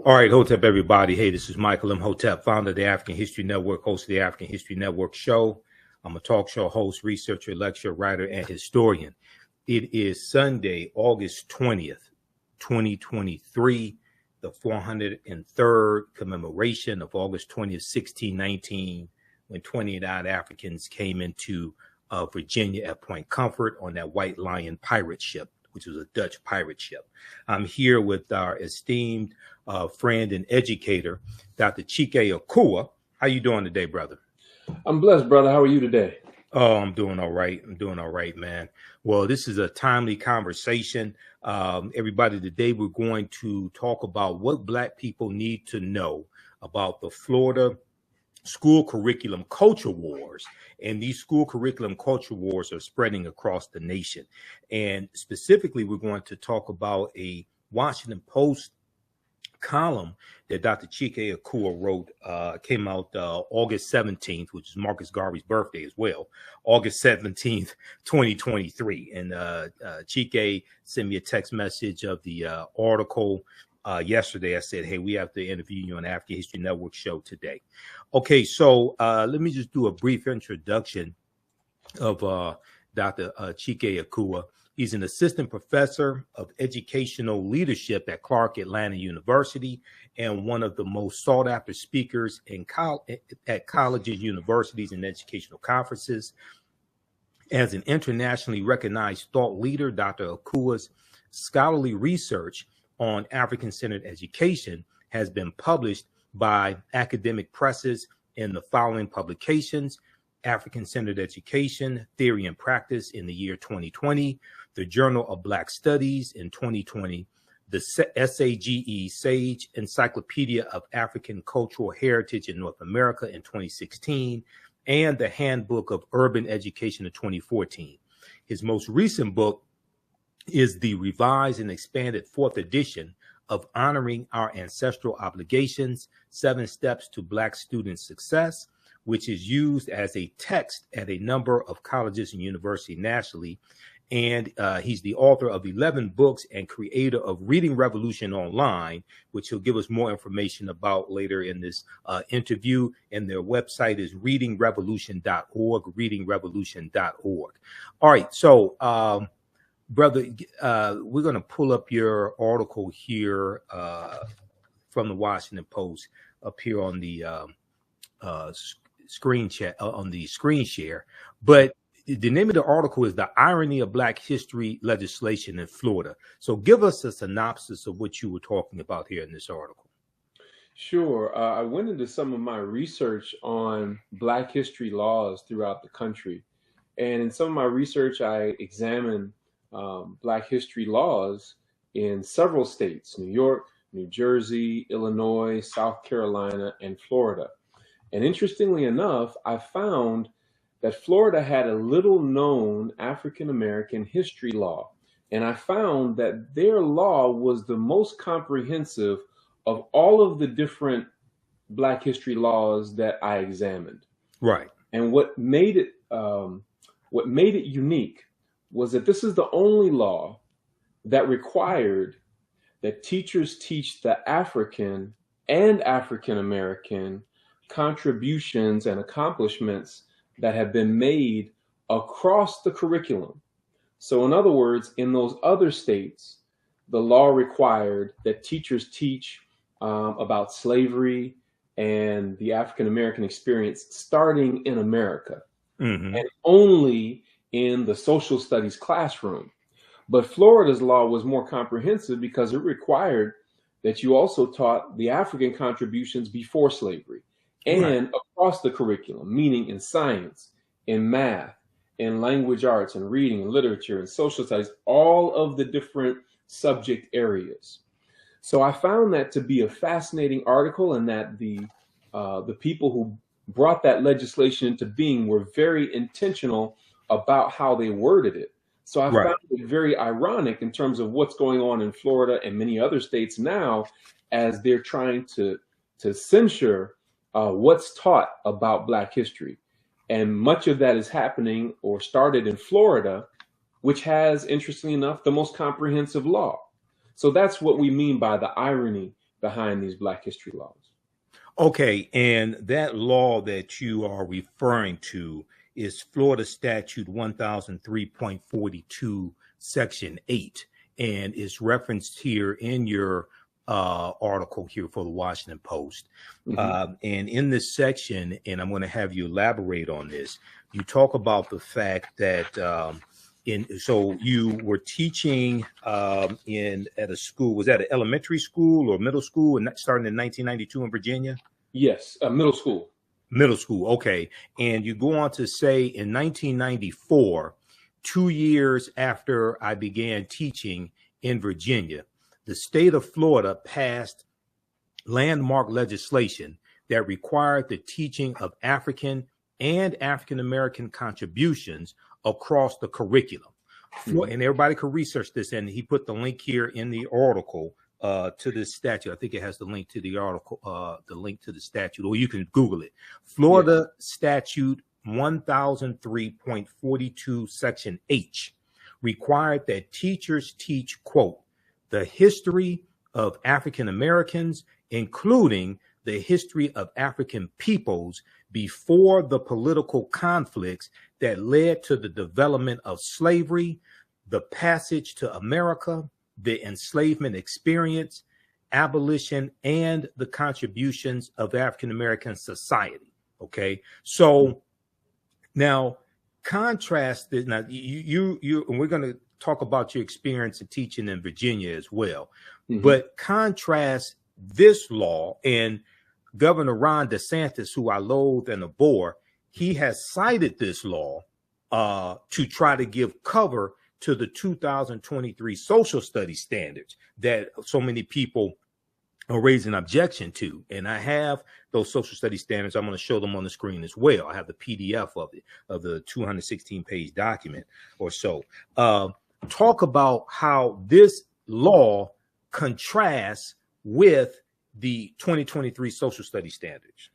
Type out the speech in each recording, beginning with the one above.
All right, Hotep, everybody. Hey, this is Michael Imhotep, founder of the African History Network, host of the African History Network show. I'm a talk show host, researcher, lecturer, writer, and historian. It is Sunday, August 20th, 2023, the 403rd commemoration of August 20th, 1619, when 29 Africans came into Virginia at Point Comfort on that White Lion pirate ship, which was a Dutch pirate ship. I'm here with our esteemed friend and educator, Dr. Chike Akua. How you doing today, brother? I'm blessed, brother. How are you today? Oh, I'm doing all right. I'm doing all right, man. Well, this is a timely conversation. Everybody, today we're going to talk about what Black people need to know about the Florida school curriculum culture wars. And these school curriculum culture wars are spreading across the nation. And specifically, we're going to talk about a Washington Post column that Dr. Chike Akua wrote, came out August 17th, which is Marcus Garvey's birthday as well, August 17th, 2023. And Chike sent me a text message of the article yesterday. I said, hey, we have to interview you on the African History Network show today. Okay, so let me just do a brief introduction of Dr. Chike Akua. He's an assistant professor of educational leadership at Clark Atlanta University and one of the most sought after speakers at colleges, universities, and educational conferences. As an internationally recognized thought leader, Dr. Akua's scholarly research on African-centered education has been published by academic presses in the following publications: African-Centered Education, Theory and Practice in the year 2020, the Journal of Black Studies in 2020, the SAGE Sage Encyclopedia of African Cultural Heritage in North America in 2016, and the Handbook of Urban Education in 2014. His most recent book is the revised and expanded fourth edition of Honoring Our Ancestral Obligations, 7 Steps to Black Student Success, which is used as a text at a number of colleges and universities nationally. And he's the author of 11 books and creator of Reading Revolution Online, which he'll give us more information about later in this interview. And their website is readingrevolution.org, readingrevolution.org. All right, so brother, we're going to pull up your article here from the Washington Post up here on the screen chat, on the screen share. But the name of the article is The Irony of Black History Legislation in Florida. So give us a synopsis of what you were talking about here in this article. Sure. I went into some of my research on Black history laws throughout the country. And in some of my research, I examined Black history laws in several states: New York, New Jersey, Illinois, South Carolina, and Florida. And interestingly enough, I found that Florida had a little known African-American history law. And I found that their law was the most comprehensive of all of the different Black history laws that I examined. Right. And what made it unique was that this is the only law that required that teachers teach the African and African-American contributions and accomplishments that have been made across the curriculum. So in other words, in those other states, the law required that teachers teach about slavery and the African-American experience starting in America, and only in the social studies classroom. But Florida's law was more comprehensive because it required that you also taught the African contributions before slavery and across the curriculum, meaning in science, in math, in language arts, and reading, and literature, and social studies, all of the different subject areas. So I found that to be a fascinating article, and that the people who brought that legislation into being were very intentional about how they worded it. So I found it very ironic in terms of what's going on in Florida and many other states now, as they're trying to censure what's taught about Black history. And much of that is happening or started in Florida, which has, interestingly enough, the most comprehensive law. So that's what we mean by the irony behind these Black history laws. Okay, and that law that you are referring to is Florida Statute 1003.42, Section 8, and is referenced here in your article here for the Washington Post. And in this section, and I'm going to have you elaborate on this, you talk about the fact that so you were teaching at a school. Was that an elementary school or middle school, and starting in 1992 in Virginia? Yes, middle school. Middle school, okay. And you go on to say in 1994, 2 years after I began teaching in Virginia, the state of Florida passed landmark legislation that required the teaching of African and African American contributions across the curriculum. And everybody could research this, and he put the link here in the article to this statute. I think it has the link to the article, the link to the statute, or you can Google it. Florida Statute 1003.42, Section H, required that teachers teach, quote, the history of African Americans, including the history of African peoples before the political conflicts that led to the development of slavery, the passage to America, the enslavement experience, abolition, and the contributions of African American society. Okay, so now contrast this. Now you and we're going to talk about your experience in teaching in Virginia as well, but contrast this law and Governor Ron DeSantis, who I loathe and abhor. He has cited this law to try to give cover to the 2023 social studies standards that so many people are raising objection to. And I have those social studies standards. I'm going to show them on the screen as well. I have the PDF of it, of the 216-page document or so. Talk about how this law contrasts with the 2023 social studies standards.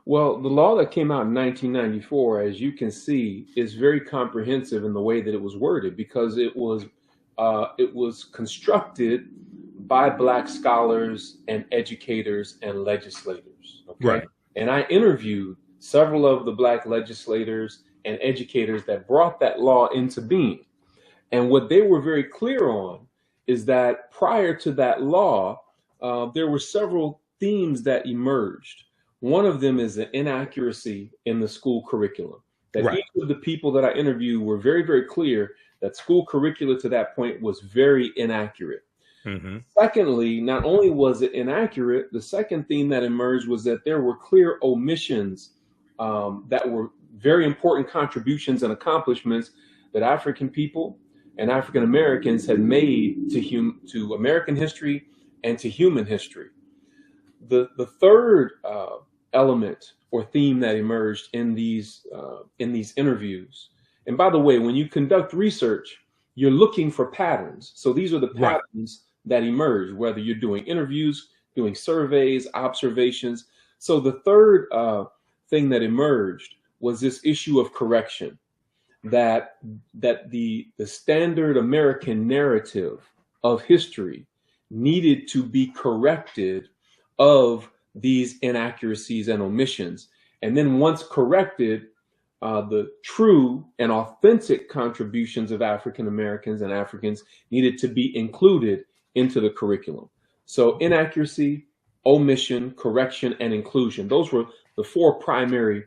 Well, the law that came out in 1994, as you can see, is very comprehensive in the way that it was worded, because it was constructed by Black scholars and educators and legislators. Okay, right. And I interviewed several of the Black legislators and educators that brought that law into being, and what they were very clear on is that prior to that law, there were several themes that emerged. One of them is the inaccuracy in the school curriculum. That right. Each of the people that I interviewed were very, very clear that school curricula to that point was very inaccurate. Secondly, not only was it inaccurate, the second theme that emerged was that there were clear omissions that were very important contributions and accomplishments that African people and African Americans had made to American history and to human history. The third element or theme that emerged in these interviews, and by the way, when you conduct research, you're looking for patterns. So these are the patterns that emerge, whether you're doing interviews, doing surveys, observations. So the third thing that emerged was this issue of correction, that the standard American narrative of history needed to be corrected of these inaccuracies and omissions. And then once corrected, the true and authentic contributions of African Americans and Africans needed to be included into the curriculum. So inaccuracy, omission, correction, and inclusion. Those were the four primary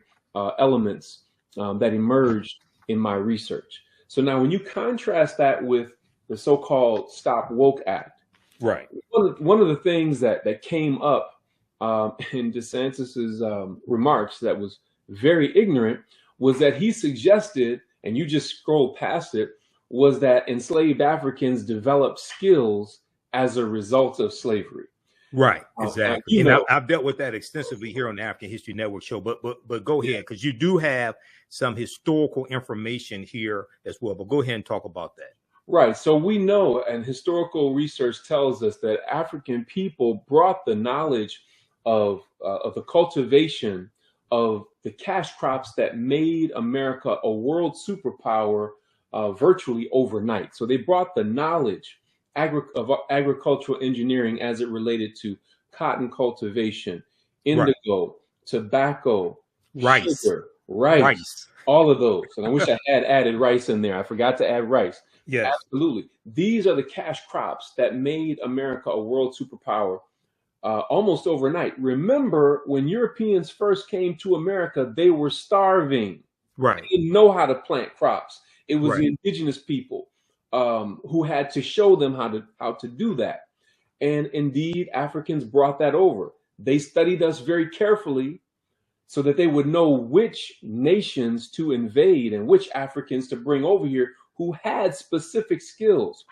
elements that emerged in my research. So now when you contrast that with the so-called Stop Woke Act, right? One of the things that came up in DeSantis's remarks that was very ignorant was that he suggested, and you just scrolled past it, was that enslaved Africans developed skills as a result of slavery. Right, exactly. And I've dealt with that extensively here on the African History Network show. But go ahead, because you do have some historical information here as well. But go ahead and talk about that. Right. So we know, and historical research tells us, that African people brought the knowledge of the cultivation of the cash crops that made America a world superpower virtually overnight. So they brought the knowledge agricultural engineering as it related to cotton cultivation, Right. indigo, tobacco, Rice. sugar, rice, Rice. all of those. And I wish I had added rice in there. I forgot to add rice. Yes. Absolutely. These are the cash crops that made America a world superpower almost overnight. Remember, when Europeans first came to America, they were starving. Right. They didn't know how to plant crops. It was Right. the indigenous people who had to show them how to do that. And indeed, Africans brought that over. They studied us very carefully so that they would know which nations to invade and which Africans to bring over here who had specific skills.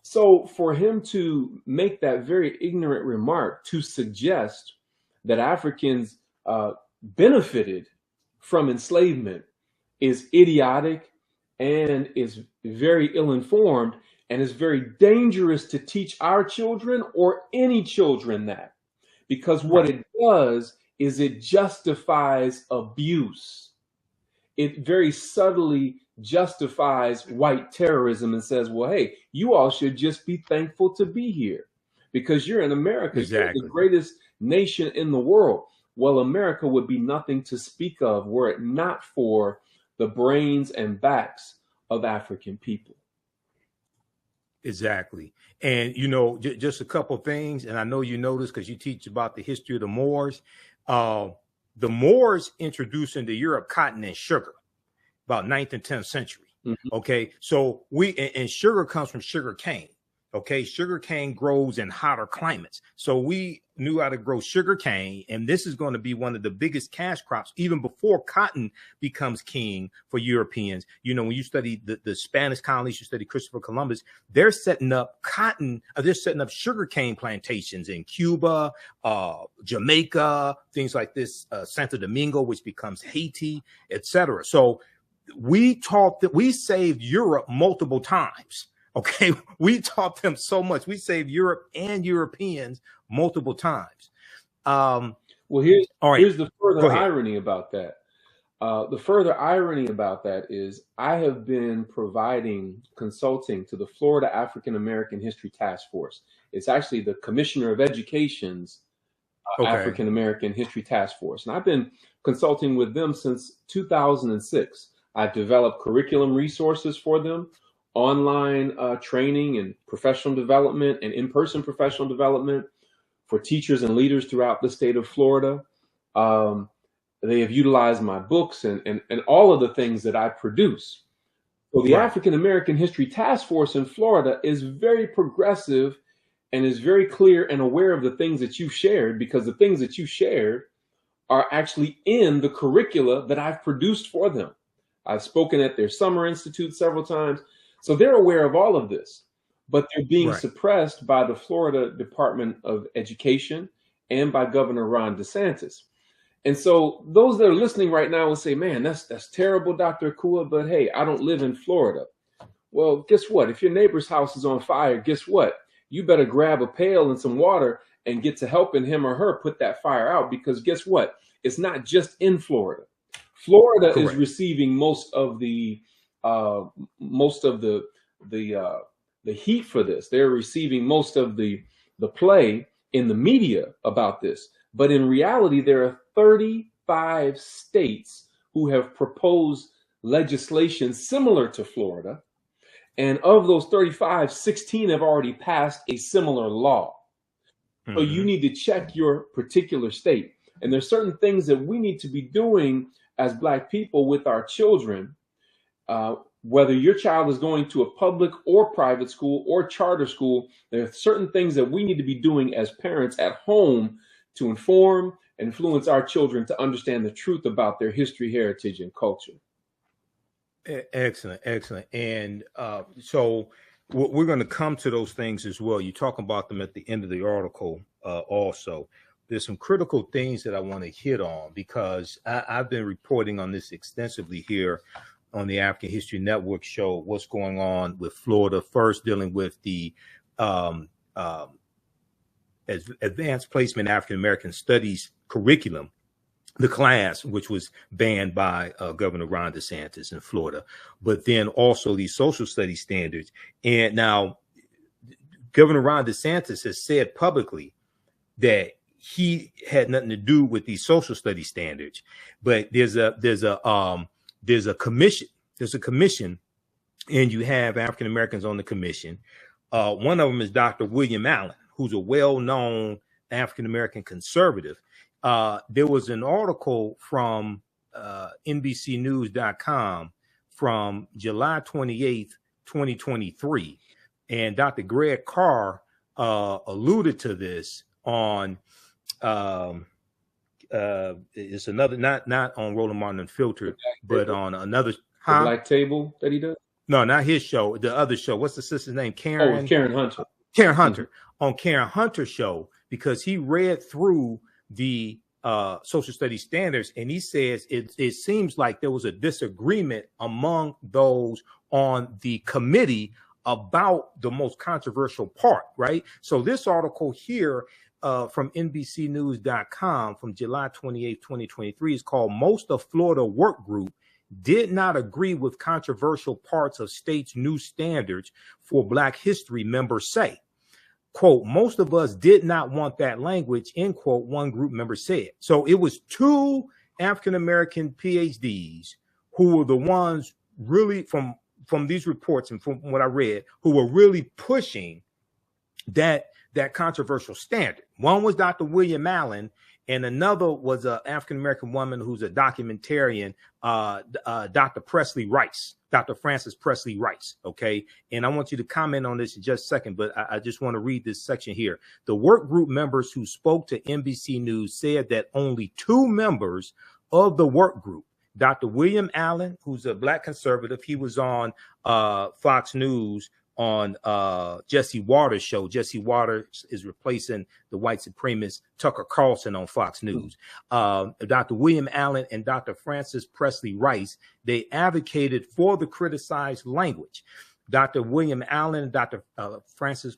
So for him to make that very ignorant remark to suggest that Africans benefited from enslavement is idiotic and is very ill-informed and is very dangerous to teach our children or any children that. Because what it does is it justifies abuse. It very subtly justifies white terrorism and says, well, hey, you all should just be thankful to be here because you're in America. Exactly. You're the greatest nation in the world. Well, America would be nothing to speak of were it not for the brains and backs of African people. Exactly. And, you know, just a couple of things. And I know you know this because you teach about the history of the Moors. The Moors introduced into Europe cotton and sugar about 9th and 10th century. Mm-hmm. Okay. So and sugar comes from sugar cane. Okay. Sugar cane grows in hotter climates. So we knew how to grow sugar cane. And this is going to be one of the biggest cash crops, even before cotton becomes king for Europeans. You know, when you study the Spanish colonies, you study Christopher Columbus, they're setting up they're setting up sugar cane plantations in Cuba, Jamaica, things like this, Santo Domingo, which becomes Haiti, etc. So we saved Europe multiple times. Okay, we taught them so much. We saved Europe and Europeans multiple times. Well, here's the further irony about that. The further irony about that is I have been providing consulting to the Florida African American History Task Force. It's actually the Commissioner of Education's African American History Task Force. And I've been consulting with them since 2006. I've developed curriculum resources for them, online training and professional development and in-person professional development for teachers and leaders throughout the state of Florida. They have utilized my books and all of the things that I produce. So the African American History Task Force in Florida is very progressive and is very clear and aware of the things that you've shared, because the things that you shared are actually in the curricula that I've produced for them. I've spoken at their summer institute several times. So they're aware of all of this, but they're being suppressed by the Florida Department of Education and by Governor Ron DeSantis. And so those that are listening right now will say, man, that's terrible, Dr. Akua, but hey, I don't live in Florida. Well, guess what? If your neighbor's house is on fire, guess what? You better grab a pail and some water and get to helping him or her put that fire out, because guess what? It's not just in Florida. Florida is receiving most of the heat for this. They're receiving most of the play in the media about this. But in reality, there are 35 states who have proposed legislation similar to Florida. And of those 35, 16 have already passed a similar law. Mm-hmm. So you need to check your particular state. And there's certain things that we need to be doing as Black people with our children. Whether your child is going to a public or private school or charter school, there are certain things that we need to be doing as parents at home to inform and influence our children to understand the truth about their history, heritage, and culture. Excellent, excellent. And so we're going to come to those things as well. You talk about them at the end of the article also. There's some critical things that I want to hit on, because I've been reporting on this extensively here on the African History Network show, what's going on with Florida, first dealing with the advanced placement African American studies curriculum, the class, which was banned by Governor Ron DeSantis in Florida, but then also these social studies standards. And now Governor Ron DeSantis has said publicly that he had nothing to do with these social studies standards, but there's a commission. There's a commission, and you have African Americans on the commission. One of them is Dr. William Allen, who's a well-known African American conservative. There was an article from NBCnews.com from July 28th, 2023, and Dr. Greg Carr alluded to this on it's another, not on Roland Martin Unfiltered, but on another the Black Table that he does. No, not his show. The other show. What's the sister's name? Karen. Oh, Karen Hunter. Karen Hunter. On Karen Hunter's show, because he read through the social studies standards, and he says it seems like there was a disagreement among those on the committee about the most controversial part, right? So this article here from NBCnews.com from July 28, 2023 is called "Most of Florida Work Group Did Not Agree with Controversial Parts of State's New Standards for Black History," members say. Quote, "Most of us did not want that language," end quote, one group member said. So it was two African-American PhDs who were the ones really from these reports and from what I read, who were really pushing that controversial standard. One was Dr. William Allen, and another was an African-American woman who's a documentarian, Dr. Presley Rice, Dr. Frances Presley Rice, okay? And I want you to comment on this in just a second, but I just want to read this section here. The work group members who spoke to NBC News said that only two members of the work group, Dr. William Allen, who's a Black conservative, he was on Fox News on Jesse Waters' show. Jesse Waters is replacing the white supremacist Tucker Carlson on Fox News. Dr. William Allen and Dr. Frances Presley Rice, they advocated for the criticized language. Dr. William Allen and Dr. Frances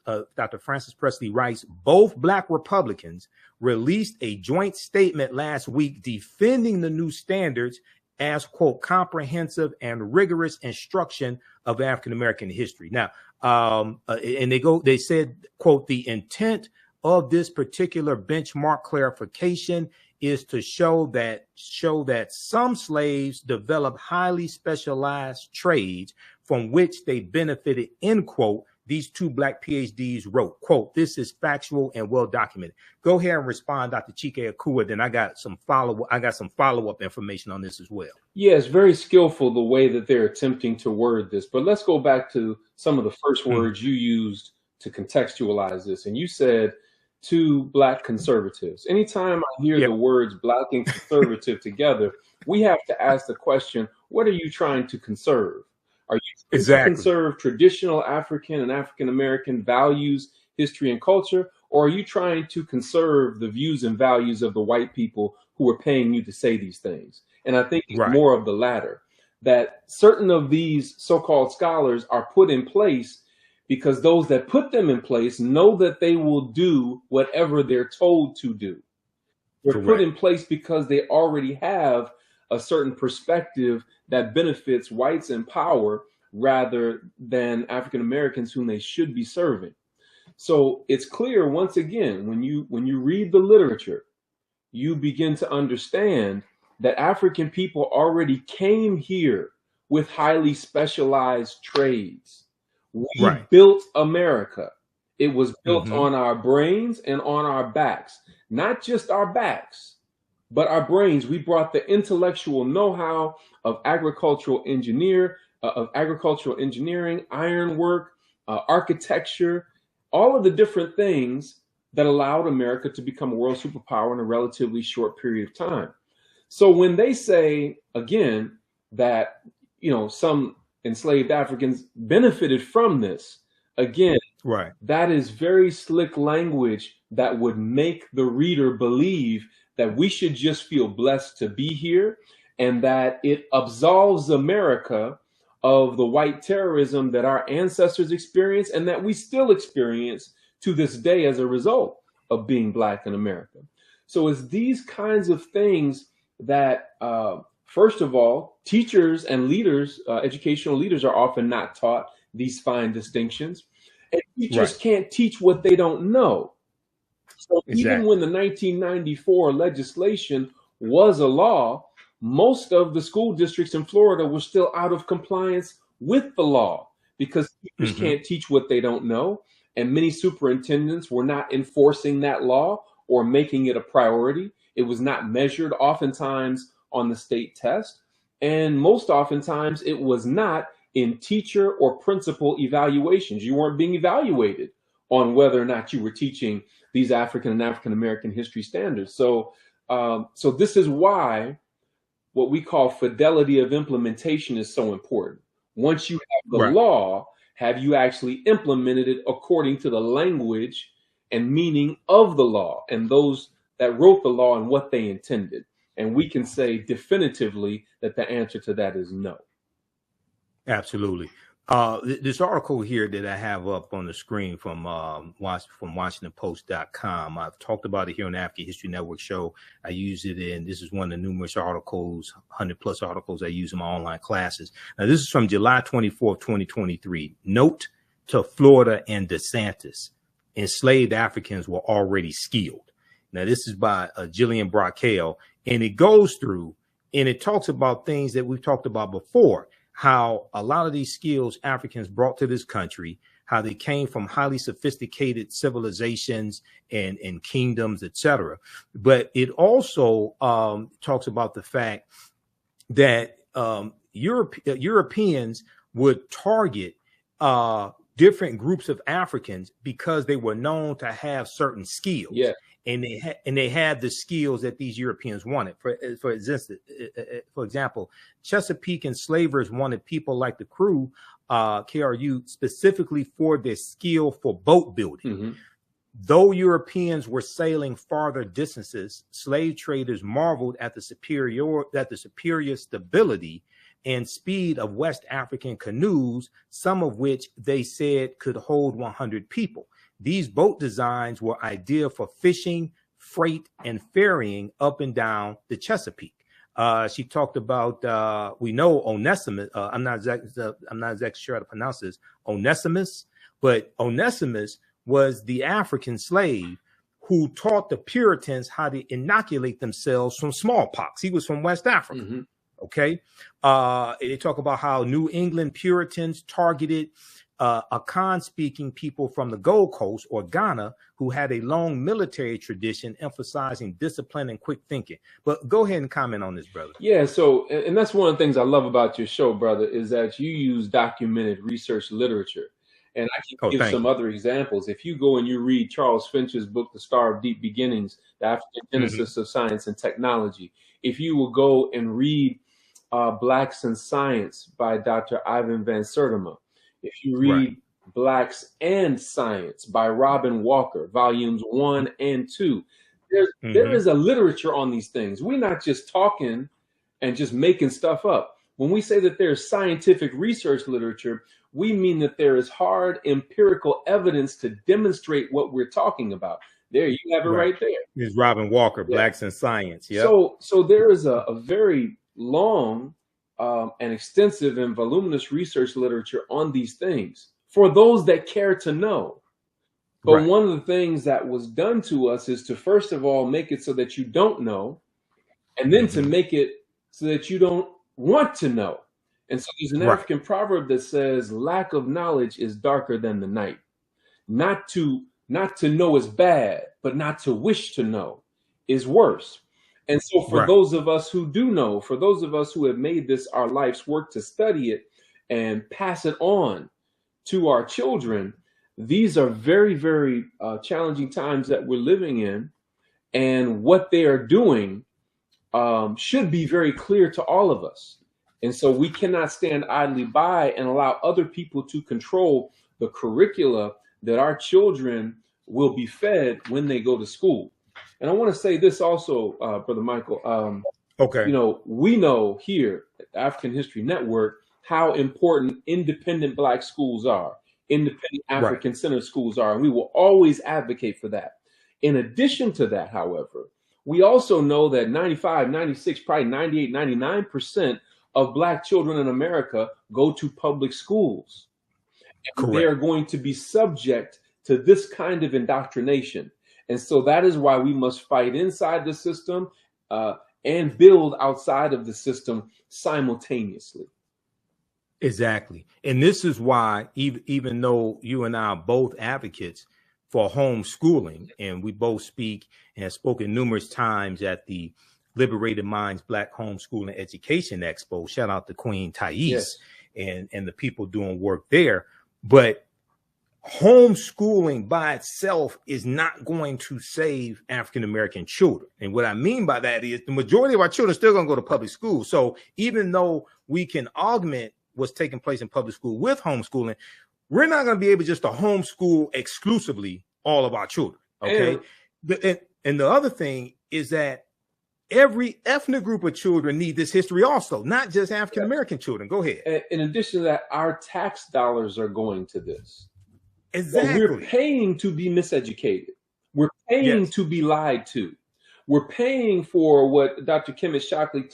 Presley Rice, both Black Republicans, released a joint statement last week defending the new standards as, quote, comprehensive and rigorous instruction of African-American history. Now, and they said, quote, "The intent of this particular benchmark clarification is to show that some slaves developed highly specialized trades from which they benefited," end quote. These two Black PhDs wrote, quote, "This is factual and well documented." Go ahead and respond, Dr. Chike Akua. Then I got some follow-up information on this as well. Yeah, it's very skillful the way that they're attempting to word this. But let's go back to some of the first words you used to contextualize this. And you said two Black conservatives. Anytime I hear the words Black and conservative together, we have to ask the question, what are you trying to conserve? Are you trying to conserve traditional African and African-American values, history, and culture? Or are you trying to conserve the views and values of the white people who are paying you to say these things? And I think it's more of the latter, that certain of these so-called scholars are put in place because those that put them in place know that they will do whatever they're told to do. They're put in place because they already have a certain perspective that benefits whites in power rather than African Americans whom they should be serving. So it's clear, once again, when you read the literature, you begin to understand that African people already came here with highly specialized trades. We built America. It was built on our brains and on our backs, not just our backs, but our brains. We brought the intellectual know-how of agricultural engineering, ironwork, architecture, all of the different things that allowed America to become a world superpower in a relatively short period of time. So when they say, again, that, some enslaved Africans benefited from this, again, that is very slick language that would make the reader believe that we should just feel blessed to be here and that it absolves America of the white terrorism that our ancestors experienced and that we still experience to this day as a result of being Black in America. So it's these kinds of things that, first of all, teachers and leaders, educational leaders are often not taught these fine distinctions. And teachers Right. can't teach what they don't know. So even Exactly. when the 1994 legislation was a law, most of the school districts in Florida were still out of compliance with the law because teachers Hmm. can't teach what they don't know. And many superintendents were not enforcing that law or making it a priority. It was not measured oftentimes on the state test. And most oftentimes it was not in teacher or principal evaluations. You weren't being evaluated on whether or not you were teaching these African and African American history standards. So this is why what we call fidelity of implementation is so important. Once you have the Right. law, have you actually implemented it according to the language and meaning of the law and those that wrote the law and what they intended? And we can say definitively that the answer to that is no. Absolutely. This article here that I have up on the screen from WashingtonPost.com. I've talked about it here on the African History Network show. I use it in, this is one of the numerous articles, 100 plus articles I use in my online classes. Now, this is from July 24th, 2023. Note to Florida and DeSantis: enslaved Africans were already skilled. Now, this is by Jillian Brockale, and it goes through and it talks about things that we've talked about before, how a lot of these skills Africans brought to this country, how they came from highly sophisticated civilizations and kingdoms, etc. But it also talks about the fact that Europeans would target different groups of Africans because they were known to have certain skills. Yeah. And they had the skills that these Europeans wanted. For example, Chesapeake enslavers wanted people like the crew, KRU, specifically for their skill for boat building. Mm-hmm. Though Europeans were sailing farther distances, slave traders marveled at the superior stability and speed of West African canoes, some of which they said could hold 100 people. These boat designs were ideal for fishing, freight, and ferrying up and down the Chesapeake. She talked about, we know Onesimus. I'm not exactly sure how to pronounce this, Onesimus, but Onesimus was the African slave who taught the Puritans how to inoculate themselves from smallpox. He was from West Africa. Mm-hmm. Okay. They talk about how New England Puritans targeted Akan-speaking people from the Gold Coast or Ghana who had a long military tradition emphasizing discipline and quick thinking. But go ahead and comment on this, brother. Yeah, so, and that's one of the things I love about your show, brother, is that you use documented research literature. And I can give some other examples. If you go and you read Charles Finch's book, The Star of Deep Beginnings, The African Genesis of Science and Technology, if you will go and read Blacks in Science by Dr. Ivan Van Sertima, if you read Blacks and Science by Robin Walker, volumes 1 and 2, there is a literature on these things. We're not just talking and just making stuff up. When we say that there's scientific research literature, we mean that there is hard empirical evidence to demonstrate what we're talking about. There, you have it right there. It's Robin Walker, Blacks in Science. Yeah. So there is a very long and extensive and voluminous research literature on these things for those that care to know. But one of the things that was done to us is to, first of all, make it so that you don't know, and then to make it so that you don't want to know. And so there's an African proverb that says, lack of knowledge is darker than the night. Not to know is bad, but not to wish to know is worse. And so for those of us who do know, for those of us who have made this our life's work to study it and pass it on to our children, these are very, very challenging times that we're living in. And what they are doing should be very clear to all of us. And so we cannot stand idly by and allow other people to control the curricula that our children will be fed when they go to school. And I want to say this also, Brother Michael. You know, we know here at the African History Network how important independent Black schools are, independent African-centered schools are, and we will always advocate for that. In addition to that, however, we also know that 95, 96, probably 98, 99% of Black children in America go to public schools. And they are going to be subject to this kind of indoctrination. And so that is why we must fight inside the system and build outside of the system simultaneously. Exactly. And this is why, even though you and I are both advocates for homeschooling, and we both speak and have spoken numerous times at the Liberated Minds Black Homeschooling Education Expo, shout out to Queen Thais, yes, and the people doing work there. But homeschooling by itself is not going to save African-American children. And what I mean by that is the majority of our children are still going to go to public school. So even though we can augment what's taking place in public school with homeschooling, we're not going to be able just to homeschool exclusively all of our children. Okay. And the other thing is that every ethnic group of children need this history also, not just African-American children. Go ahead. In addition to that, our tax dollars are going to this. Exactly. We're paying to be miseducated. We're paying to be lied to. We're paying for what Dr. Kemet Shockley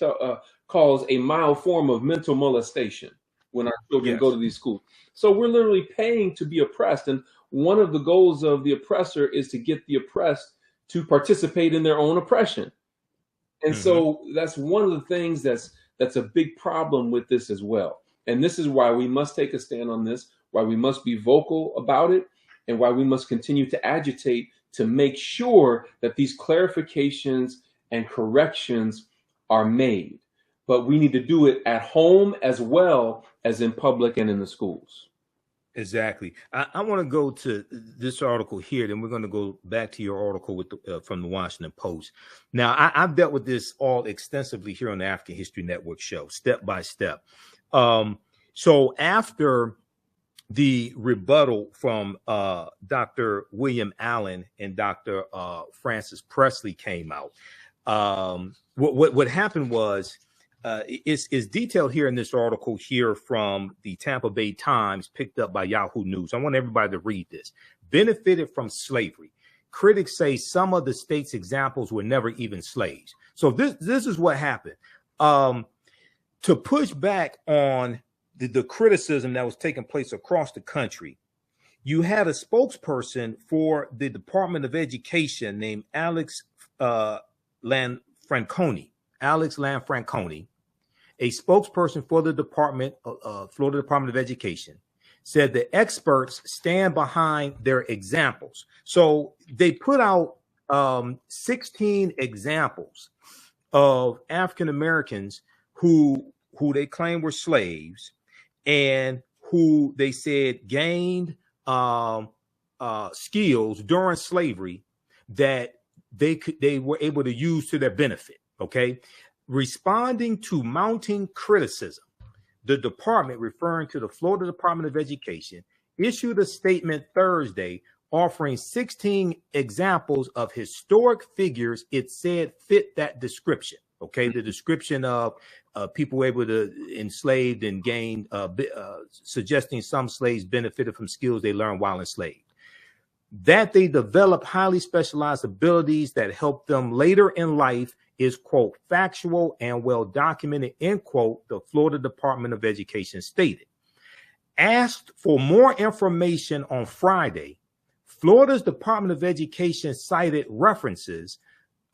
calls a mild form of mental molestation when our children go to these schools. So we're literally paying to be oppressed. And one of the goals of the oppressor is to get the oppressed to participate in their own oppression. And so that's one of the things that's a big problem with this as well. And this is why we must take a stand on this, why we must be vocal about it, and why we must continue to agitate to make sure that these clarifications and corrections are made. But we need to do it at home as well as in public and in the schools. Exactly. I want to go to this article here, then we're going to go back to your article with from the Washington Post. Now, I've dealt with this all extensively here on the African History Network show, step by step. So after the rebuttal from Dr. William Allen and Dr. Francis Presley came out, what happened was, is detailed here in this article here from the Tampa Bay Times, picked up by Yahoo News. I want everybody to read this. Benefited from slavery. Critics say some of the state's examples were never even slaves. So this is what happened. To push back on the criticism that was taking place across the country, you had a spokesperson for the Department of Education named Alex Lanfranconi. Alex Lanfranconi, a spokesperson for the Florida Department of Education, said the experts stand behind their examples. So they put out 16 examples of African Americans who they claim were slaves and who they said gained skills during slavery that they were able to use to their benefit. Okay. Responding to mounting criticism, the department, referring to the Florida Department of Education, issued a statement Thursday offering 16 examples of historic figures it said fit that description. Okay. The description of people able to enslaved and gained, suggesting some slaves benefited from skills they learned while enslaved. That they develop highly specialized abilities that help them later in life is, quote, factual and well documented, end quote, the Florida Department of Education stated. Asked for more information on Friday, Florida's Department of Education cited references,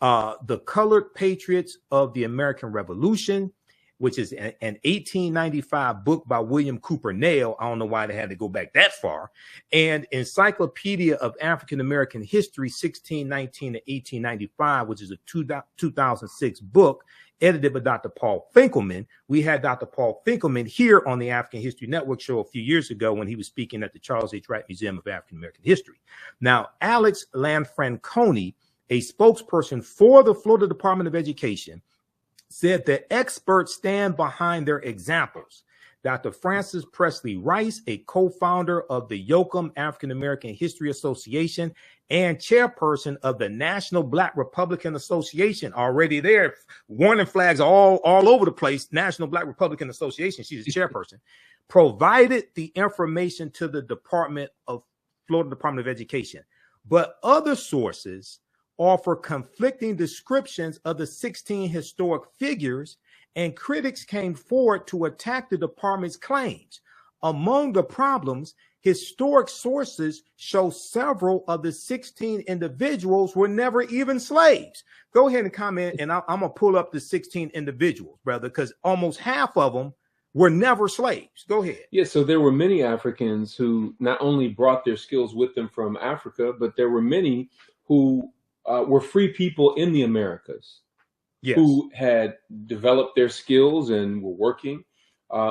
the Colored Patriots of the American Revolution, which is an 1895 book by William Cooper Nail. I don't know why they had to go back that far. And Encyclopedia of African American History, 1619 to 1895, which is a 2006 book edited by Dr. Paul Finkelman. We had Dr. Paul Finkelman here on the African History Network show a few years ago when he was speaking at the Charles H. Wright Museum of African American History. Now, Alex Lanfranconi, a spokesperson for the Florida Department of Education, said that experts stand behind their examples. Dr. Francis Presley Rice, a co-founder of the Yoakum African American History Association and chairperson of the National Black Republican Association, already there, warning flags all over the place, National Black Republican Association, she's the chairperson, provided the information to the Florida Department of Education. But other sources offer conflicting descriptions of the 16 historic figures, and critics came forward to attack the department's claims. Among the problems historic sources show several of the 16 individuals were never even slaves. Go ahead and comment, and I'm going to pull up the 16 individuals, brother, because almost half of them were never slaves. Go ahead. Yeah, so there were many Africans who not only brought their skills with them from Africa, but there were many who were free people in the Americas. Yes. Who had developed their skills and were working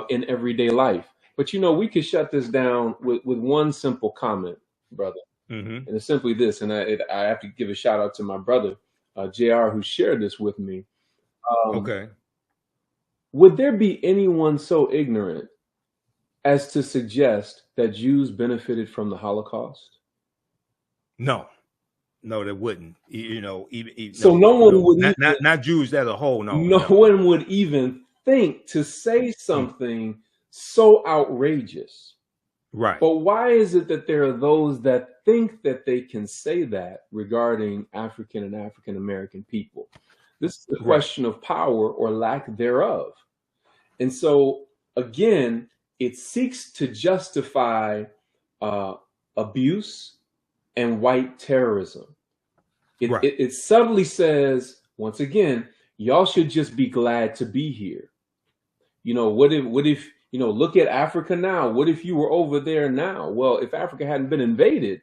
in everyday life. But, you know, we could shut this down with one simple comment, brother. And it's simply this, and I have to give a shout out to my brother, JR, who shared this with me. Okay. Would there be anyone so ignorant as to suggest that Jews benefited from the Holocaust? No, there wouldn't. You know, even so no one would not Jews as a whole. No one would even think to say something so outrageous. Right. But why is it that there are those that think that they can say that regarding African and African American people? This is a question of power or lack thereof. And so, again, it seeks to justify abuse and white terrorism. It subtly says, once again, y'all should just be glad to be here. You know, what if, you know, look at Africa now. What if you were over there now? Well, if Africa hadn't been invaded,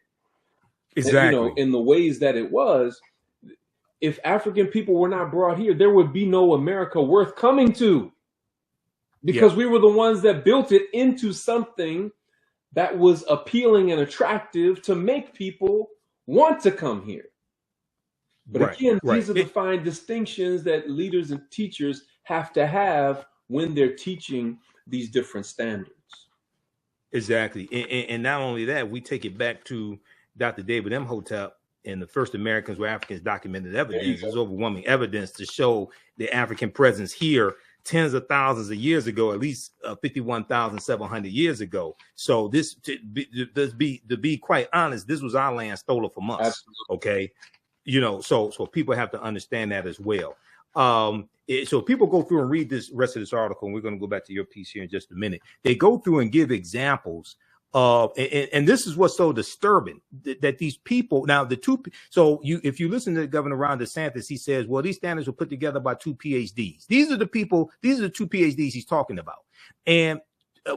exactly, you know, in the ways that it was, if African people were not brought here, there would be no America worth coming to, because we were the ones that built it into something that was appealing and attractive to make people want to come here. But again, these are the fine distinctions that leaders and teachers have to have when they're teaching these different standards. Exactly. And not only that, we take it back to Dr. David Imhotep and the first Americans were Africans documented evidence. There's overwhelming evidence to show the African presence here tens of thousands of years ago, at least 51,700 years ago. So this, to be quite honest, this was our land stolen from us. Absolutely. Okay. You know, so people have to understand that as well. So people go through and read this rest of this article, and we're going to go back to your piece here in just a minute. They go through and give examples of, and this is what's so disturbing, that these people, now the two, so if you listen to Governor Ron DeSantis, he says, well, these standards were put together by two PhDs. These are the people, these are the two PhDs he's talking about. And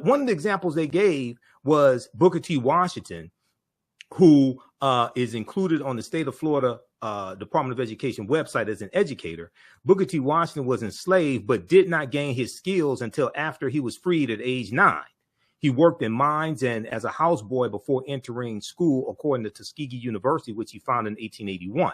one of the examples they gave was Booker T. Washington, who is included on the state of Florida Department of Education website as an educator. Booker T. Washington was enslaved, but did not gain his skills until after he was freed at age 9. He worked in mines and as a houseboy before entering school, according to Tuskegee University, which he founded in 1881.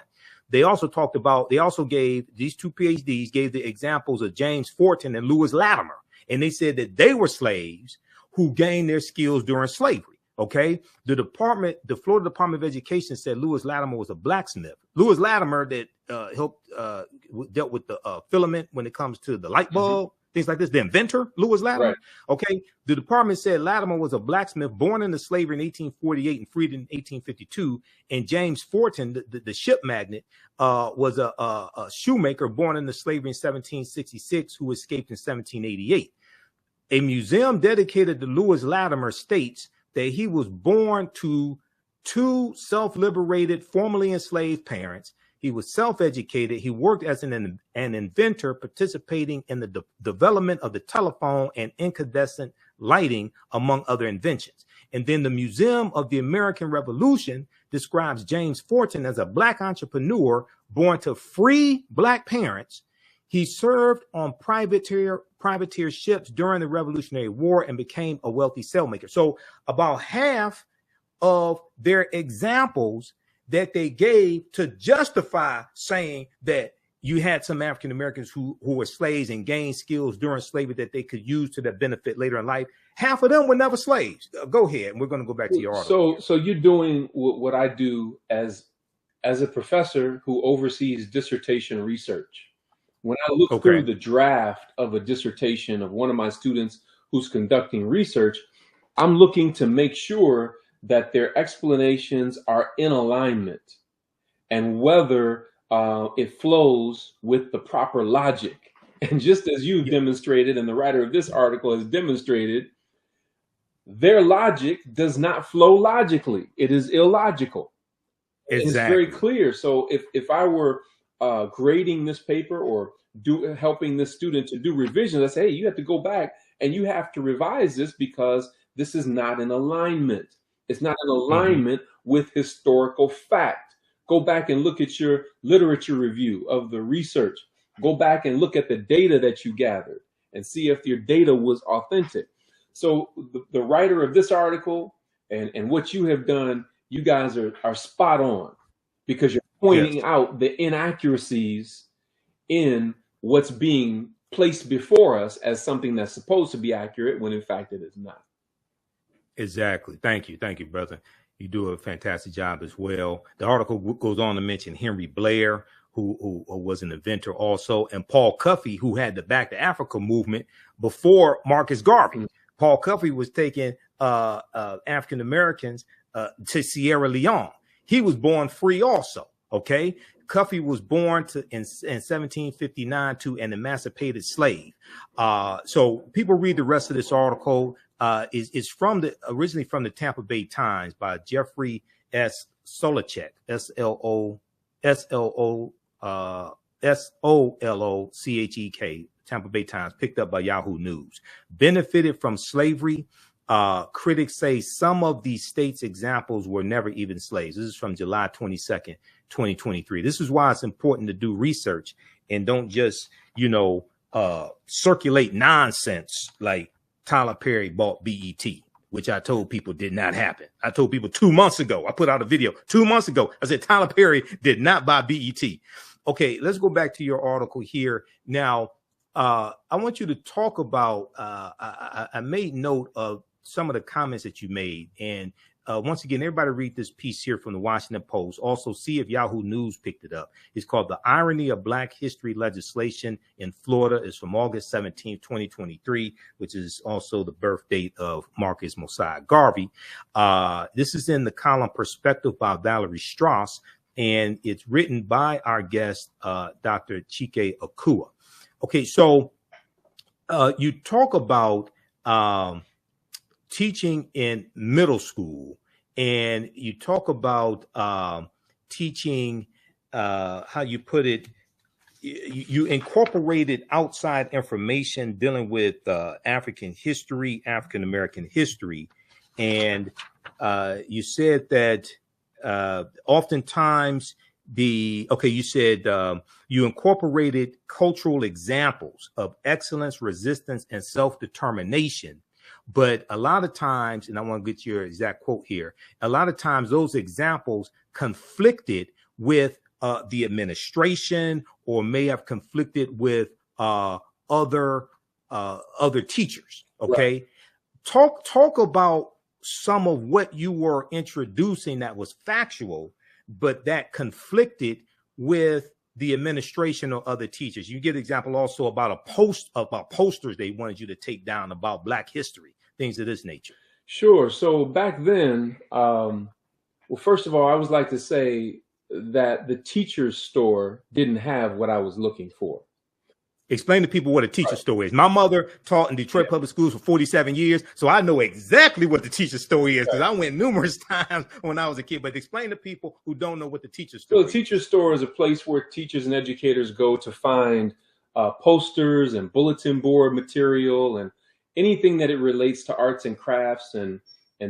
They also gave, these two PhDs gave the examples of James Forten and Lewis Latimer. And they said that they were slaves who gained their skills during slavery. Okay. The Florida Department of Education said Lewis Latimer was a blacksmith. Lewis Latimer that dealt with the filament when it comes to the light bulb, things like this, the inventor, Lewis Latimer. Right. Okay. The department said Latimer was a blacksmith born into slavery in 1848 and freed in 1852. And James Forten, the ship magnate, was a shoemaker born into slavery in 1766 who escaped in 1788. A museum dedicated to Lewis Latimer states that he was born to two self-liberated, formerly enslaved parents. He was self-educated. He worked as an inventor, participating in the development of the telephone and incandescent lighting, among other inventions. And then the Museum of the American Revolution describes James Forten as a black entrepreneur born to free black parents. He served on privateer ships during the Revolutionary War and became a wealthy sailmaker. So about half of their examples that they gave to justify saying that you had some African Americans who were slaves and gained skills during slavery that they could use to their benefit later in life, half of them were never slaves. Go ahead, and we're going to go back to your article. So you're doing what I do as a professor who oversees dissertation research. When I look through the draft of a dissertation of one of my students who's conducting research, I'm looking to make sure that their explanations are in alignment and whether it flows with the proper logic. And just as you've demonstrated, and the writer of this article has demonstrated, their logic does not flow logically. It is illogical. And it's very Exactly. clear. So if I were grading this paper or helping this student to do revisions, I say, hey, you have to go back and you have to revise this because this is not in alignment. It's not in alignment with historical fact. Go back and look at your literature review of the research. Go back and look at the data that you gathered and see if your data was authentic. So the writer of this article and what you have done, you guys are spot on, because you're pointing Yes. out the inaccuracies in what's being placed before us as something that's supposed to be accurate when in fact it is not. Exactly. Thank you, brother. You do a fantastic job as well. The article goes on to mention Henry Blair, who was an inventor also, and Paul Cuffey, who had the Back to Africa movement before Marcus Garvey. Paul Cuffey was taking African Americans to Sierra Leone. He was born free also. Okay. Cuffey was born in 1759 to an emancipated slave. So people read the rest of this article. Is originally from the Tampa Bay Times by Jeffrey S. Solocek, Solocek, Tampa Bay Times, picked up by Yahoo News. Benefited from slavery. Critics say some of these states' examples were never even slaves. This is from July 22nd, 2023. This is why it's important to do research and don't just, circulate nonsense like Tyler Perry bought BET, which I told people did not happen. I told people 2 months ago, I put out a video 2 months ago. I said, Tyler Perry did not buy BET. Okay, let's go back to your article here. Now, I want you to talk about, I made note of some of the comments that you made. And once again, everybody read this piece here from the Washington Post. Also, see if Yahoo News picked it up. It's called The Irony of Black History Legislation in Florida. It's from August 17, 2023, which is also the birth date of Marcus Mosiah Garvey. This is in the column Perspective by Valerie Strauss, and it's written by our guest, Dr. Chike Akua. Okay, so you talk about teaching in middle school, and you talk about teaching, how you put it, you incorporated outside information dealing with African history, African American history, and you said that oftentimes you said you incorporated cultural examples of excellence, resistance, and self-determination. But a lot of times, and I want to get your exact quote here, a lot of times those examples conflicted with the administration, or may have conflicted with other teachers. Okay. Right. Talk about some of what you were introducing that was factual, but that conflicted with the administration or other teachers. You give an example also about posters they wanted you to take down about Black history, things of this nature. Sure. So back then, well, first of all, I would like to say that the teacher's store didn't have what I was looking for. Explain to people what a teacher store is. My mother taught in Detroit public schools for 47 years, so I know exactly what the teacher store is, because I went numerous times when I was a kid. But explain to people who don't know what the teacher store is. The teacher store is a place where teachers and educators go to find posters and bulletin board material and anything that it relates to arts and crafts and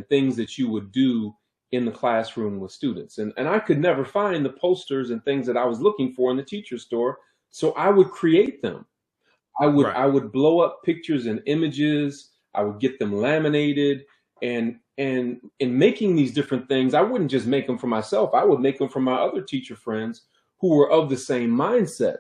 things that you would do in the classroom with students. And I could never find the posters and things that I was looking for in the teacher store, so I would create them. I would blow up pictures and images. I would get them laminated, and in making these different things, I wouldn't just make them for myself. I would make them for my other teacher friends who were of the same mindset.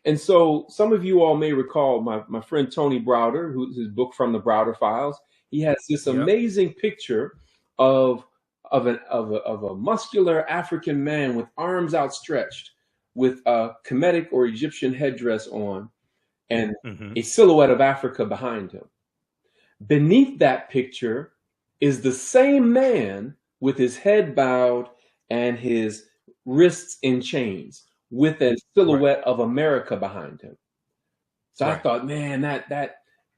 And so some of you all may recall my friend Tony Browder, who's his book From the Browder Files. He has this amazing picture of a muscular African man with arms outstretched, with a Kemetic or Egyptian headdress on, and a silhouette of Africa behind him. Beneath that picture is the same man with his head bowed and his wrists in chains, with a silhouette of America behind him. So I thought, man,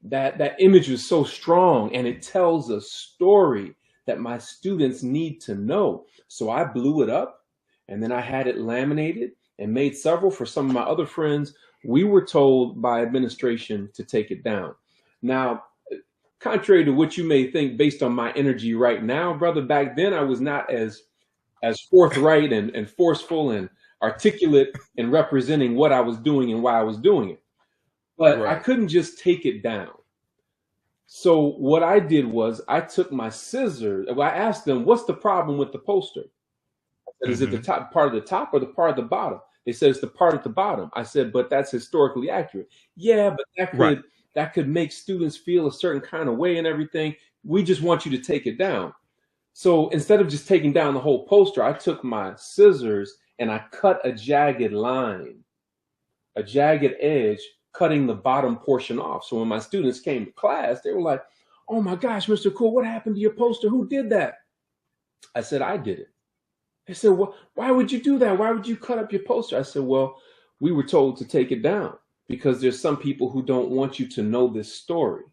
that image was so strong, and it tells a story that my students need to know. So I blew it up, and then I had it laminated and made several for some of my other friends. We were told by administration to take it down. Now, contrary to what you may think based on my energy right now, brother, back then I was not as forthright and forceful and articulate in representing what I was doing and why I was doing it. But I couldn't just take it down. So what I did was I took my scissors. I asked them, what's the problem with the poster? I said, is it the top part of the top or the part of the bottom? They said, it's the part at the bottom. I said, but that's historically accurate. Yeah, but that could make students feel a certain kind of way and everything. We just want you to take it down. So instead of just taking down the whole poster, I took my scissors and I cut a jagged line, a jagged edge, cutting the bottom portion off. So when my students came to class, they were like, oh my gosh, Mr. Cool, what happened to your poster? Who did that? I said, I did it. They said, well, why would you do that? Why would you cut up your poster? I said, well, we were told to take it down because there's some people who don't want you to know this story.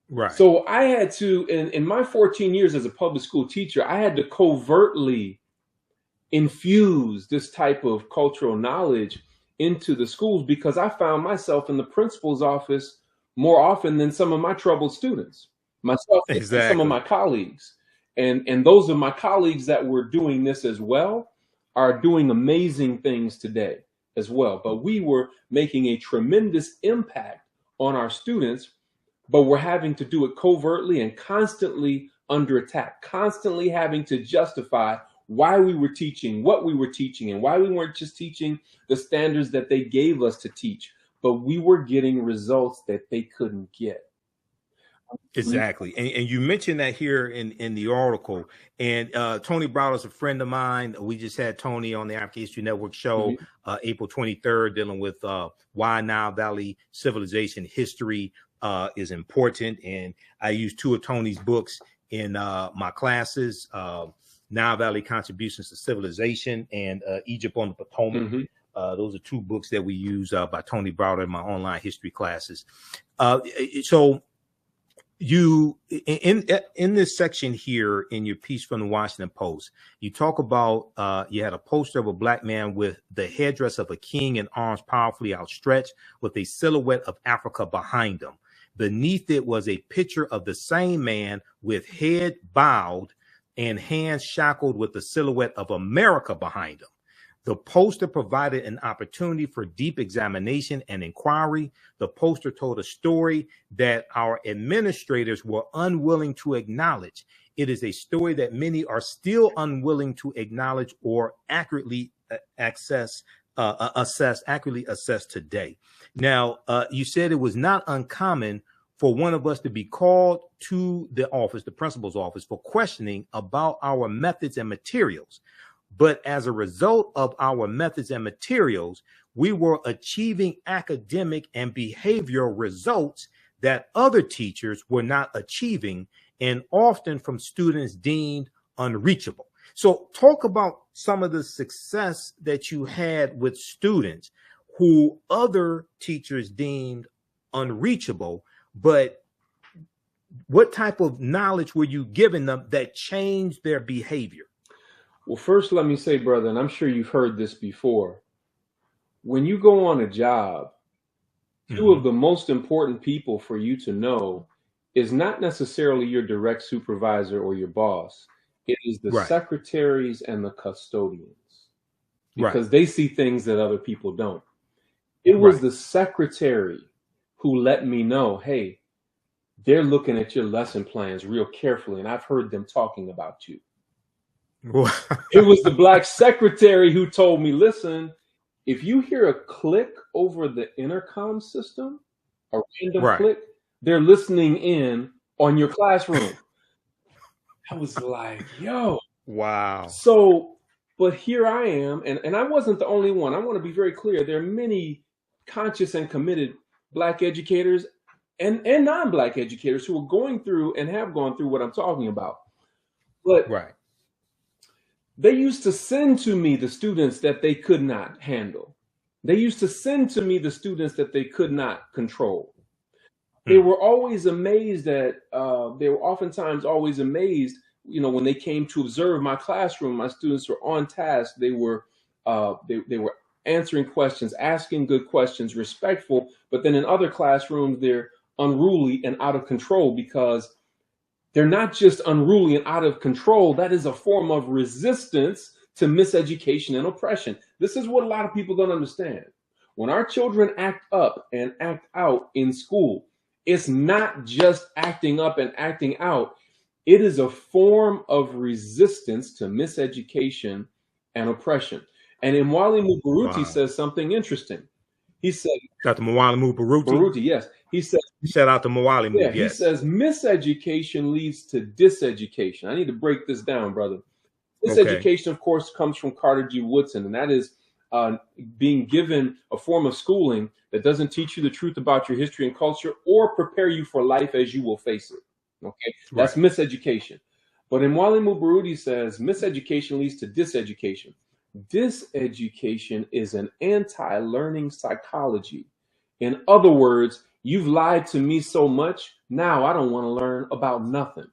Right. So I had to, in my 14 years as a public school teacher, I had to covertly infuse this type of cultural knowledge into the schools because I found myself in the principal's office more often than some of my troubled students, myself and some of my colleagues. And those of my colleagues that were doing this as well are doing amazing things today as well. But we were making a tremendous impact on our students, but we're having to do it covertly and constantly under attack, constantly having to justify why we were teaching, what we were teaching, and why we weren't just teaching the standards that they gave us to teach, but we were getting results that they couldn't get. Exactly. And you mentioned that here in the article. And Tony Browder is a friend of mine. We just had Tony on the African History Network show April 23rd, dealing with why Nile Valley civilization history is important. And I use two of Tony's books in my classes, Nile Valley Contributions to Civilization and Egypt on the Potomac. Those are two books that we use by Tony Browder in my online history classes. So you in this section here in your piece from the Washington Post, you talk about you had a poster of a black man with the headdress of a king and arms powerfully outstretched with a silhouette of Africa behind him. Beneath it was a picture of the same man with head bowed and hands shackled with the silhouette of America behind him. The poster provided an opportunity for deep examination and inquiry. The poster told a story that our administrators were unwilling to acknowledge. It is a story that many are still unwilling to acknowledge or accurately assess today. Now, you said it was not uncommon for one of us to be called to the office, the principal's office, for questioning about our methods and materials. But as a result of our methods and materials, we were achieving academic and behavioral results that other teachers were not achieving, and often from students deemed unreachable. So talk about some of the success that you had with students who other teachers deemed unreachable, but what type of knowledge were you giving them that changed their behavior? Well, first, let me say, brother, and I'm sure you've heard this before, when you go on a job, two of the most important people for you to know is not necessarily your direct supervisor or your boss. It is the secretaries and the custodians, because they see things that other people don't. It was the secretary who let me know, hey, they're looking at your lesson plans real carefully, and I've heard them talking about you. It was the black secretary who told me, listen, if you hear a click over the intercom system, a random click, they're listening in on your classroom. I was like, yo. Wow. So, but here I am, and I wasn't the only one. I want to be very clear. There are many conscious and committed black educators and non-black educators who are going through and have gone through what I'm talking about. But they used to send to me the students that they could not handle. They used to send to me the students that they could not control. they were always amazed at, they were oftentimes always amazed, when they came to observe my classroom. My students were on task. They were answering questions, asking good questions, respectful. But then in other classrooms, they're unruly and out of control, because they're not just unruly and out of control. That is a form of resistance to miseducation and oppression. This is what a lot of people don't understand. When our children act up and act out in school, it's not just acting up and acting out. It is a form of resistance to miseducation and oppression. And Imwali Mubaruti says something interesting. He said, Dr. Mwalimu Baruti. Baruti, yes. He said, shout out to Mwalimu. Yeah, yes. He says miseducation leads to diseducation. I need to break this down, brother. Miseducation, of course, comes from Carter G. Woodson, and that is being given a form of schooling that doesn't teach you the truth about your history and culture or prepare you for life as you will face it. Okay, that's miseducation. But Imwali Mubaruti says miseducation leads to diseducation. Diseducation is an anti-learning psychology. In other words, you've lied to me so much, now I don't want to learn about nothing.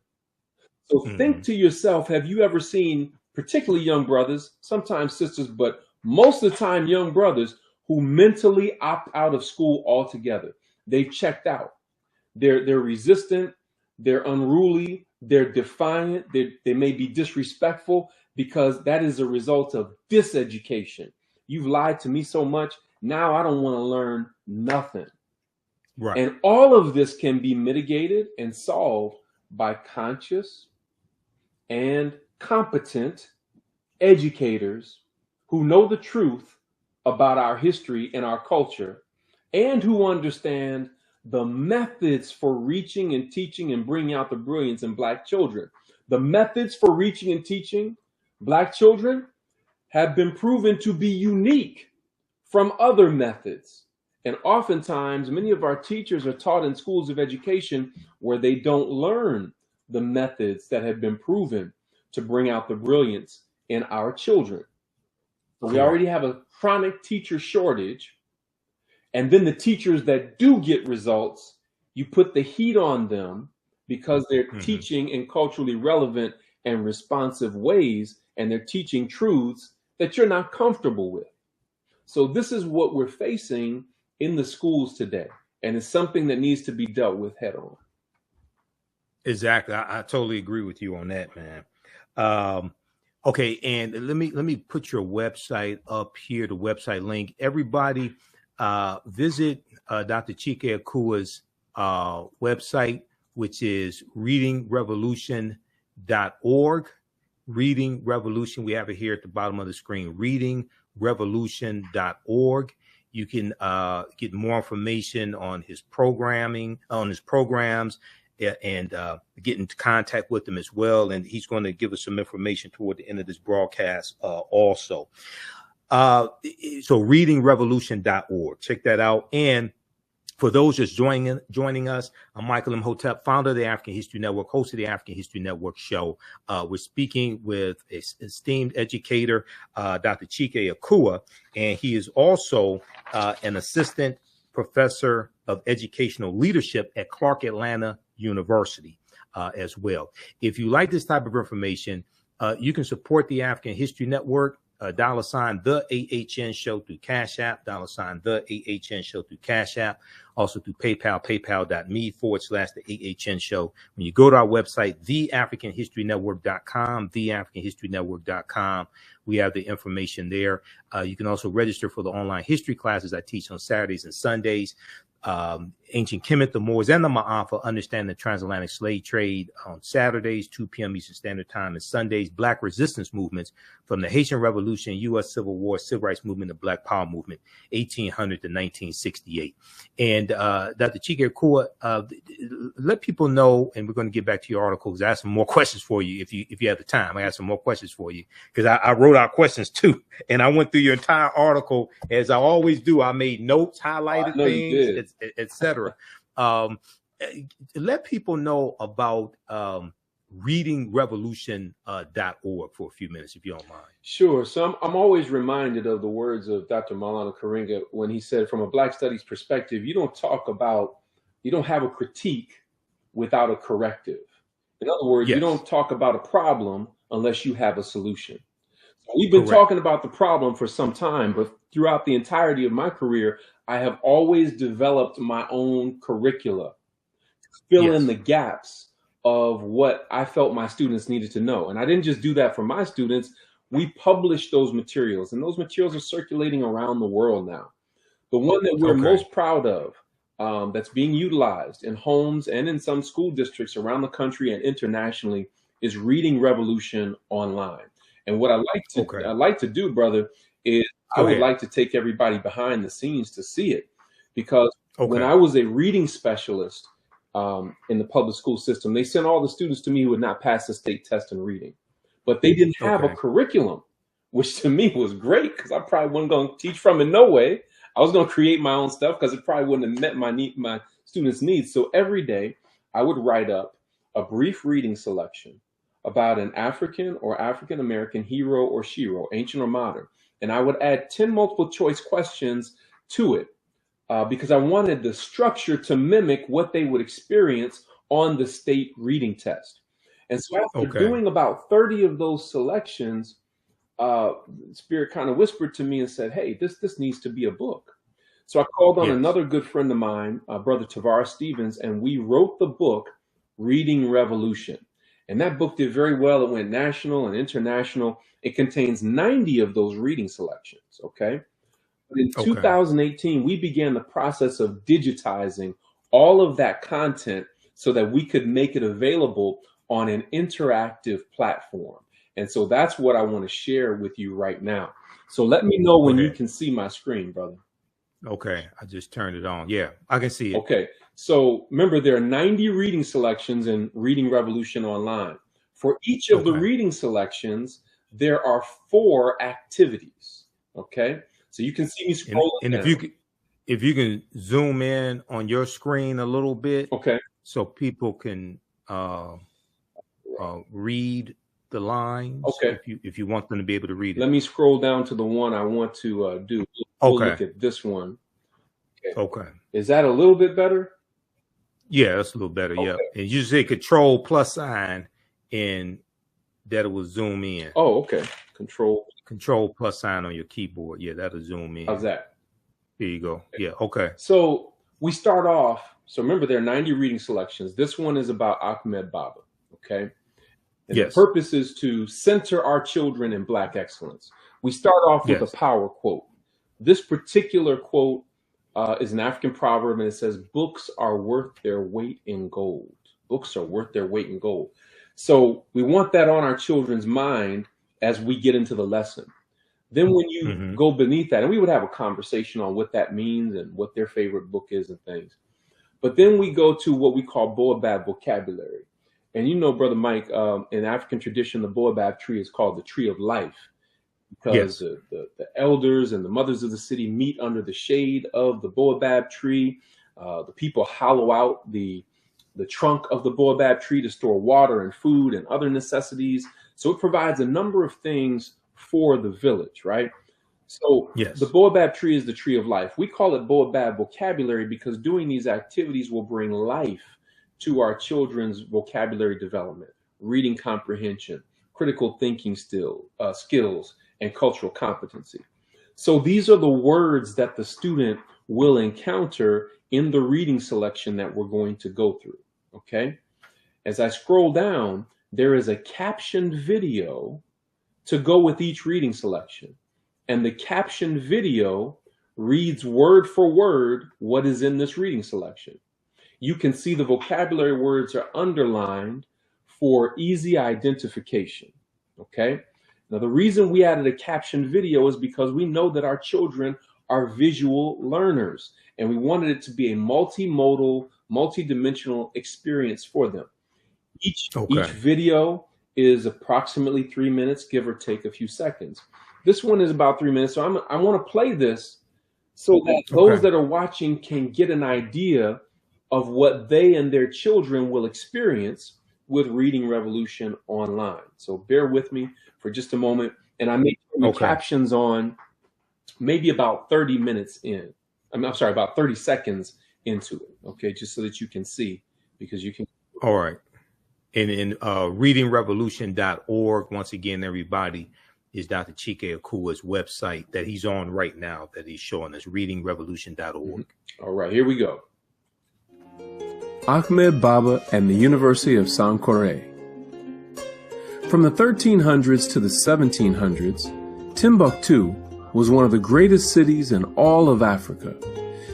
So think to yourself, have you ever seen, particularly young brothers, sometimes sisters, but most of the time young brothers, who mentally opt out of school altogether? They've checked out. They're resistant, they're unruly, they're defiant, they may be disrespectful, because that is a result of diseducation. You've lied to me so much, now I don't want to learn nothing. Right. And all of this can be mitigated and solved by conscious and competent educators who know the truth about our history and our culture, and who understand the methods for reaching and teaching and bringing out the brilliance in Black children. The methods for reaching and teaching Black children have been proven to be unique from other methods. And oftentimes, many of our teachers are taught in schools of education where they don't learn the methods that have been proven to bring out the brilliance in our children. So we already have a chronic teacher shortage. And then the teachers that do get results, you put the heat on them because they're teaching in culturally relevant and responsive ways, and they're teaching truths that you're not comfortable with. So this is what we're facing in the schools today, and it's something that needs to be dealt with head on. Exactly. I totally agree with you on that, man. Okay, and let me put your website up here, the website link. Everybody visit Dr. Chike Akua's website, which is readingrevolution.org. Reading Revolution, we have it here at the bottom of the screen, readingrevolution.org. You can get more information on his programming, on his programs, and get into contact with him as well. And he's going to give us some information toward the end of this broadcast also. So readingrevolution.org. Check that out. And for those just joining us, I'm Michael Imhotep, founder of the African History Network, host of the African History Network show. We're speaking with an esteemed educator, Dr. Chike Akua, and he is also an assistant professor of educational leadership at Clark Atlanta University as well. If you like this type of information, you can support the African History Network. $ the AHN show through Cash App, $ the AHN show through Cash App, also through PayPal, paypal.me/the AHN show. When you go to our website, theafricanhistorynetwork.com, theafricanhistorynetwork.com, we have the information there. You can also register for the online history classes I teach on Saturdays and Sundays. Ancient Kemet, the Moors, and the Ma'afa, understand the transatlantic slave trade on Saturdays, 2 p.m. Eastern Standard Time, and Sundays, Black resistance movements from the Haitian Revolution, U.S. Civil War, Civil Rights Movement, the Black Power Movement, 1800 to 1968. And Dr. Chike Akua, let people know, and we're going to get back to your articles. I have some more questions for you if you have the time. I have some more questions for you because I wrote out questions too, and I went through your entire article as I always do. I made notes, highlighted things, etc. Let people know about readingrevolution.org for a few minutes, if you don't mind. Sure. So I'm always reminded of the words of Dr. Maulana Karenga when he said, from a Black studies perspective, you don't talk about you don't have a critique without a corrective. In other words, you Yes. don't talk about a problem unless you have a solution. So we've been talking about the problem for some time, but throughout the entirety of my career, I have always developed my own curricula to fill in the gaps of what I felt my students needed to know. And I didn't just do that for my students. We published those materials, and those materials are circulating around the world now. The one that we're most proud of, that's being utilized in homes and in some school districts around the country and internationally, is Reading Revolution Online. And what I like to do, brother, is I would like to take everybody behind the scenes to see it, because when I was a reading specialist in the public school system, they sent all the students to me who would not pass the state test in reading, but they didn't have a curriculum, which to me was great, because I probably wasn't going to teach from it. No way. I was going to create my own stuff, because it probably wouldn't have met my students' needs. So every day I would write up a brief reading selection about an African or African American hero or shero, ancient or modern. And I would add 10 multiple choice questions to it, because I wanted the structure to mimic what they would experience on the state reading test. And so after doing about 30 of those selections, Spirit kind of whispered to me and said, hey, this needs to be a book. So I called on another good friend of mine, Brother Tavares Stevens, and we wrote the book Reading Revolution. And that book did very well. It went national and international. It contains 90 of those reading selections. But in 2018, we began the process of digitizing all of that content so that we could make it available on an interactive platform. And so that's what I want to share with you right now. So let me know when you can see my screen, brother. Okay, I just turned it on. Yeah, I can see it. Okay, so remember, there are 90 reading selections in Reading Revolution Online. For each of the reading selections, there are 4 activities. Okay, so you can see me scrolling. And if you can zoom in on your screen a little bit, so people can read the lines. If you want them to be able to read it. Let me scroll down to the one I want to do. We'll look at this one. Is that a little bit better? Yeah, that's a little better. Yeah, and you say Control plus sign, and that will zoom in. Control plus sign on your keyboard. Yeah, that'll zoom in. How's that? There you go. Yeah. So we start off. So remember, there are 90 reading selections. This one is about Ahmed Baba. And the purpose is to center our children in Black excellence. We start off with a power quote. This particular quote is an African proverb, and it says, books are worth their weight in gold. Books are worth their weight in gold. So we want that on our children's mind as we get into the lesson. Then when you go beneath that, and we would have a conversation on what that means and what their favorite book is and things. But then we go to what we call Baobab vocabulary. And you know, Brother Mike, in African tradition, the Baobab tree is called the tree of life, because the elders and the mothers of the city meet under the shade of the Baobab tree. The people hollow out the trunk of the Baobab tree to store water and food and other necessities. So it provides a number of things for the village, right? So the Baobab tree is the tree of life. We call it Baobab vocabulary because doing these activities will bring life to our children's vocabulary development, reading comprehension, critical thinking skills, and cultural competency. So these are the words that the student will encounter in the reading selection that we're going to go through. As I scroll down, there is a captioned video to go with each reading selection. And the captioned video reads word for word what is in this reading selection. You can see the vocabulary words are underlined for easy identification. Now, the reason we added a captioned video is because we know that our children are visual learners, and we wanted it to be a multimodal, multidimensional experience for them. Each video is approximately 3 minutes, give or take a few seconds. This one is about 3 minutes, so I want to play this so that those that are watching can get an idea of what they and their children will experience with Reading Revolution Online. So bear with me for just a moment, and I may turn the captions on maybe about 30 minutes in. I'm sorry, about 30 seconds into it, okay, just so that you can see, because you can. All right. And in readingrevolution.org, once again, everybody, is Dr. Chike Akua's website that he's on right now, that he's showing us, readingrevolution.org. All right, here we go. Ahmed Baba and the University of Sankore. From the 1300s to the 1700s, Timbuktu was one of the greatest cities in all of Africa.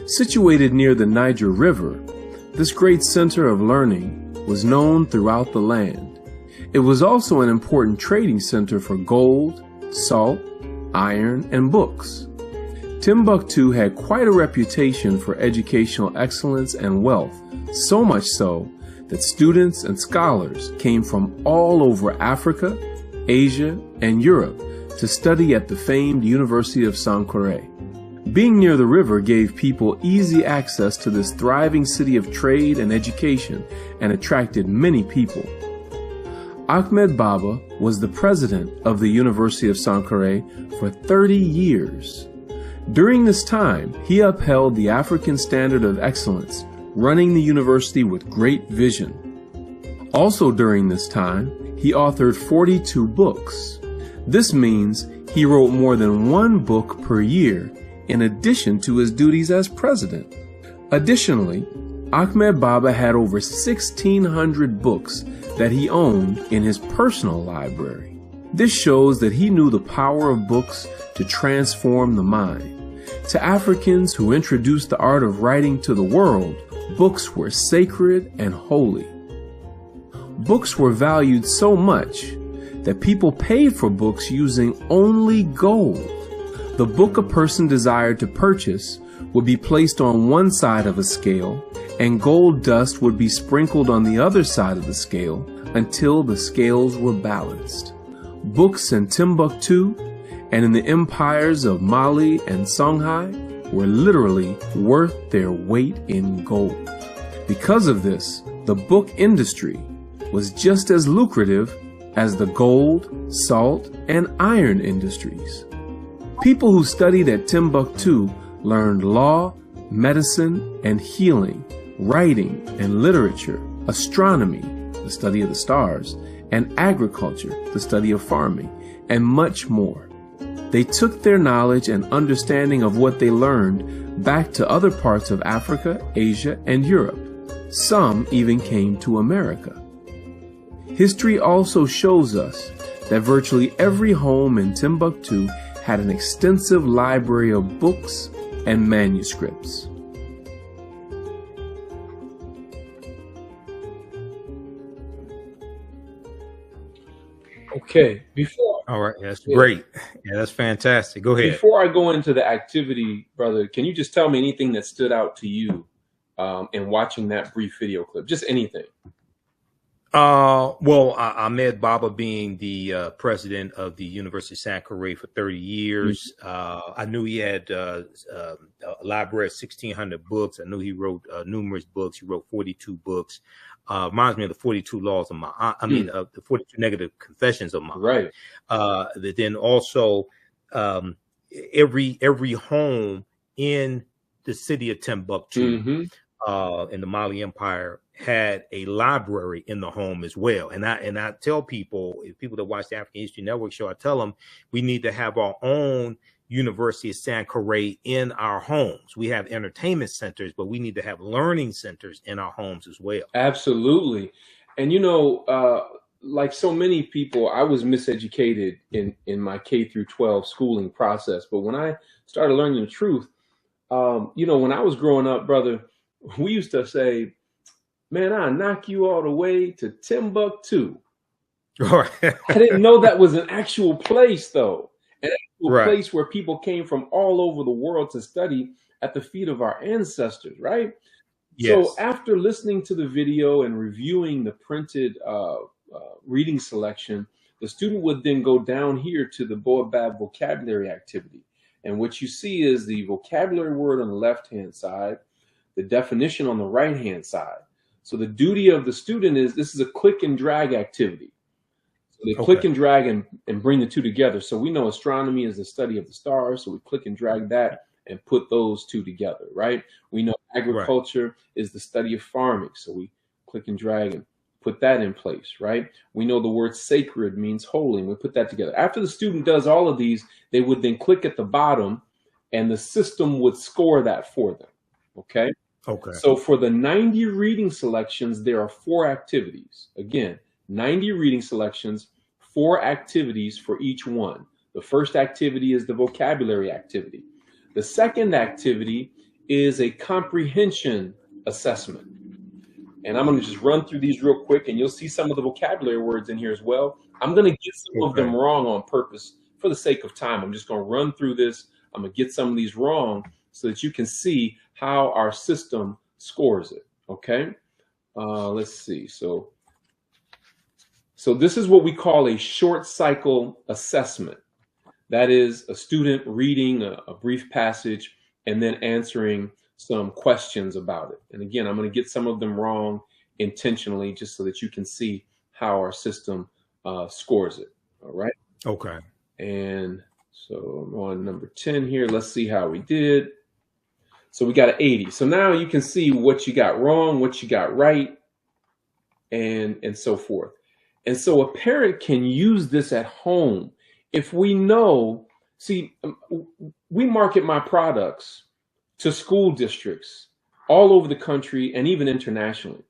Situated near the Niger River, this great center of learning was known throughout the land. It was also an important trading center for gold, salt, iron, and books. Timbuktu had quite a reputation for educational excellence and wealth, so much so that students and scholars came from all over Africa, Asia, and Europe to study at the famed University of Sankore. Being near the river gave people easy access to this thriving city of trade and education and attracted many people. Ahmed Baba was the president of the University of Sankore for 30 years. During this time, he upheld the African standard of excellence, running the university with great vision. Also during this time, he authored 42 books. This means he wrote more than one book per year in addition to his duties as president. Additionally, Ahmed Baba had over 1,600 books that he owned in his personal library. This shows that he knew the power of books to transform the mind. To Africans who introduced the art of writing to the world, books were sacred and holy. Books were valued so much that people paid for books using only gold. The book a person desired to purchase would be placed on one side of a scale, and gold dust would be sprinkled on the other side of the scale until the scales were balanced. Books in Timbuktu and in the empires of Mali and Songhai were literally worth their weight in gold. Because of this, the book industry was just as lucrative as the gold, salt, and iron industries. People who studied at Timbuktu learned law, medicine, and healing, writing and literature, astronomy, the study of the stars, and agriculture, the study of farming, and much more. They took their knowledge and understanding of what they learned back to other parts of Africa, Asia, and Europe. Some even came to America. History also shows us that virtually every home in Timbuktu had an extensive library of books and manuscripts. Okay, before. All right, that's great. Yeah, that's fantastic. Go ahead. Before I go into the activity, brother, can you just tell me anything that stood out to you in watching that brief video clip? Just anything. Well, Ahmed Baba being the president of the University of Sankore for 30 years, I knew he had a library of 1,600 books. I knew he wrote numerous books. He wrote 42 books. Reminds me of the 42 laws of the 42 negative confessions of Muhammad. Right. Then also every home in the city of Timbuktu in the Mali Empire had a library in the home as well. And I tell people, if people that watch the African History Network show, I tell them we need to have our own University of Sankore in our homes. We have entertainment centers, but we need to have learning centers in our homes as well. Absolutely. And, you know, like so many people, I was miseducated in my K through 12 schooling process. But when I started learning the truth, you know, when I was growing up, brother, we used to say, man, I'll knock you all the way to Timbuktu. Right. I didn't know that was an actual place, though. An actual place where people came from all over the world to study at the feet of our ancestors, right? Yes. So after listening to the video and reviewing the printed reading selection, the student would then go down here to the Baobab vocabulary activity. And what you see is the vocabulary word on the left-hand side, the definition on the right-hand side. So the duty of the student is, this is a click and drag activity. So they click and drag and bring the two together. So we know astronomy is the study of the stars. So we click and drag that and put those two together, right? We know agriculture is the study of farming. So we click and drag and put that in place, right? We know the word sacred means holy, and we put that together. After the student does all of these, they would then click at the bottom and the system would score that for them, okay? Okay. So for the 90 reading selections, there are 4 activities. Again, 90 reading selections, 4 activities for each one. The first activity is the vocabulary activity. The second activity is a comprehension assessment. And I'm going to just run through these real quick, and you'll see some of the vocabulary words in here as well. I'm going to get some of them wrong on purpose for the sake of time. I'm just going to run through this. I'm going to get some of these wrong so that you can see how our system scores it. Okay. Let's see. So this is what we call a short cycle assessment. That is a student reading a brief passage and then answering some questions about it. And again, I'm going to get some of them wrong intentionally just so that you can see how our system scores it. All right. Okay. And so I'm on number 10 here. Let's see how we did. So we got an 80. So now you can see what you got wrong, what you got right, and so forth. And so a parent can use this at home. If we know, see, we market my products to school districts all over the country and even internationally.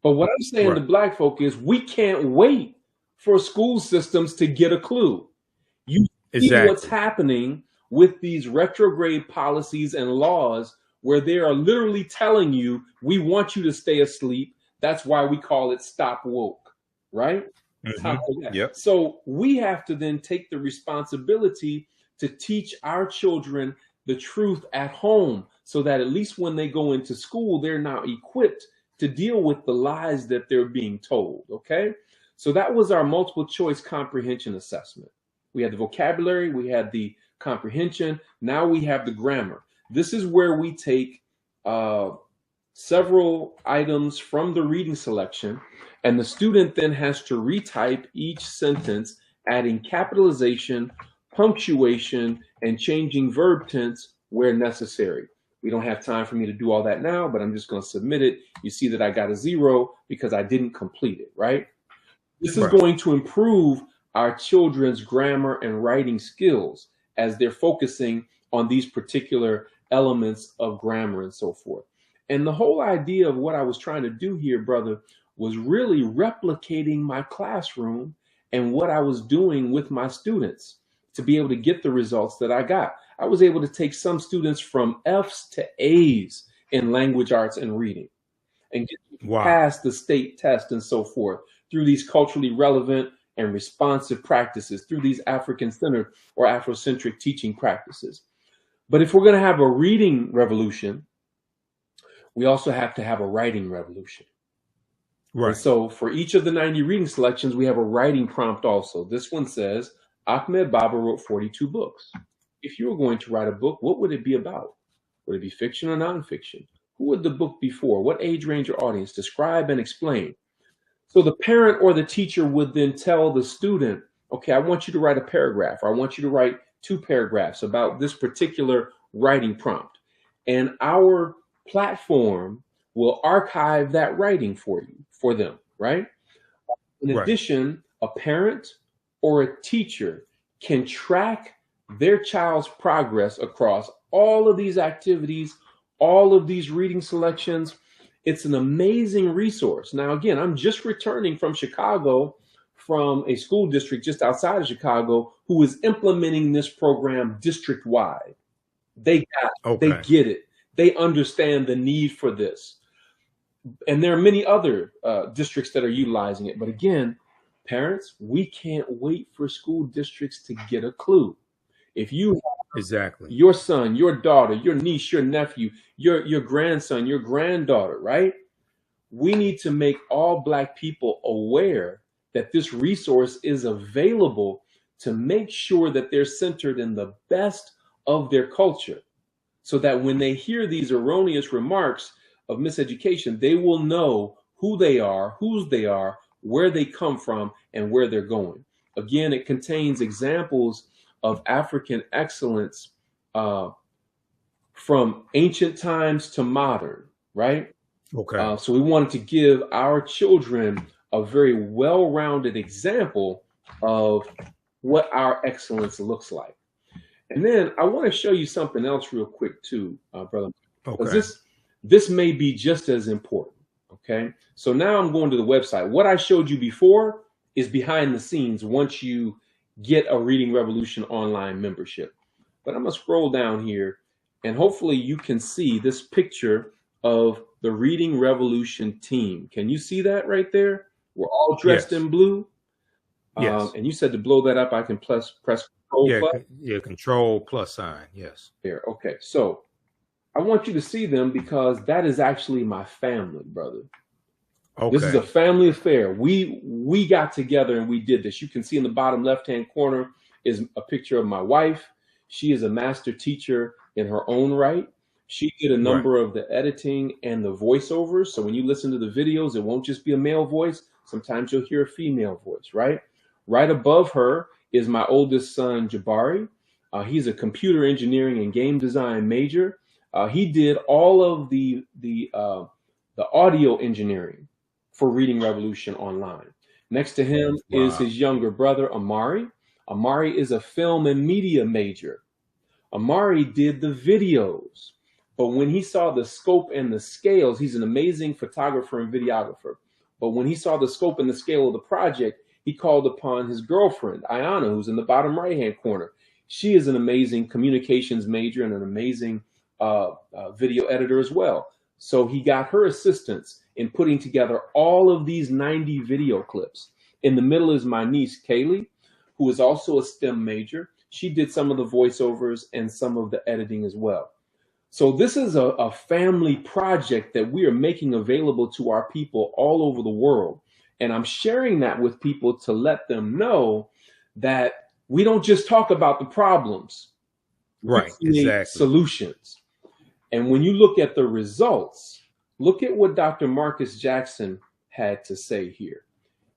But what I'm saying to Black folk is we can't wait for school systems to get a clue. You see what's happening with these retrograde policies and laws where they are literally telling you, we want you to stay asleep. That's why we call it stop woke, right? Yep. So we have to then take the responsibility to teach our children the truth at home so that at least when they go into school, they're now equipped to deal with the lies that they're being told, okay? So that was our multiple choice comprehension assessment. We had the vocabulary, we had the comprehension, now we have the grammar. This is where we take several items from the reading selection, and the student then has to retype each sentence, adding capitalization, punctuation, and changing verb tense where necessary. We don't have time for me to do all that now, but I'm just going to submit it. You see that I got a 0 because I didn't complete it, right? This is going to improve our children's grammar and writing skills as they're focusing on these particular elements of grammar and so forth. And the whole idea of what I was trying to do here, brother, was really replicating my classroom and what I was doing with my students to be able to get the results that I got. I was able to take some students from F's to A's in language arts and reading and get past the state test and so forth through these culturally relevant and responsive practices, through these African-centered or Afrocentric teaching practices. But if we're going to have a reading revolution, we also have to have a writing revolution. Right. And so for each of the 90 reading selections, we have a writing prompt also. This one says, Ahmed Baba wrote 42 books. If you were going to write a book, what would it be about? Would it be fiction or nonfiction? Who would the book be for? What age range or audience? Describe and explain. So the parent or the teacher would then tell the student, okay, I want you to write a paragraph, or I want you to write 2 paragraphs about this particular writing prompt. And our platform will archive that writing for them, right? In addition, a parent or a teacher can track their child's progress across all of these activities, all of these reading selections. It's an amazing resource. Now, again, I'm just returning from Chicago, from a school district just outside of Chicago, who is implementing this program district-wide. They got it. They get it. They understand the need for this. And there are many other districts that are utilizing it. But again, parents, we can't wait for school districts to get a clue. If you your son, your daughter, your niece, your nephew, your grandson, your granddaughter, right? We need to make all Black people aware that this resource is available to make sure that they're centered in the best of their culture, so that when they hear these erroneous remarks of miseducation, they will know who they are, whose they are, where they come from, and where they're going. Again, it contains examples of African excellence from ancient times to modern, right? Okay. So we wanted to give our children a very well-rounded example of what our excellence looks like. And then I want to show you something else real quick too, brother, because Okay. this may be just as important. Okay. So now I'm going to the website. What I showed you before is behind the scenes once you get a Reading Revolution online membership. But I'm going to scroll down here and hopefully you can see this picture of the Reading Revolution team. Can you see that right there? We're all dressed Yes. in blue. Yes. And you said to blow that up, I can press Control Yeah. plus. Yeah. Control plus sign. Yes. There. Okay. So I want you to see them because that is actually my family, brother. Okay. This is a family affair. We got together and we did this. You can see in the bottom left-hand corner is a picture of my wife. She is a master teacher in her own right. She did a number of the editing and the voiceovers. So when you listen to the videos, it won't just be a male voice. Sometimes you'll hear a female voice, right? Right above her is my oldest son, Jabari. He's a computer engineering and game design major. He did all of the audio engineering for Reading Revolution online. Next to him is his younger brother, Amari. Amari is a film and media major. Amari did the videos, but when he saw the scope and the scales, he's an amazing photographer and videographer. But when he saw the scope and the scale of the project, he called upon his girlfriend, Ayana, who's in the bottom right-hand corner. She is an amazing communications major and an amazing video editor as well. So he got her assistance in putting together all of these 90 video clips. In the middle is my niece, Kaylee, who is also a STEM major. She did some of the voiceovers and some of the editing as well. So this is a family project that we are making available to our people all over the world. And I'm sharing that with people to let them know that we don't just talk about the problems. Right. We create Exactly. solutions. And when you look at the results, look at what Dr. Marcus Jackson had to say here.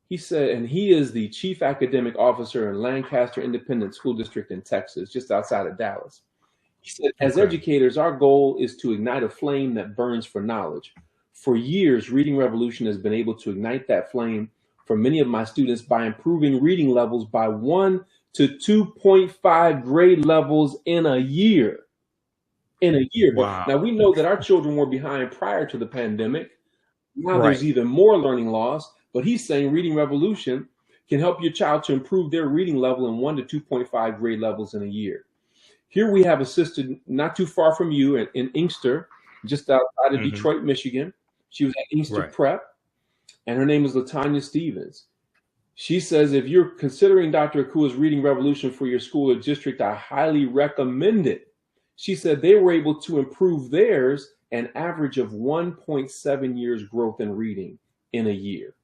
He said, and he is the chief academic officer in Lancaster Independent School District in Texas, just outside of Dallas. He said, as educators, our goal is to ignite a flame that burns for knowledge. For years, Reading Revolution has been able to ignite that flame for many of my students by improving reading levels by 1 to 2.5 grade levels in a year. Wow. Now we know that our children were behind prior to the pandemic. Now Right. there's even more learning loss, but he's saying Reading Revolution can help your child to improve their reading level in 1 to 2.5 grade levels in a year. Here we have a sister not too far from you in Inkster, just outside of Detroit, Michigan. She was at Inkster Prep, and her name is LaTanya Stevens. She says, if you're considering Dr. Akua's Reading Revolution for your school or district, I highly recommend it. She said they were able to improve theirs an average of 1.7 years growth in reading in a year.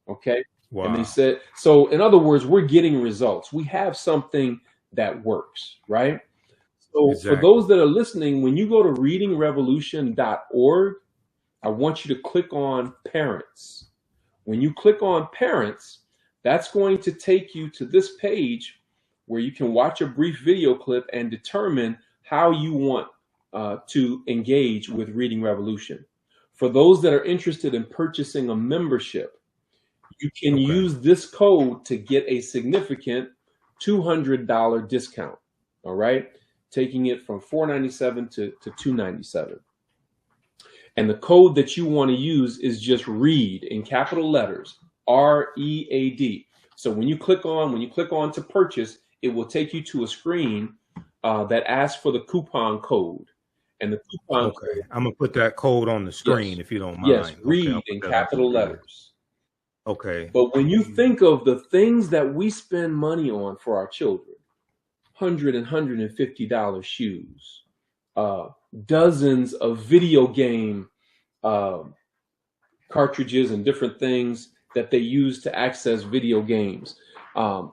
Okay. Wow. And they said, so in other words, we're getting results. We have something that works, right? So for those that are listening, when you go to readingrevolution.org, I want you to click on parents. When you click on parents, that's going to take you to this page where you can watch a brief video clip and determine how you want to engage with Reading Revolution. For those that are interested in purchasing a membership, you can use this code to get a significant $200 discount. All right, taking it from $497 to $297. And the code that you want to use is just READ in capital letters, READ. So when you click on to purchase, it will take you to a screen that asks for the coupon code. And the coupon code, I'm gonna put that code on the screen if you don't mind. Yes, READ in capital letters. Okay. But when you think of the things that we spend money on for our children, $100 and $150 shoes, dozens of video game cartridges and different things that they use to access video games,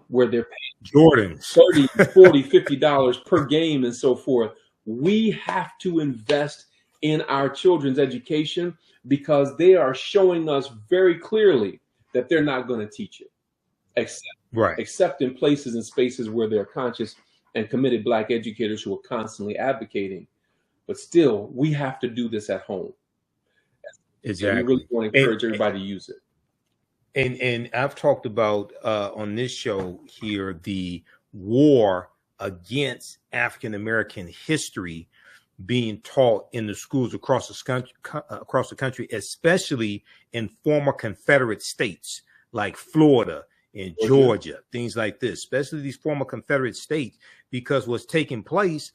where they're paying Jordans $30, $40, $50 per game and so forth. We have to invest in our children's education because they are showing us very clearly that they're not going to teach it, except in places and spaces where there are conscious and committed Black educators who are constantly advocating. but still, we have to do this at home. Exactly. And we really want to encourage everybody to use it. And I've talked about on this show here the war against African American history being taught in the schools across the country, especially in former Confederate states like Florida and Georgia, things like this, especially these former Confederate states, because what's taking place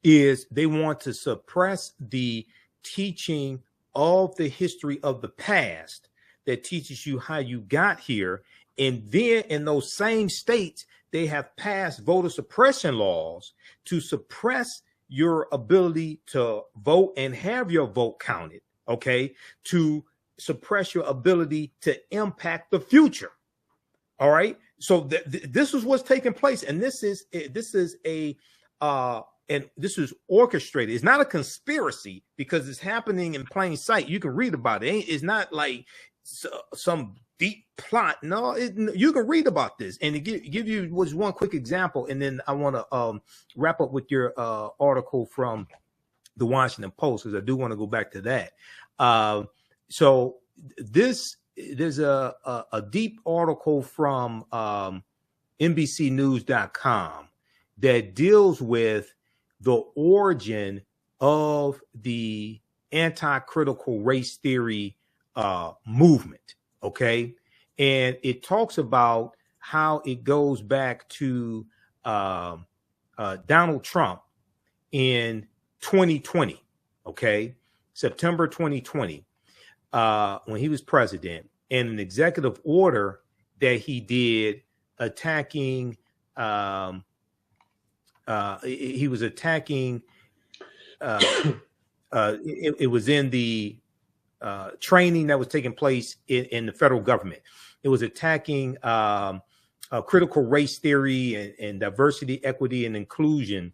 is they want to suppress the teaching of the history of the past that teaches you how you got here. And then in those same states, they have passed voter suppression laws to suppress your ability to vote and have your vote counted, okay, to suppress your ability to impact the future. All right. So this is what's taking place. And this is orchestrated. It's not a conspiracy because it's happening in plain sight. You can read about it. It's not like some deep plot. No, you can read about this. And to give you was one quick example, and then I want to wrap up with your article from the Washington Post, because I do want to go back to that. So there's a deep article from NBCnews.com that deals with the origin of the anti-critical race theory movement. Okay. And it talks about how it goes back to Donald Trump in 2020. Okay. September 2020, when he was president, and an executive order that he did attacking, he was attacking, it was in the training that was taking place in the federal government. It was attacking critical race theory and diversity, equity, and inclusion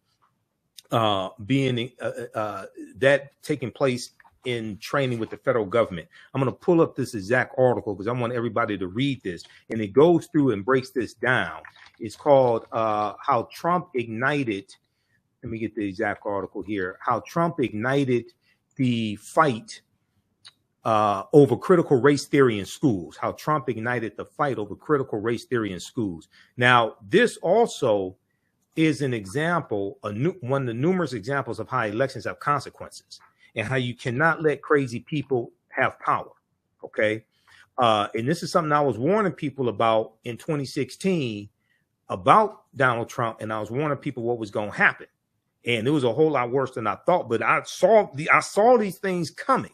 being that taking place in training with the federal government. I'm going to pull up this exact article because I want everybody to read this. And it goes through and breaks this down. It's called How Trump Ignited. Let me get the exact article here. How Trump ignited the fight over critical race theory in schools. How Trump ignited the fight over critical race theory in schools. Now, this also is an example, one of the numerous examples of how elections have consequences and how you cannot let crazy people have power. Okay. And this is something I was warning people about in 2016 about Donald Trump. And I was warning people what was going to happen. And it was a whole lot worse than I thought, but I saw these things coming.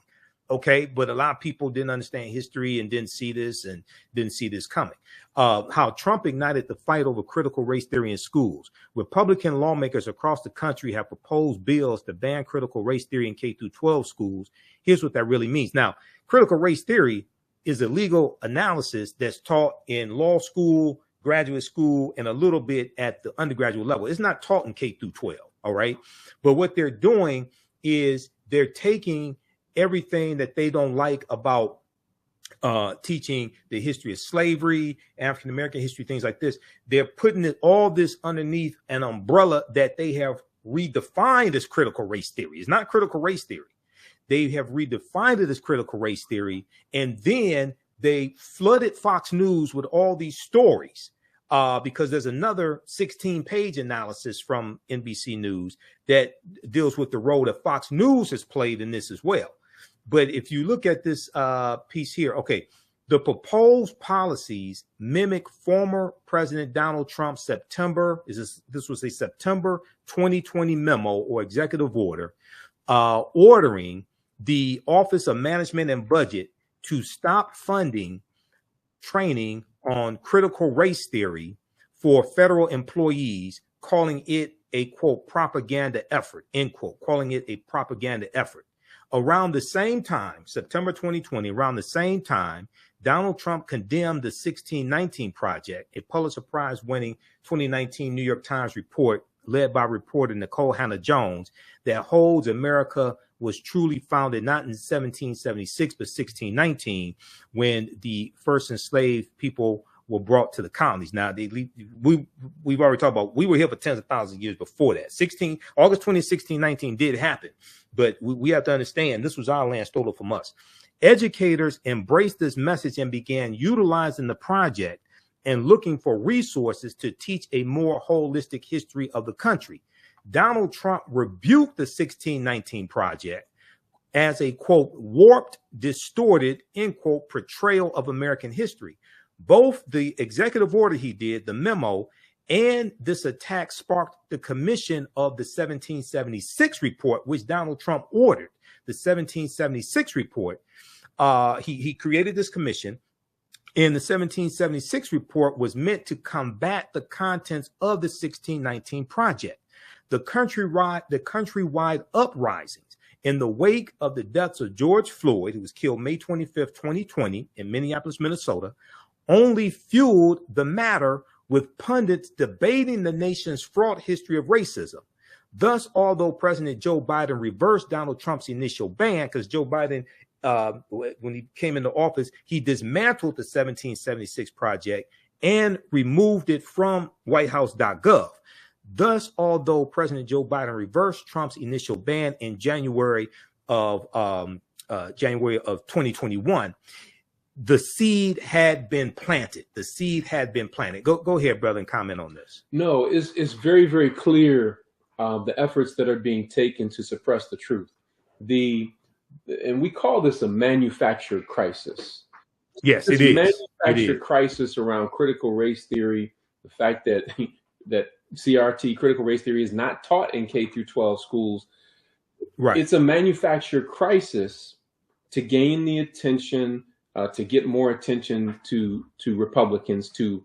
Okay. But a lot of people didn't understand history and didn't see this coming. How Trump ignited the fight over critical race theory in schools. Republican lawmakers across the country have proposed bills to ban critical race theory in K-12 schools. Here's what that really means. Now, critical race theory is a legal analysis that's taught in law school, graduate school, and a little bit at the undergraduate level. It's not taught in K-12. All right. But what they're doing is they're taking everything that they don't like about teaching the history of slavery, African-American history, things like this. They're putting all this underneath an umbrella that they have redefined as critical race theory. It's not critical race theory. They have redefined it as critical race theory. And then they flooded Fox News with all these stories because there's another 16-page analysis from NBC News that deals with the role that Fox News has played in this as well. But if you look at this piece here, okay, the proposed policies mimic former President Donald Trump's this was a September 2020 memo or executive order ordering the Office of Management and Budget to stop funding training on critical race theory for federal employees, calling it a, quote, propaganda effort, end quote, calling it a propaganda effort. Around the same time, September 2020, around the same time, Donald Trump condemned the 1619 Project, a Pulitzer Prize winning 2019 New York Times report led by reporter Nicole Hannah-Jones that holds America was truly founded not in 1776, but 1619, when the first enslaved people were brought to the colonies. Now, we've already talked about, we were here for tens of thousands of years before that. August 20, 1619 did happen, but we have to understand this was our land stolen from us. Educators embraced this message and began utilizing the project and looking for resources to teach a more holistic history of the country. Donald Trump rebuked the 1619 project as a, quote, warped, distorted, end quote, portrayal of American history. Both the executive order he did, the memo, and this attack sparked the commission of the 1776 report, which Donald Trump ordered. The 1776 report, he created this commission. And the 1776 report was meant to combat the contents of the 1619 project. The countrywide uprisings in the wake of the deaths of George Floyd, who was killed May 25th, 2020 in Minneapolis, Minnesota, only fueled the matter, with pundits debating the nation's fraught history of racism. Thus, although President Joe Biden reversed Donald Trump's initial ban, because Joe Biden, when he came into office, he dismantled the 1776 project and removed it from whitehouse.gov. Thus, although President Joe Biden reversed Trump's initial ban in January of 2021, the seed had been planted. The seed had been planted. Go ahead, brother, and comment on this. No, it's very, very clear the efforts that are being taken to suppress the truth. And we call this a manufactured crisis. Yes, it is. Manufactured crisis around critical race theory, the fact that CRT, critical race theory, is not taught in K through 12 schools. Right. It's a manufactured crisis to gain the attention, to get more attention to Republicans, to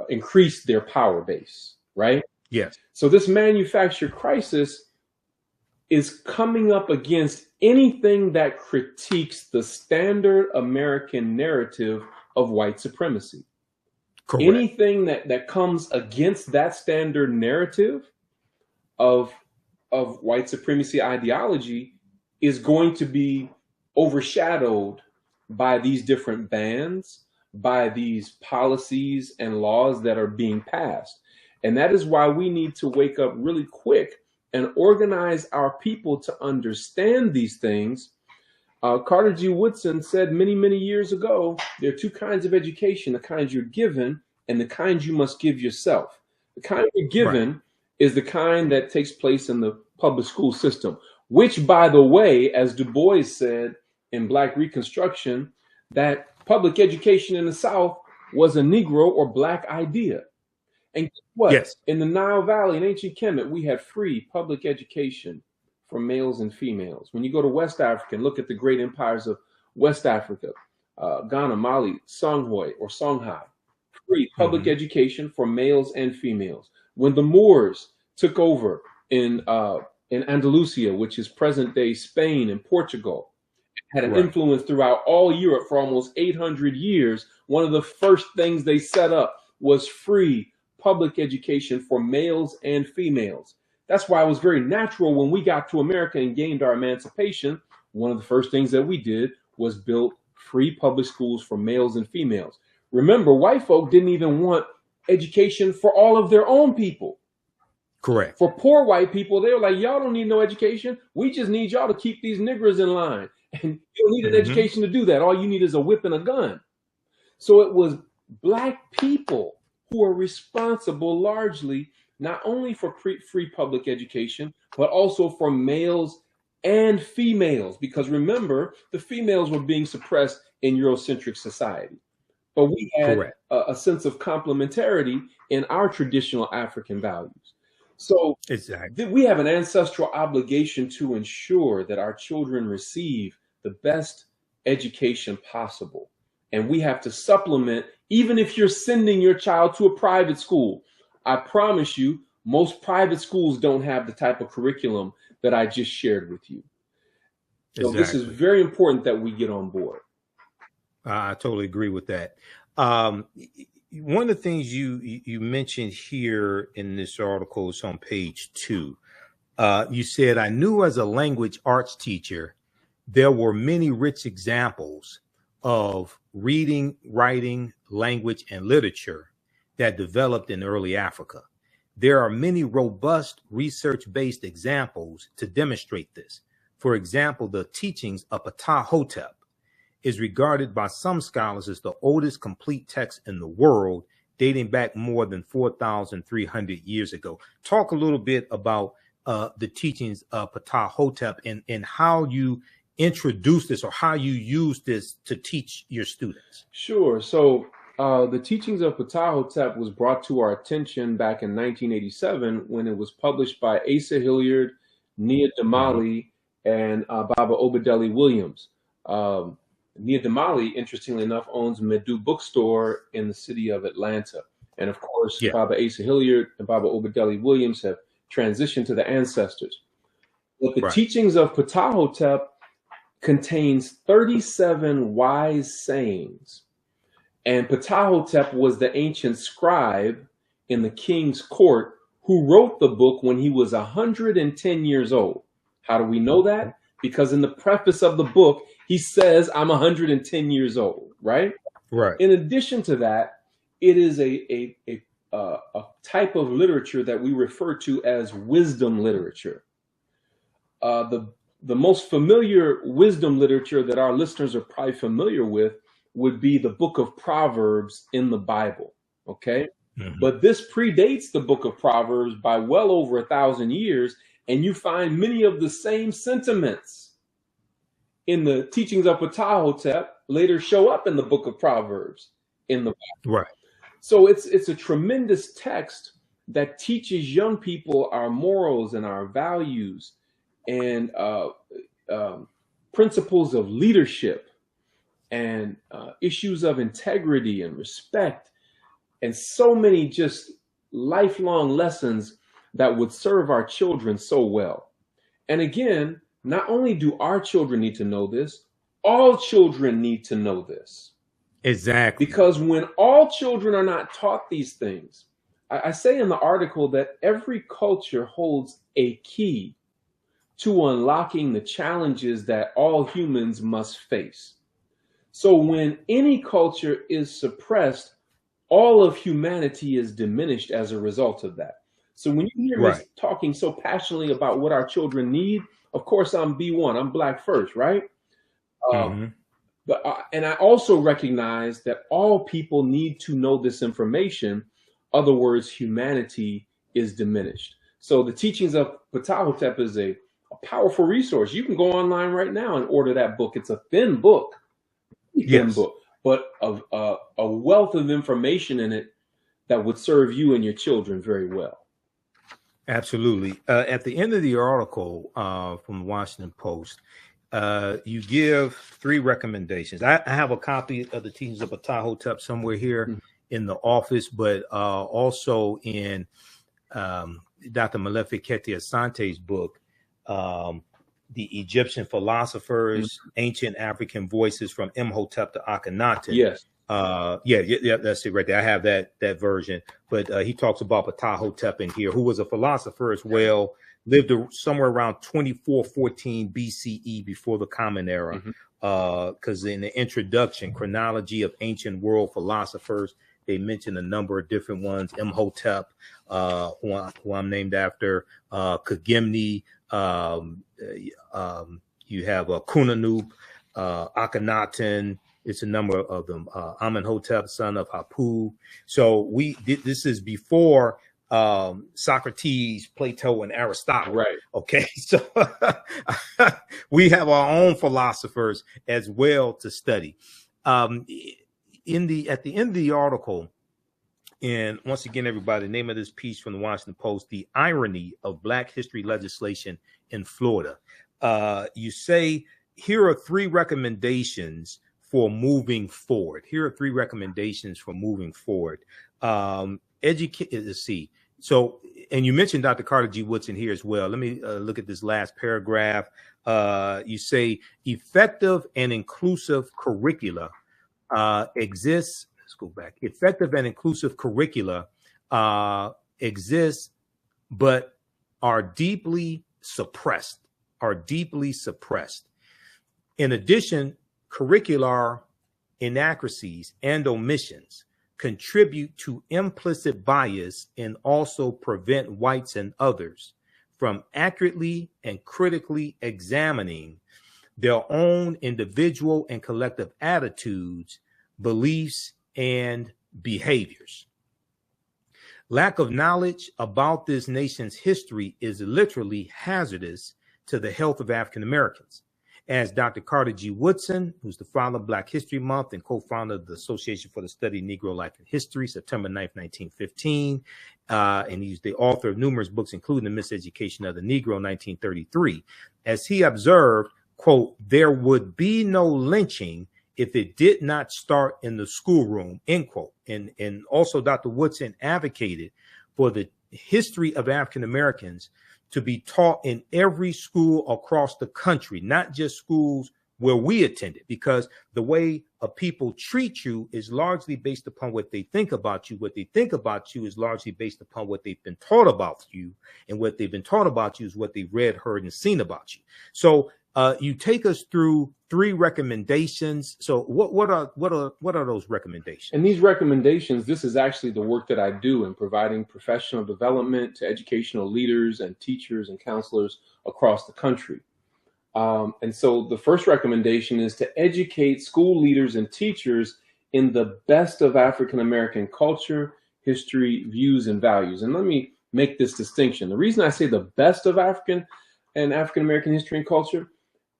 increase their power base. Right. Yes. So this manufactured crisis is coming up against anything that critiques the standard American narrative of white supremacy. Correct. Anything that comes against that standard narrative of white supremacy ideology is going to be overshadowed by these different bans, by these policies and laws that are being passed. And that is why we need to wake up really quick and organize our people to understand these things. Carter G. Woodson said many, many years ago, there are two kinds of education: the kind you're given and the kind you must give yourself. The kind you're given is the kind that takes place in the public school system, which, by the way, as Du Bois said in Black Reconstruction, that public education in the South was a Negro or Black idea. And guess what? Yes. In the Nile Valley in ancient Kemet, we had free public education for males and females. When you go to West Africa and look at the great empires of West Africa, Ghana, Mali, Songhai or Songhai, free public education for males and females. When the Moors took over in Andalusia, which is present-day Spain and Portugal, had an influence throughout all Europe for almost 800 years, one of the first things they set up was free public education for males and females. That's why it was very natural when we got to America and gained our emancipation. One of the first things that we did was build free public schools for males and females. Remember, white folk didn't even want education for all of their own people. Correct. For poor white people, they were like, y'all don't need no education. We just need y'all to keep these niggers in line. And you don't need an education to do that. All you need is a whip and a gun. So it was Black people who are responsible largely not only for free public education, but also for males and females. Because remember, the females were being suppressed in Eurocentric society. But we had a sense of complementarity in our traditional African values. So we have an ancestral obligation to ensure that our children receive the best education possible. And we have to supplement, even if you're sending your child to a private school. I promise you, most private schools don't have the type of curriculum that I just shared with you. So this is very important that we get on board. I totally agree with that. One of the things you mentioned here in this article is on page 2. You said, I knew as a language arts teacher, there were many rich examples of reading, writing, language, and literature that developed in early Africa. There are many robust research-based examples to demonstrate this. For example, the teachings of Ptah-hotep is regarded by some scholars as the oldest complete text in the world, dating back more than 4,300 years ago. Talk a little bit about the teachings of Ptah-hotep and how you introduce this or how you use this to teach your students. Sure. So the teachings of Ptah-hotep was brought to our attention back in 1987 when it was published by Asa Hilliard, Nia Damali, and Baba Obadeli Williams. Nia Damali, interestingly enough, owns Medu Bookstore in the city of Atlanta. And of course, Baba Asa Hilliard and Baba Obadeli Williams have transitioned to the ancestors. But the teachings of Ptah-hotep contains 37 wise sayings. And Ptah-hotep was the ancient scribe in the king's court who wrote the book when he was 110 years old. How do we know that? Because in the preface of the book, he says, I'm 110 years old, right? Right. In addition to that, it is a type of literature that we refer to as wisdom literature. The most familiar wisdom literature that our listeners are probably familiar with would be the book of Proverbs in the Bible, okay? But this predates the book of Proverbs by well over 1,000 years, and you find many of the same sentiments in the teachings of Ptah-hotep later show up in the book of Proverbs in the Bible. Right. So it's a tremendous text that teaches young people our morals and our values and principles of leadership and issues of integrity and respect and so many just lifelong lessons that would serve our children so well. And again, not only do our children need to know this, all children need to know this. Exactly. Because when all children are not taught these things, I say in the article that every culture holds a key to unlocking the challenges that all humans must face. So when any culture is suppressed, all of humanity is diminished as a result of that. So when you hear me talking so passionately about what our children need, of course, I'm B1, I'm Black first, right? But and I also recognize that all people need to know this information. Other words, humanity is diminished. So the teachings of Ptah-hotep is a powerful resource. You can go online right now and order that book. It's a thin book, but a wealth of information in it that would serve you and your children very well. Absolutely. At the end of the article from the Washington Post, you give 3 recommendations. I have a copy of the teachings of Ptah-hotep somewhere here in the office, but also in Dr. Malefikete Asante's book, The Egyptian Philosophers, Ancient African Voices from Imhotep to Akhenaten. Yes. Yeah, that's it right there. I have that version, but he talks about Ptah-hotep in here, who was a philosopher as well, lived somewhere around 2414 BCE before the Common Era. Because in the introduction, Chronology of Ancient World Philosophers, they mention a number of different ones. Imhotep, who I'm named after, Kagimni, you have Kunanub, Akhenaten. It's a number of them. Amenhotep, son of Hapu. So this is before Socrates, Plato, and Aristotle. Right. Okay. So we have our own philosophers as well to study. At the end of the article, and once again, everybody, the name of this piece from the Washington Post, The Irony of Black History Legislation in Florida. You say, here are 3 recommendations for moving forward. Here are 3 recommendations for moving forward. Let's see. So, and you mentioned Dr. Carter G. Woodson here as well. Let me look at this last paragraph. You say effective and inclusive curricula exists. Let's go back. Effective and inclusive curricula exist, but are deeply suppressed. In addition, curricular inaccuracies, and omissions contribute to implicit bias and also prevent whites and others from accurately and critically examining their own individual and collective attitudes, beliefs, and behaviors. Lack of knowledge about this nation's history is literally hazardous to the health of African Americans. As Dr. Carter G. Woodson, who's the founder of Black History Month and co-founder of the Association for the Study of Negro Life and History, September 9th, 1915, and he's the author of numerous books, including The Miseducation of the Negro, 1933. As he observed, quote, "There would be no lynching if it did not start in the schoolroom," end quote. And also Dr. Woodson advocated for the history of African Americans to be taught in every school across the country, not just schools where we attended, because the way a people treat you is largely based upon what they think about you. What they think about you is largely based upon what they've been taught about you, and what they've been taught about you is what they've read, heard, and seen about you. So you take us through 3 recommendations. So what are those recommendations? And these recommendations, this is actually the work that I do in providing professional development to educational leaders and teachers and counselors across the country. And so the first recommendation is to educate school leaders and teachers in the best of African American culture, history, views, and values. And let me make this distinction. The reason I say the best of African and African American history and culture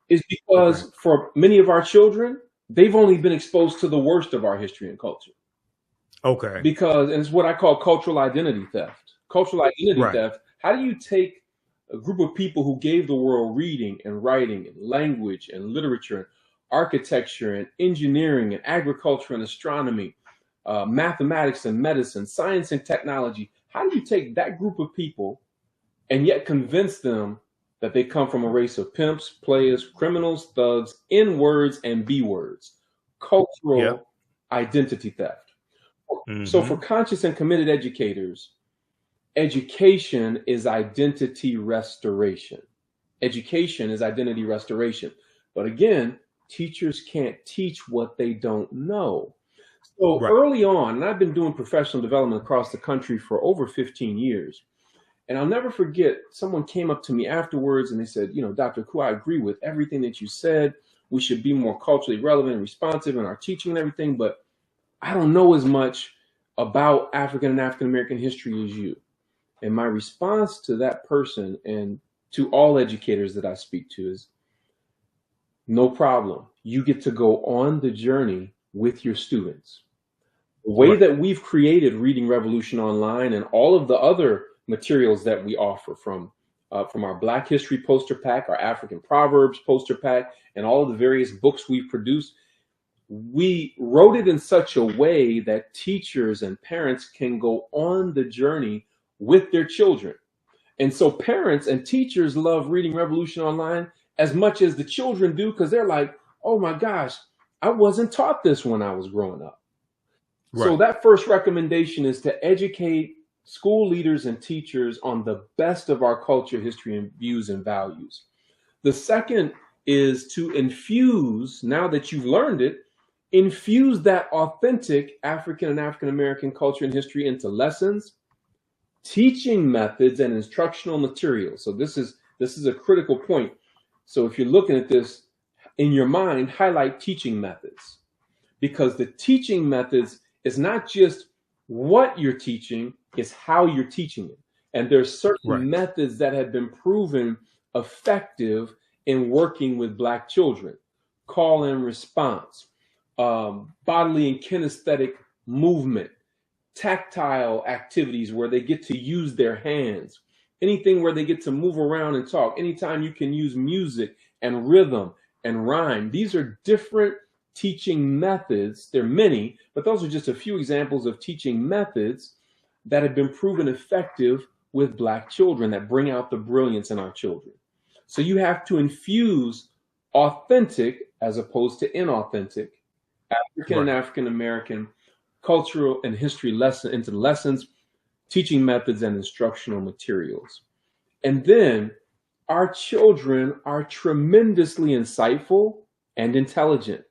is because for many of our children, they've only been exposed to the worst of our history and culture. Okay. Because, and it's what I call cultural identity theft. Cultural identity theft. How do you take a group of people who gave the world reading and writing and language and literature and architecture and engineering and agriculture and astronomy, mathematics and medicine, science and technology? How do you take that group of people and yet convince them that they come from a race of pimps, players, criminals, thugs, N-words and B-words? Cultural identity theft. So for conscious and committed educators, education is identity restoration. Education is identity restoration. But again, teachers can't teach what they don't know. So early on, and I've been doing professional development across the country for over 15 years, and I'll never forget, someone came up to me afterwards and they said, you know, Dr. Akua, I agree with everything that you said. We should be more culturally relevant and responsive in our teaching and everything, but I don't know as much about African and African American history as you. And my response to that person and to all educators that I speak to is, no problem. You get to go on the journey with your students. The way that we've created Reading Revolution Online and all of the other materials that we offer from our Black History poster pack, our African Proverbs poster pack, and all of the various books we've produced, we wrote it in such a way that teachers and parents can go on the journey with their children. And so parents and teachers love Reading Revolution Online as much as the children do, because they're like, oh my gosh, I wasn't taught this when I was growing up. So that first recommendation is to educate school leaders and teachers on the best of our culture, history, and views and values. The second is to infuse, now that you've learned it, infuse that authentic African and African American culture and history into lessons, teaching methods, and instructional materials. So this is a critical point. So if you're looking at this in your mind, highlight teaching methods, because the teaching methods is not just what you're teaching, it's how you're teaching it. And there's certain methods that have been proven effective in working with Black children. Call and response, bodily and kinesthetic movement, tactile activities where they get to use their hands, anything where they get to move around and talk, anytime you can use music and rhythm and rhyme. These are different teaching methods. There are many, but those are just a few examples of teaching methods that have been proven effective with Black children, that bring out the brilliance in our children. So you have to infuse authentic as opposed to inauthentic African and African American cultural and history into lessons, teaching methods, and instructional materials. And then our children are tremendously insightful and intelligent.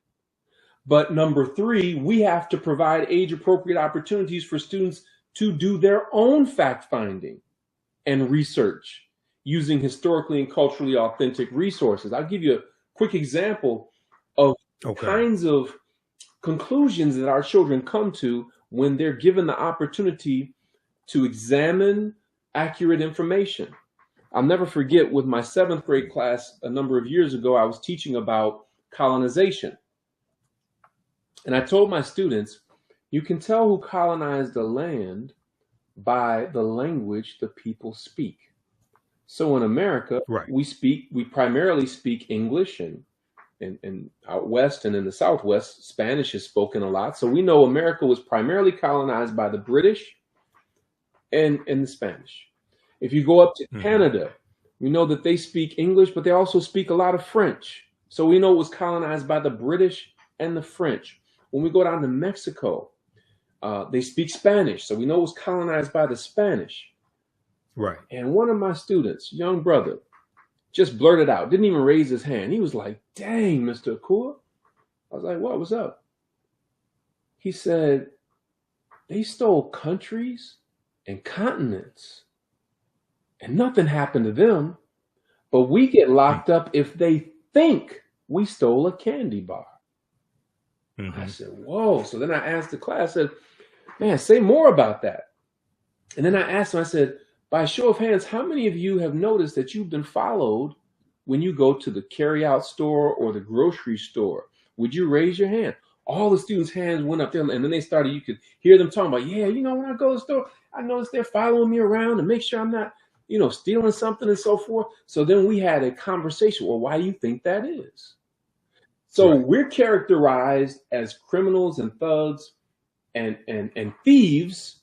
But number three, we have to provide age-appropriate opportunities for students to do their own fact-finding and research using historically and culturally authentic resources. I'll give you a quick example of kinds of conclusions that our children come to when they're given the opportunity to examine accurate information. I'll never forget, with my 7th grade class a number of years ago, I was teaching about colonization. And I told my students, you can tell who colonized a land by the language the people speak. So in America, we primarily speak English, and out west and in the Southwest, Spanish is spoken a lot. So we know America was primarily colonized by the British and the Spanish. If you go up to Canada, we know that they speak English, but they also speak a lot of French. So we know it was colonized by the British and the French. When we go down to Mexico, they speak Spanish. So we know it was colonized by the Spanish. Right. And one of my students, young brother, just blurted out, didn't even raise his hand. He was like, dang, Mr. Akua. I was like, what? What's up? He said, they stole countries and continents and nothing happened to them, but we get locked up if they think we stole a candy bar. I said, whoa. So then I asked the class, I said, man, say more about that. And then I asked him, I said, by a show of hands, how many of you have noticed that you've been followed when you go to the carryout store or the grocery store? Would you raise your hand? All the students' hands went up there, and then they started, you could hear them talking about, yeah, you know, when I go to the store, I notice they're following me around to make sure I'm not, you know, stealing something and so forth. So then we had a conversation. Well, why do you think that is? So we're characterized as criminals and thugs and thieves,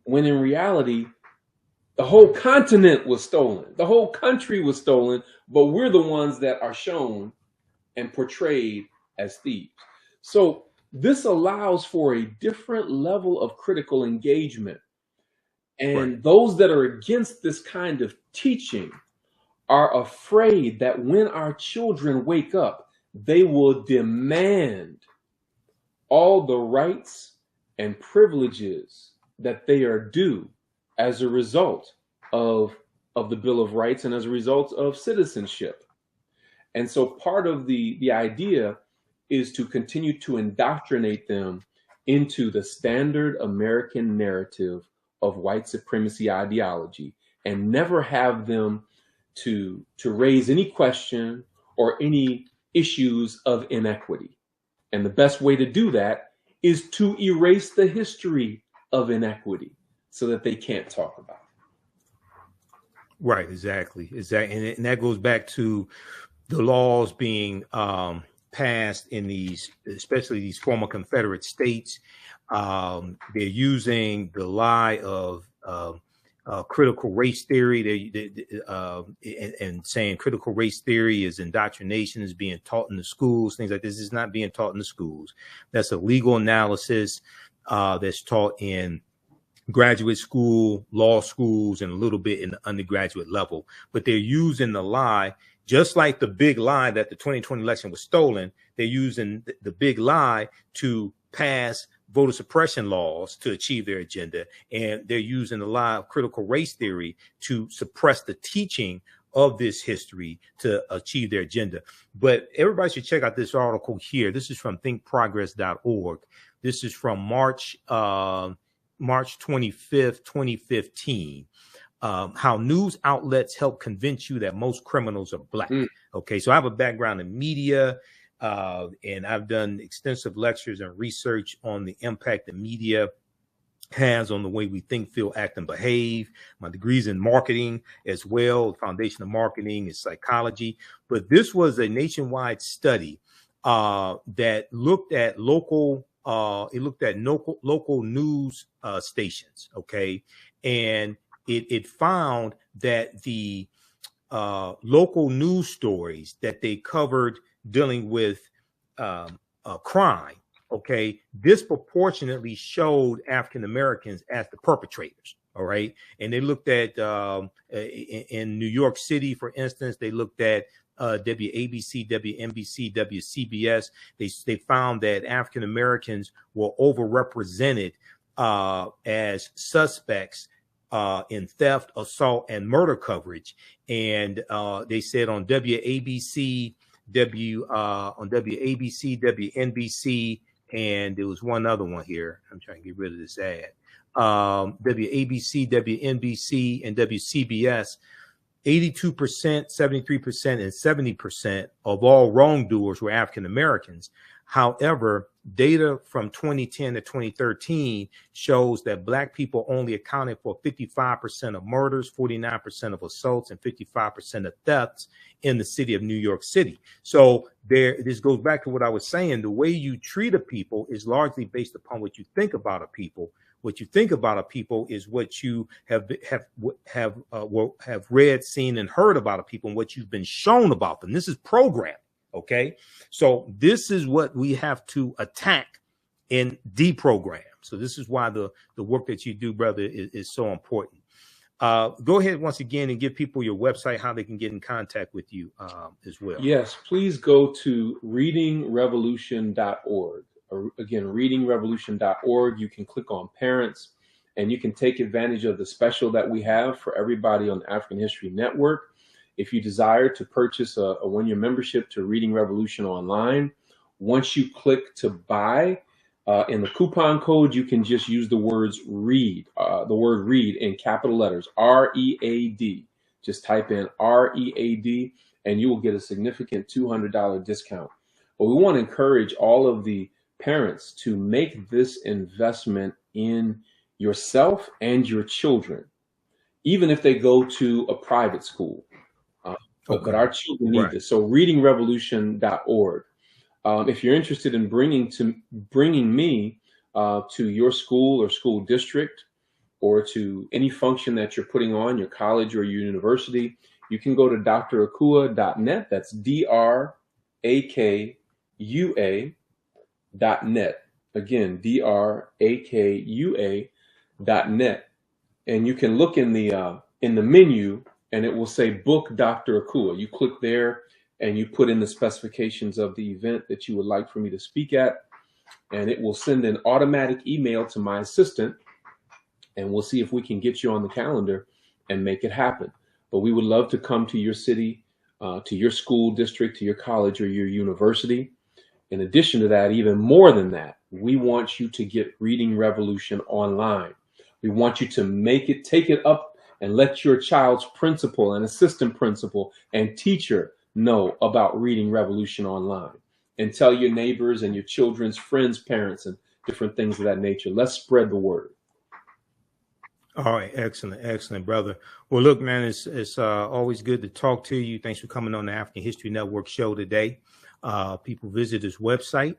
when in reality, the whole continent was stolen. The whole country was stolen, but we're the ones that are shown and portrayed as thieves. So this allows for a different level of critical engagement. And those that are against this kind of teaching are afraid that when our children wake up, they will demand all the rights and privileges that they are due as a result of the Bill of Rights and as a result of citizenship. And so part of the idea is to continue to indoctrinate them into the standard American narrative of white supremacy ideology, and never have them to raise any question or any issues of inequity. And the best way to do that is to erase the history of inequity so that they can't talk about it. Right, exactly. And that goes back to the laws being passed in these, especially these former Confederate states. They're using the lie of critical race theory, and saying critical race theory is indoctrination, is being taught in the schools, things like this. Is not being taught in the schools. That's a legal analysis that's taught in graduate school, law schools, and a little bit in the undergraduate level. But they're using the lie, just like the big lie that the 2020 election was stolen. They're using the big lie to pass voter suppression laws to achieve their agenda. And they're using the lie of critical race theory to suppress the teaching of this history to achieve their agenda. But everybody should check out this article here. This is from thinkprogress.org. This is from March 25th, 2015. How news outlets help convince you that most criminals are black. Okay, so I have a background in media, and I've done extensive lectures and research on the impact the media has on the way we think, feel, act, and behave. My degree's in marketing as well. The foundation of marketing is psychology. But this was a nationwide study that looked at local news stations. Okay, and it found that the local news stories that they covered dealing with crime, okay, disproportionately showed African Americans as the perpetrators. All right. And they looked at in New York City, for instance, they looked at WABC, WNBC, WCBS, they found that African Americans were overrepresented as suspects in theft, assault, and murder coverage. And they said on WABC, WNBC, and there was one other one here. I'm trying to get rid of this ad. WABC, WNBC, and WCBS, 82%, 73%, and 70% of all wrongdoers were African Americans. However, data from 2010 to 2013 shows that Black people only accounted for 55% of murders, 49% of assaults, and 55% of thefts in the city of New York City. So this goes back to what I was saying. The way you treat a people is largely based upon what you think about a people. What you think about a people is what you have read, seen, and heard about a people, and what you've been shown about them. This is programming. Okay, so this is what we have to attack and deprogram. So this is why the work that you do, brother, is so important. Go ahead once again and give people your website, how they can get in contact with you as well. Yes, please go to readingrevolution.org. Again, readingrevolution.org. You can click on parents, and you can take advantage of the special that we have for everybody on the African History Network. If you desire to purchase a one-year membership to Reading Revolution online, once you click to buy, in the coupon code, you can just use the words read, the word read in capital letters, READ. Just type in READ, and you will get a significant $200 discount. But we want to encourage all of the parents to make this investment in yourself and your children, even if they go to a private school. But our children need this. So readingrevolution.org. If you're interested in bringing me to your school or school district, or to any function that you're putting on, your college or your university, you can go to dracua.net. That's DRAKUA.net. Again, DRAKUA.net. And you can look in the menu, and it will say Book Dr. Akua. You click there and you put in the specifications of the event that you would like for me to speak at, and it will send an automatic email to my assistant, and we'll see if we can get you on the calendar and make it happen. But we would love to come to your city, to your school district, to your college or your university. In addition to that, even more than that, we want you to get Reading Revolution online. We want you to take it up and let your child's principal and assistant principal and teacher know about Reading Revolution online, and tell your neighbors and your children's friends, parents, and different things of that nature. Let's spread the word. All right. Excellent, brother. Well, look, man, it's always good to talk to you. Thanks for coming on the African History Network show today. People visit this website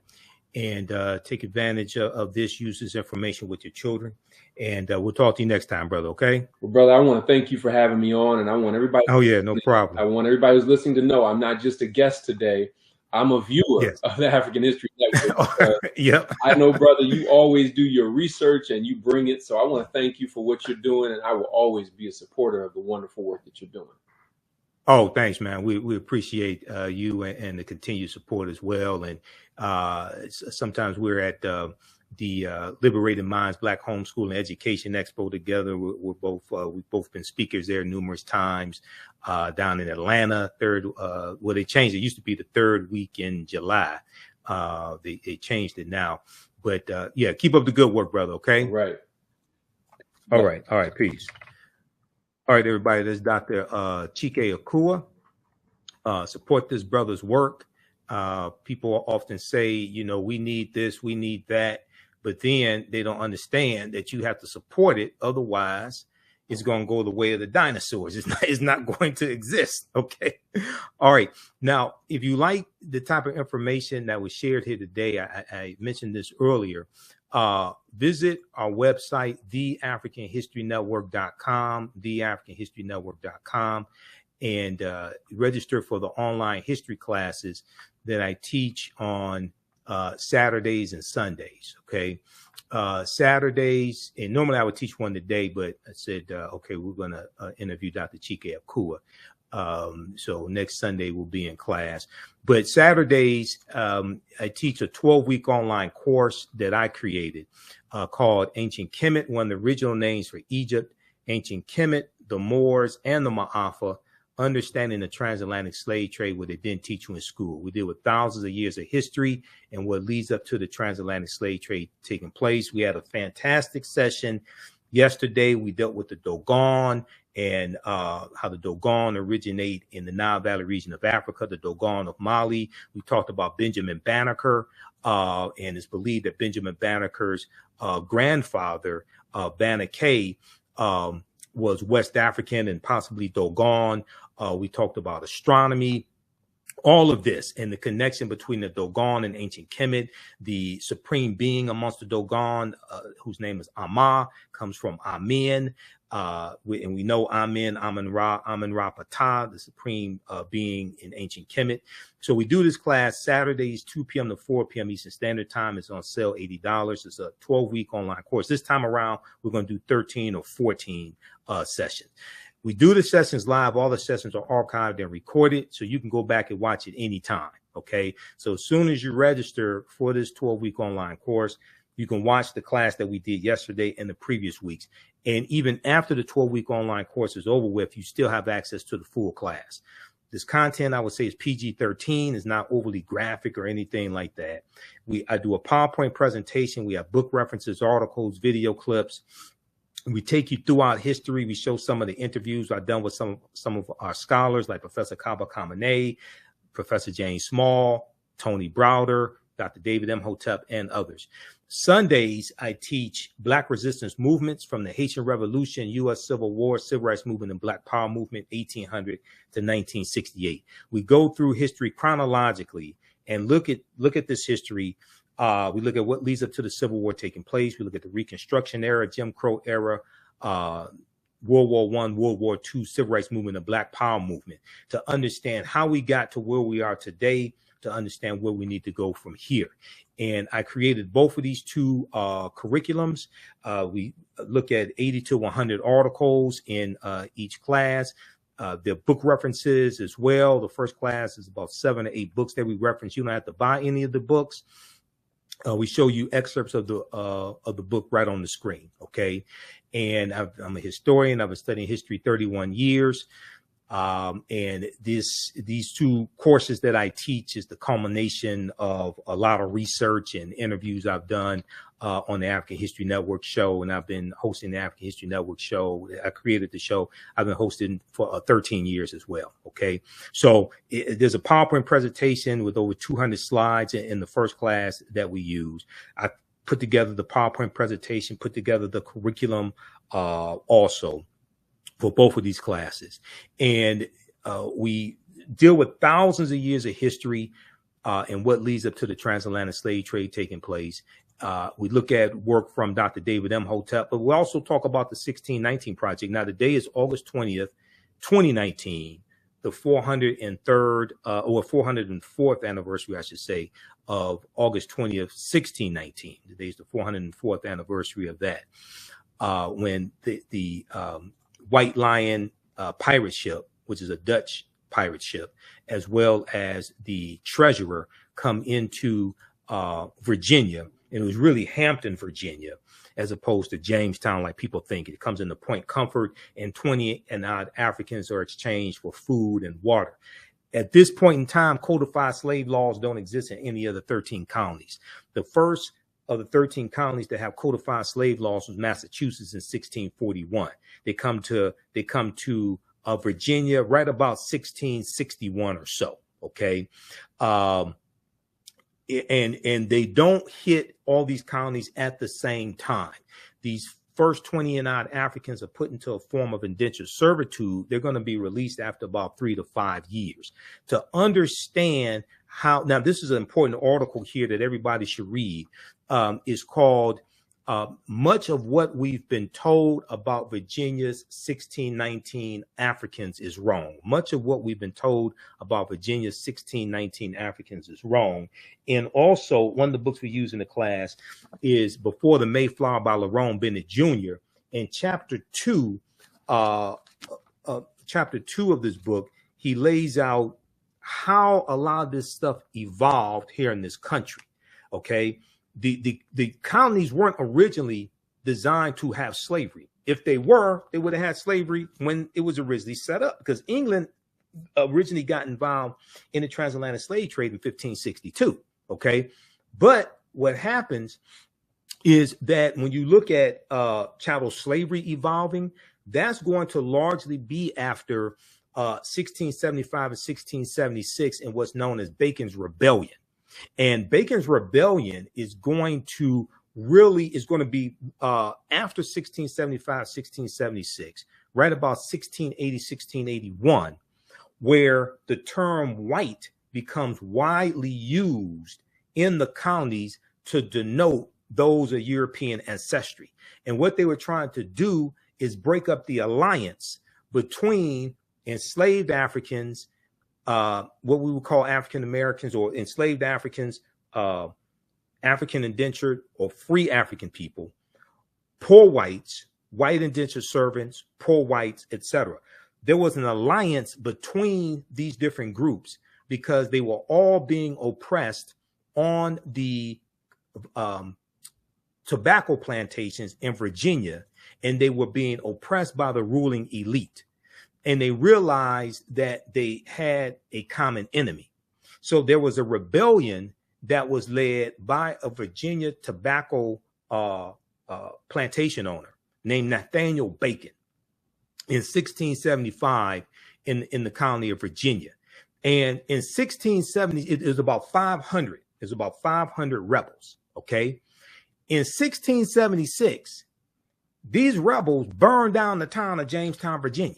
and take advantage of this, use this information with your children. And we'll talk to you next time, brother. Okay. Well, brother, I want to thank you for having me on, and I want everybody. Oh yeah, no problem. I want everybody who's listening to know I'm not just a guest today. I'm a viewer of the African History Network. Yep. I know, brother, you always do your research and you bring it. So I want to thank you for what you're doing, and I will always be a supporter of the wonderful work that you're doing. Oh, thanks, man. We appreciate you and the continued support as well. And sometimes we're at the Liberated Minds Black Homeschooling Education Expo together. We've both been speakers there numerous times down in Atlanta. They changed it. It used to be the third week in July. They changed it now. But yeah, keep up the good work, brother. Okay. Right. All right. Peace. All right, everybody. This is Dr. Chike Akua. Support this brother's work. People often say, we need this, we need that. But then they don't understand that you have to support it. Otherwise, it's going to go the way of the dinosaurs. It's not going to exist. Okay. All right. Now, if you like the type of information that was shared here today, I mentioned this earlier. Visit our website, TheAfricanHistoryNetwork.com, TheAfricanHistoryNetwork.com, and register for the online history classes that I teach on Saturdays and Sundays. Okay. Saturdays, and normally I would teach one today, but I said, okay, we're going to interview Dr. Chike Akua. So next Sunday we'll be in class. But Saturdays, I teach a 12-week online course that I created called Ancient Kemet, one of the original names for Egypt, Ancient Kemet, the Moors, and the Ma'afa, Understanding the Transatlantic Slave Trade, what they didn't teach you in school. We deal with thousands of years of history and what leads up to the transatlantic slave trade taking place. We had a fantastic session yesterday. We dealt with the Dogon and how the Dogon originate in the Nile Valley region of Africa, the Dogon of Mali. We talked about Benjamin Banneker, and it's believed that Benjamin Banneker's grandfather, Banneker, was West African and possibly Dogon. We talked about astronomy, all of this, and the connection between the Dogon and ancient Kemet. The supreme being amongst the Dogon, whose name is Amma, comes from Amen. And we know Amen, Amen-Ra Ptah, the supreme being in ancient Kemet. So we do this class Saturdays, 2 p.m. to 4 p.m. Eastern Standard Time. It's on sale, $80. It's a 12-week online course. This time around, we're going to do 13 or 14 sessions. We do the sessions live. All the sessions are archived and recorded, so you can go back and watch it anytime, okay? So as soon as you register for this 12-week online course, you can watch the class that we did yesterday and the previous weeks. And even after the 12-week online course is over with, you still have access to the full class. This content, I would say, is PG-13, is not overly graphic or anything like that. I do a PowerPoint presentation. We have book references, articles, video clips. We take you throughout history. We show some of the interviews I've done with some of our scholars, like Professor Kaba Kamene, Professor James Small, Tony Browder, Dr. David Imhotep, and others. Sundays, I teach Black resistance movements from the Haitian Revolution, U.S. Civil War, Civil Rights Movement, and Black Power Movement, 1800 to 1968. We go through history chronologically and look at this history. We look at what leads up to the Civil War taking place. We look at the Reconstruction era, Jim Crow era, World War I, World War II, Civil Rights Movement, and Black Power Movement, to understand how we got to where we are today, to understand where we need to go from here. And I created both of these two curriculums. We look at 80 to 100 articles in each class. There are book references as well. The first class is about 7 to 8 books that we reference. You don't have to buy any of the books. We show you excerpts of the book right on the screen, okay? And I'm a historian. I've been studying history 31 years. And these two courses that I teach is the culmination of a lot of research and interviews I've done on the African History Network show. And I've been hosting the African History Network show. I created the show. I've been hosting for 13 years as well. Okay. So there's a PowerPoint presentation with over 200 slides in the first class that we use. I put together the PowerPoint presentation, put together the curriculum also for both of these classes. And we deal with thousands of years of history and what leads up to the transatlantic slave trade taking place. We look at work from Dr. David Imhotep, but we also talk about the 1619 Project. Now, today is August 20th, 2019, the 403rd or 404th anniversary, I should say, of August 20th, 1619. Today is the 404th anniversary of that, when the White Lion pirate ship, which is a Dutch pirate ship, as well as the Treasurer, come into Virginia. And it was really Hampton, Virginia, as opposed to Jamestown, like people think. It comes into Point Comfort, and 20 and odd Africans are exchanged for food and water. At this point in time, codified slave laws don't exist in any of the 13 colonies. The first of the 13 colonies that have codified slave laws was Massachusetts in 1641. They come to Virginia right about 1661 or so. Okay. And they don't hit all these colonies at the same time. These first 20 and odd Africans are put into a form of indentured servitude. They're going to be released after about 3 to 5 years. To understand how, now this is an important article here that everybody should read, is called Much of What We've Been Told About Virginia's 1619 Africans is Wrong. Much of what we've been told about Virginia's 1619 Africans is wrong. And also, one of the books we use in the class is Before the Mayflower by Lerone Bennett Jr. And chapter 2 of this book he lays out how a lot of this stuff evolved here in this country. Okay, the colonies weren't originally designed to have slavery. If they were, they would have had slavery when it was originally set up, because England originally got involved in the transatlantic slave trade in 1562. Okay, but what happens is that when you look at chattel slavery evolving, that's going to largely be after 1675 and 1676 and what's known as Bacon's Rebellion. And Bacon's Rebellion is going to be after 1675, 1676, right about 1680, 1681, where the term white becomes widely used in the colonies to denote those of European ancestry. And what they were trying to do is break up the alliance between enslaved Africans, what we would call African Americans, or enslaved Africans, African indentured or free African people, poor whites, white indentured servants, poor whites, etc. There was an alliance between these different groups because they were all being oppressed on the tobacco plantations in Virginia, and they were being oppressed by the ruling elite. And they realized that they had a common enemy. So there was a rebellion that was led by a Virginia tobacco plantation owner named Nathaniel Bacon in 1675 in the colony of Virginia. And in 1670, it was about 500. There's about 500 rebels. Okay. In 1676, these rebels burned down the town of Jamestown, Virginia.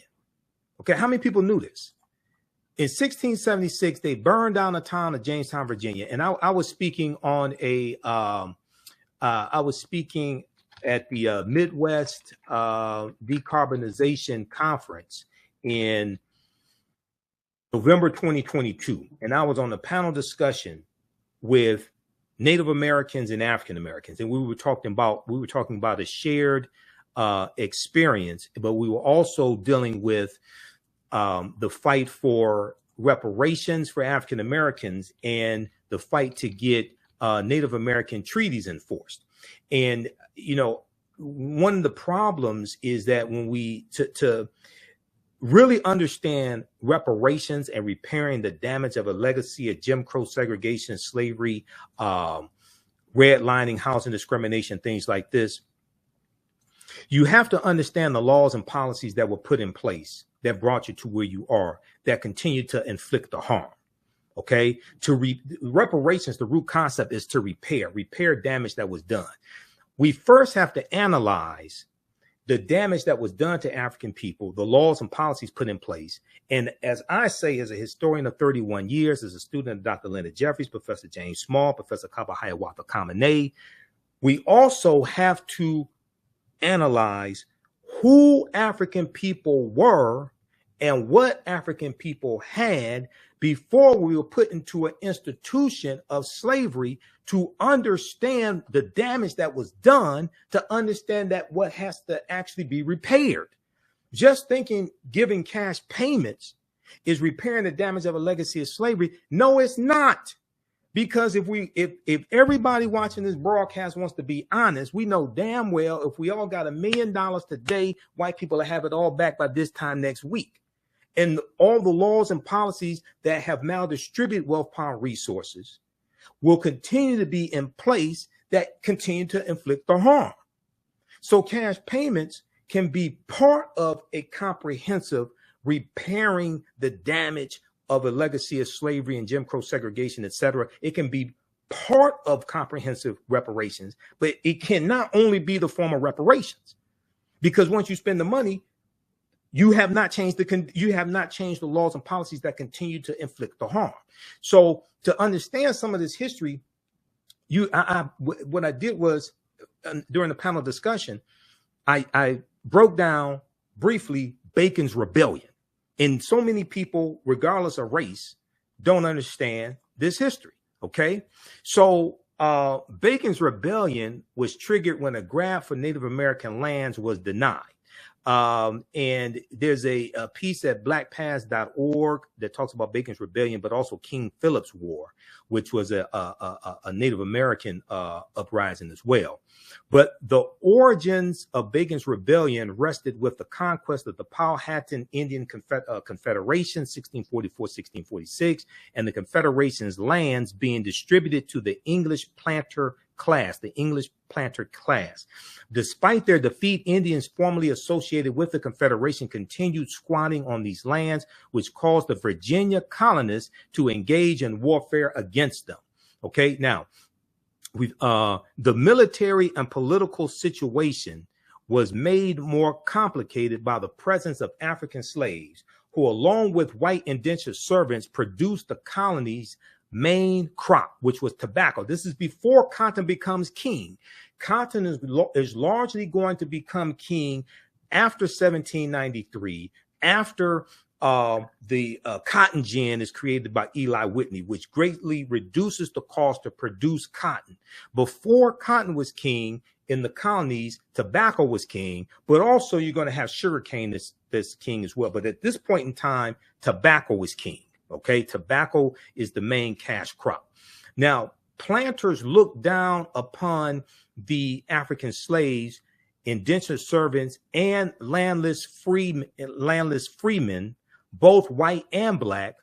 Okay, how many people knew this? In 1676, they burned down the town of Jamestown, Virginia, and I was speaking on I was speaking at the Midwest Decarbonization Conference in November 2022, and I was on a panel discussion with Native Americans and African Americans, and we were talking about a shared experience, but we were also dealing with the fight for reparations for African Americans and the fight to get Native American treaties enforced. And one of the problems is that when we to really understand reparations and repairing the damage of a legacy of Jim Crow segregation, slavery, redlining, housing discrimination, things like this, you have to understand the laws and policies that were put in place that brought you to where you are, that continue to inflict the harm. Okay, reparations, the root concept is to repair damage that was done. We first have to analyze the damage that was done to African people, the laws and policies put in place. And as I say, as a historian of 31 years, as a student of Dr. Leonard Jeffries, Professor James Small, Professor Kaba Hiawatha Kamene, we also have to analyze who African people were and what African people had before we were put into an institution of slavery, to understand the damage that was done, to understand that what has to actually be repaired. Just thinking giving cash payments is repairing the damage of a legacy of slavery. No, it's not. Because if everybody watching this broadcast wants to be honest, we know damn well if we all got $1 million today, white people will have it all back by this time next week. And all the laws and policies that have maldistributed wealth, power, and resources will continue to be in place that continue to inflict the harm. So cash payments can be part of a comprehensive repairing the damage of a legacy of slavery and Jim Crow segregation, etc. It can be part of comprehensive reparations, but it cannot only be the form of reparations, because once you spend the money, you have not changed the laws and policies that continue to inflict the harm. So to understand some of this history, what I did was during the panel discussion, I broke down briefly Bacon's Rebellion. And so many people, regardless of race, don't understand this history. Okay, so Bacon's Rebellion was triggered when a grant for Native American lands was denied. And there's a piece at blackpast.org that talks about Bacon's Rebellion, but also King Philip's War, which was a Native American uprising as well. But the origins of Bacon's Rebellion rested with the conquest of the Powhatan Indian Confederation, 1644-1646, and the Confederation's lands being distributed to the English planter class. Despite their defeat, Indians formerly associated with the Confederation continued squatting on these lands, which caused the Virginia colonists to engage in warfare against them. Okay, now, the military and political situation was made more complicated by the presence of African slaves, who, along with white indentured servants, produced the colony's main crop, which was tobacco. This is before cotton becomes king. Cotton is largely going to become king after 1793, after the cotton gin is created by Eli Whitney, which greatly reduces the cost to produce cotton. Before cotton was king in the colonies, tobacco was king, but also you're going to have sugarcane that's king as well. But at this point in time, tobacco is king. Okay, tobacco is the main cash crop. Now, planters looked down upon the African slaves, indentured servants, and landless freemen, both white and black,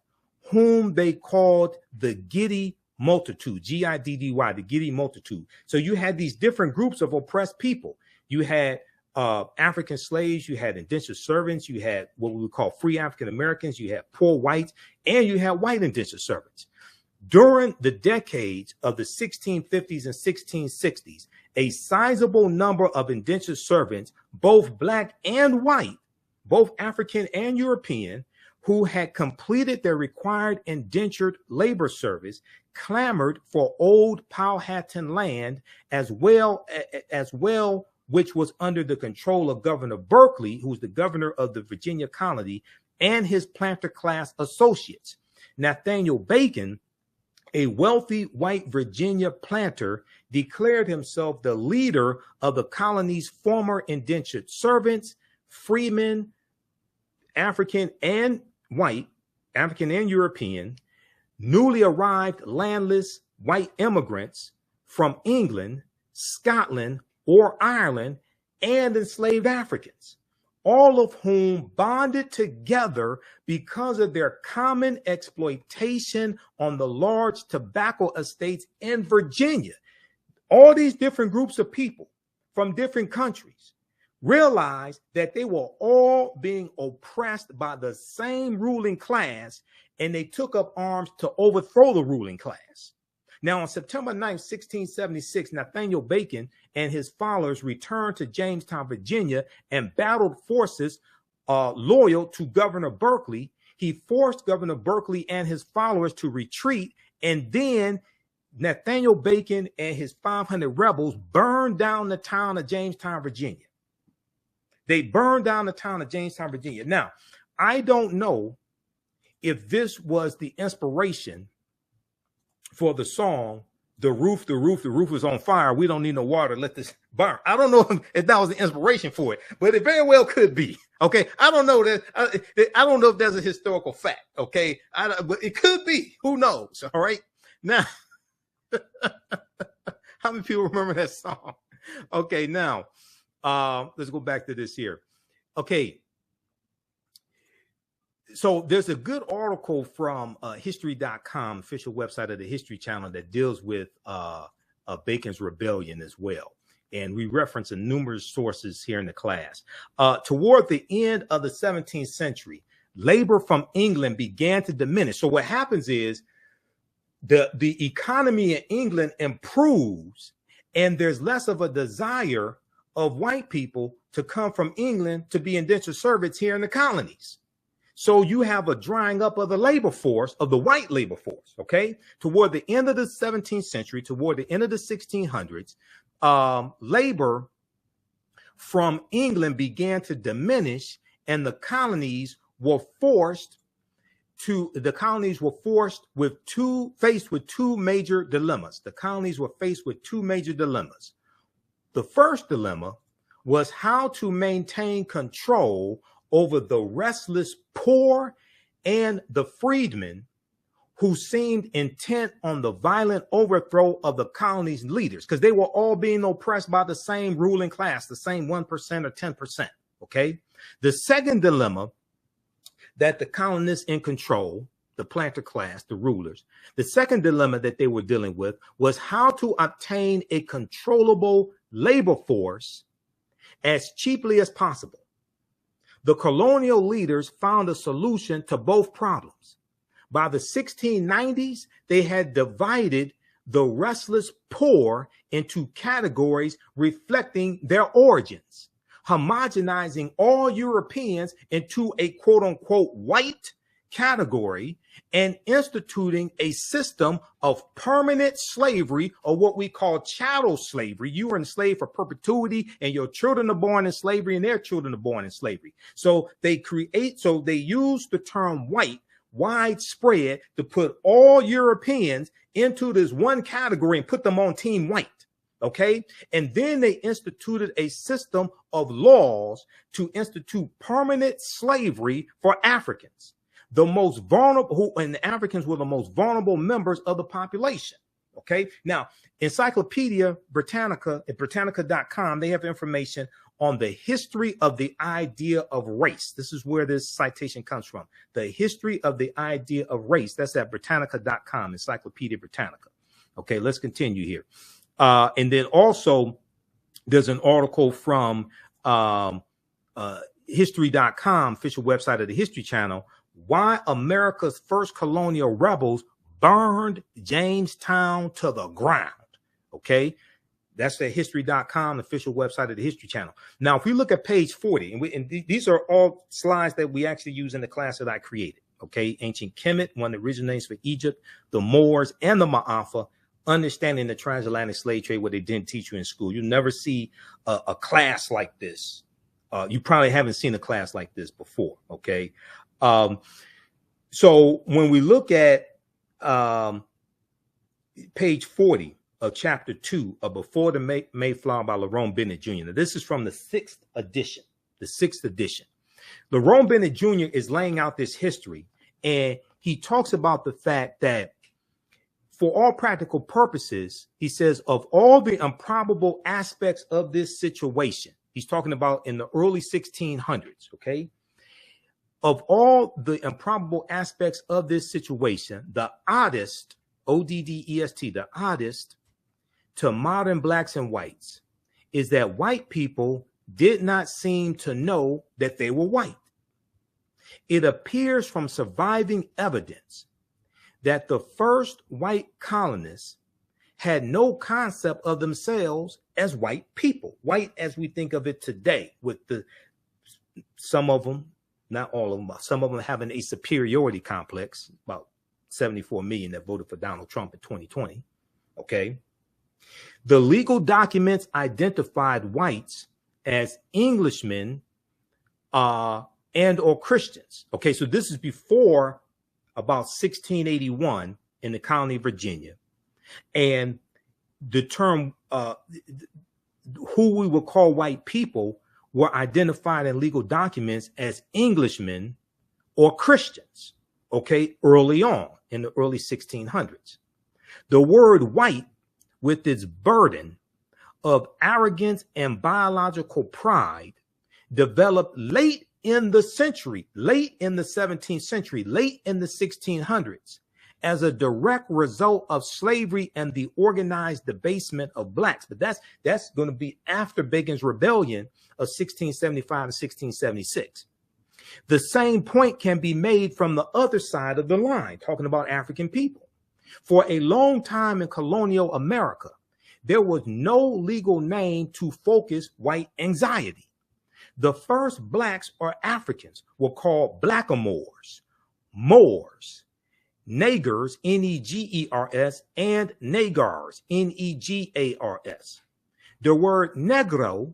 whom they called the Giddy multitude, G-I-D-D-Y, the Giddy multitude. So you had these different groups of oppressed people. You had African slaves, you had indentured servants, you had what we would call free African Americans, you had poor whites, and you had white indentured servants. During the decades of the 1650s and 1660s, a sizable number of indentured servants, both black and white, both African and European, who had completed their required indentured labor service, clamored for old Powhatan land as well, which was under the control of Governor Berkeley, who was the governor of the Virginia colony, and his planter class associates. Nathaniel Bacon, a wealthy white Virginia planter, declared himself the leader of the colony's former indentured servants, freemen, African and white, African and European, newly arrived landless white immigrants from England, Scotland, or Ireland, and enslaved Africans, all of whom bonded together because of their common exploitation on the large tobacco estates in Virginia. All these different groups of people from different countries realized that they were all being oppressed by the same ruling class, and they took up arms to overthrow the ruling class. Now, on September 9, 1676, Nathaniel Bacon and his followers returned to Jamestown, Virginia, and battled forces loyal to Governor Berkeley. He forced Governor Berkeley and his followers to retreat, and then Nathaniel Bacon and his 500 rebels burned down the town of Jamestown, Virginia. They burned down the town of Jamestown, Virginia. Now, I don't know if this was the inspiration for the song, the roof is on fire. We don't need no water. Let this burn. I don't know if that was the inspiration for it, but it very well could be. Okay. I don't know that. I don't know if there's a historical fact. Okay. But it could be. Who knows? All right. Now, how many people remember that song? Okay. Now, let's go back to this here. Okay. So there's a good article from history.com, official website of the History Channel, that deals with Bacon's Rebellion as well. And we reference numerous sources here in the class. Toward the end of the 17th century, labor from England began to diminish. So what happens is the economy in England improves, and there's less of a desire of white people to come from England to be indentured servants here in the colonies. So you have a drying up of the labor force, of the white labor force, okay? Toward the end of the 17th century, toward the end of the 1600s, labor from England began to diminish, and the colonies were faced with two major dilemmas. The colonies were faced with two major dilemmas. The first dilemma was how to maintain control over the restless poor and the freedmen who seemed intent on the violent overthrow of the colony's leaders, because they were all being oppressed by the same ruling class, the same 1% or 10%. Okay. The second dilemma that the colonists in control, the planter class, the rulers, the second dilemma that they were dealing with was how to obtain a controllable labor force as cheaply as possible. The colonial leaders found a solution to both problems. By the 1690s, they had divided the restless poor into categories reflecting their origins, homogenizing all Europeans into a quote unquote white category and instituting a system of permanent slavery, or what we call chattel slavery. You are enslaved for perpetuity, and your children are born in slavery and their children are born in slavery. So they use the term white widespread to put all Europeans into this one category and put them on team white. Okay. And then they instituted a system of laws to institute permanent slavery for Africans, the most vulnerable, and the Africans were the most vulnerable members of the population. Okay. Now, Encyclopedia Britannica at Britannica.com, they have information on the history of the idea of race. This is where this citation comes from. The history of the idea of race. That's at Britannica.com, Encyclopedia Britannica. Okay, let's continue here. And then also there's an article from History.com, official website of the History Channel, why America's first colonial rebels burned Jamestown to the ground. Okay. That's the History.com, official website of the History Channel. Now, if we look at page 40, and these are all slides that we actually use in the class that I created. Okay. Ancient Kemet, one of the original names for Egypt, the Moors, and the Ma'afa, understanding the transatlantic slave trade, what they didn't teach you in school. You never see a class like this. You probably haven't seen a class like this before. Okay. So when we look at page 40 of chapter 2 of Before the Mayflower by Lerone Bennett Jr. Now, this is from the 6th edition, Lerone Bennett Jr. is laying out this history, and he talks about the fact that for all practical purposes, he says, of all the improbable aspects of this situation, he's talking about in the early 1600s, okay? Of all the improbable aspects of this situation, the oddest, O-D-D-E-S-T, the oddest to modern blacks and whites is that white people did not seem to know that they were white. It appears from surviving evidence that the first white colonists had no concept of themselves as white people, white as we think of it today, with some of them, not all of them, but some of them having a superiority complex, about 74 million that voted for Donald Trump in 2020. Okay. The legal documents identified whites as Englishmen and or Christians. Okay. So this is before about 1681 in the colony of Virginia. And the term who we would call white people were identified in legal documents as Englishmen or Christians, okay, early on in the early 1600s. The word white, with its burden of arrogance and biological pride, developed late in the century, late in the 17th century, late in the 1600s, as a direct result of slavery and the organized debasement of blacks. But that's going to be after Bacon's Rebellion of 1675 to 1676. The same point can be made from the other side of the line, talking about African people. For a long time in colonial America, there was no legal name to focus white anxiety. The first blacks or Africans were called blackamoors, Moors, Negers, N-E-G-E-R-S, and Negars, N-E-G-A-R-S. The word negro,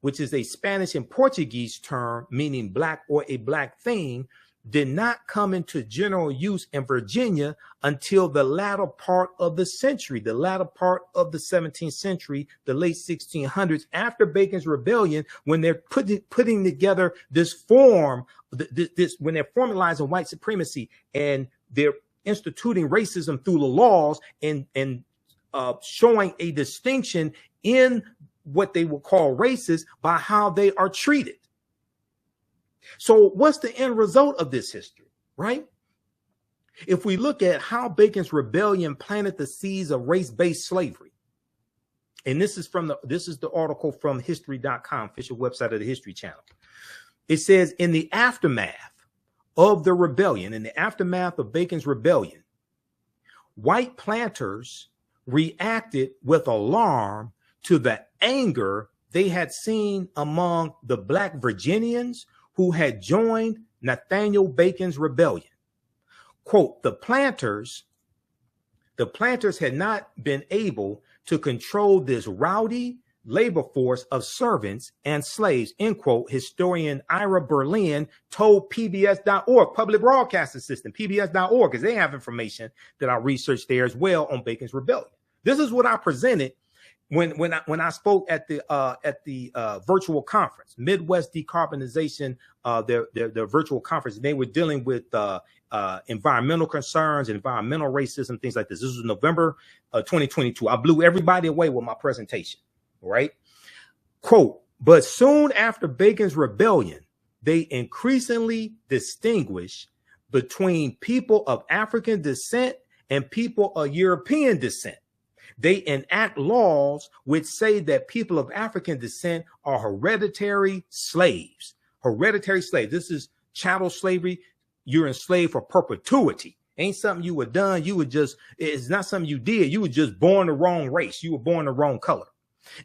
which is a Spanish and Portuguese term meaning black or a black thing, did not come into general use in Virginia until the latter part of the century, the latter part of the 17th century, the late 1600s, after Bacon's Rebellion, when they're putting together this form, when they're formalizing white supremacy and they're instituting racism through the laws and showing a distinction in what they will call races by how they are treated. So what's the end result of this history, right? If we look at how Bacon's Rebellion planted the seeds of race-based slavery, and this is the article from history.com, official website of the History Channel. It says, in the aftermath of the rebellion, in the aftermath of Bacon's Rebellion, white planters reacted with alarm to the anger they had seen among the Black Virginians who had joined Nathaniel Bacon's rebellion. Quote, the planters had not been able to control this rowdy labor force of servants and slaves, end quote, historian Ira Berlin told PBS.org, Public Broadcasting System, PBS.org, because they have information that I researched there as well on Bacon's Rebellion. This is what I presented when I spoke at the virtual conference, Midwest Decarbonization, their virtual conference. They were dealing with environmental concerns, environmental racism, things like this. This was November 2022. I blew everybody away with my presentation, right? Quote, but soon after Bacon's Rebellion, they increasingly distinguish between people of African descent and people of European descent. They enact laws which say that people of African descent are hereditary slaves. Hereditary slaves. This is chattel slavery. You're enslaved for perpetuity. Ain't something you were done. It's not something you did. You were just born the wrong race. You were born the wrong color.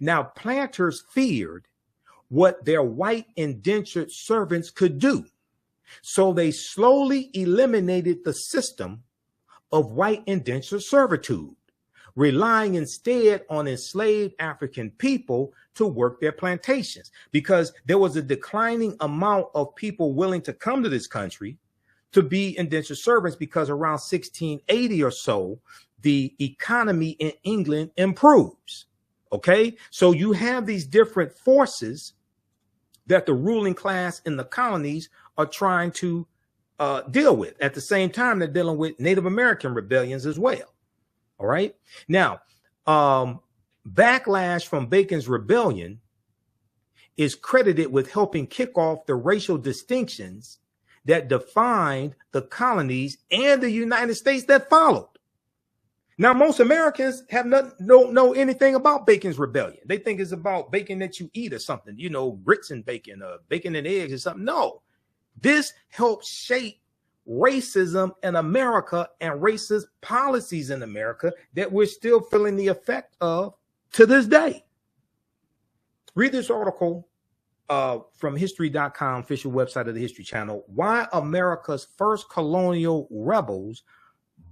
Now, planters feared what their white indentured servants could do. So they slowly eliminated the system of white indentured servitude, relying instead on enslaved African people to work their plantations, because there was a declining amount of people willing to come to this country to be indentured servants, because around 1680 or so, the economy in England improves. Okay, so you have these different forces that the ruling class in the colonies are trying to deal with. At the same time, they're dealing with Native American rebellions as well. All right. Now, backlash from Bacon's Rebellion is credited with helping kick off the racial distinctions that defined the colonies and the United States that followed. Now, most Americans don't know anything about Bacon's Rebellion. They think it's about bacon that you eat or something, grits and bacon, bacon and eggs or something. No, this helps shape racism in America and racist policies in America that we're still feeling the effect of to this day. Read this article from history.com, official website of the History Channel. Why America's first colonial rebels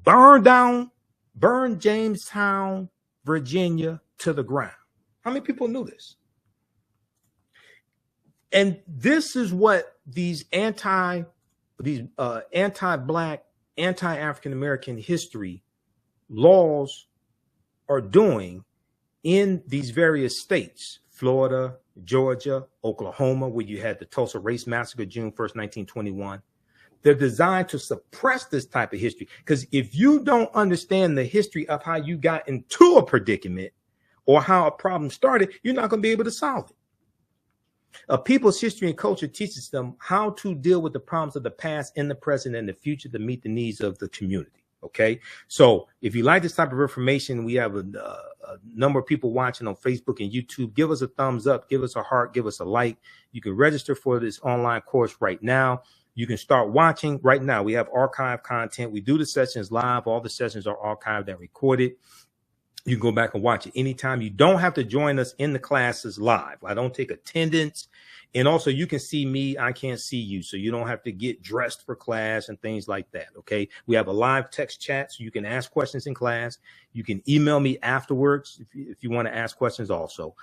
burned Jamestown, Virginia to the ground. How many people knew this? And this is what these anti-Black, anti-African-American history laws are doing in these various states, Florida, Georgia, Oklahoma, where you had the Tulsa Race Massacre, June 1st, 1921. They're designed to suppress this type of history, because if you don't understand the history of how you got into a predicament or how a problem started, you're not going to be able to solve it. A people's history and culture teaches them how to deal with the problems of the past, in the present, and the future to meet the needs of the community. Okay, so if you like this type of information, we have a number of people watching on Facebook and YouTube. Give us a thumbs up, give us a heart, give us a like. You can register for this online course right now. You can start watching right now. We have archive content. We do the sessions live. All the sessions are archived and recorded. You can go back and watch it anytime. You don't have to join us in the classes live. I don't take attendance. And also, you can see me. I can't see you. So you don't have to get dressed for class and things like that. Okay. We have a live text chat, so you can ask questions in class. You can email me afterwards if you want to ask questions also.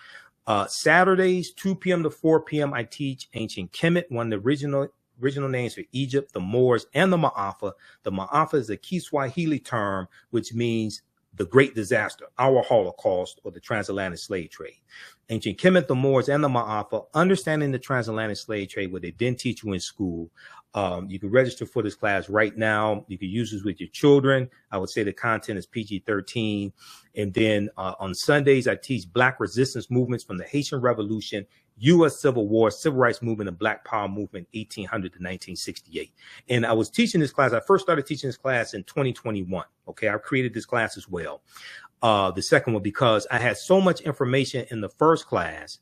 Saturdays, 2 p.m. to 4 p.m., I teach ancient Kemet, one of the original names for Egypt, the Moors, and the Ma'afa. The Ma'afa is a Kiswahili term, which means the Great Disaster, our Holocaust, or the transatlantic slave trade. Ancient Kemet, the Moors, and the Ma'afa, understanding the transatlantic slave trade, what they didn't teach you in school. You can register for this class right now. You can use this with your children. I would say the content is PG-13. And then on Sundays, I teach Black resistance movements from the Haitian Revolution, U.S. Civil War, Civil Rights Movement, and Black Power Movement, 1800 to 1968. And I was teaching this class. I first started teaching this class in 2021. Okay, I created this class as well. The second one, because I had so much information in the first class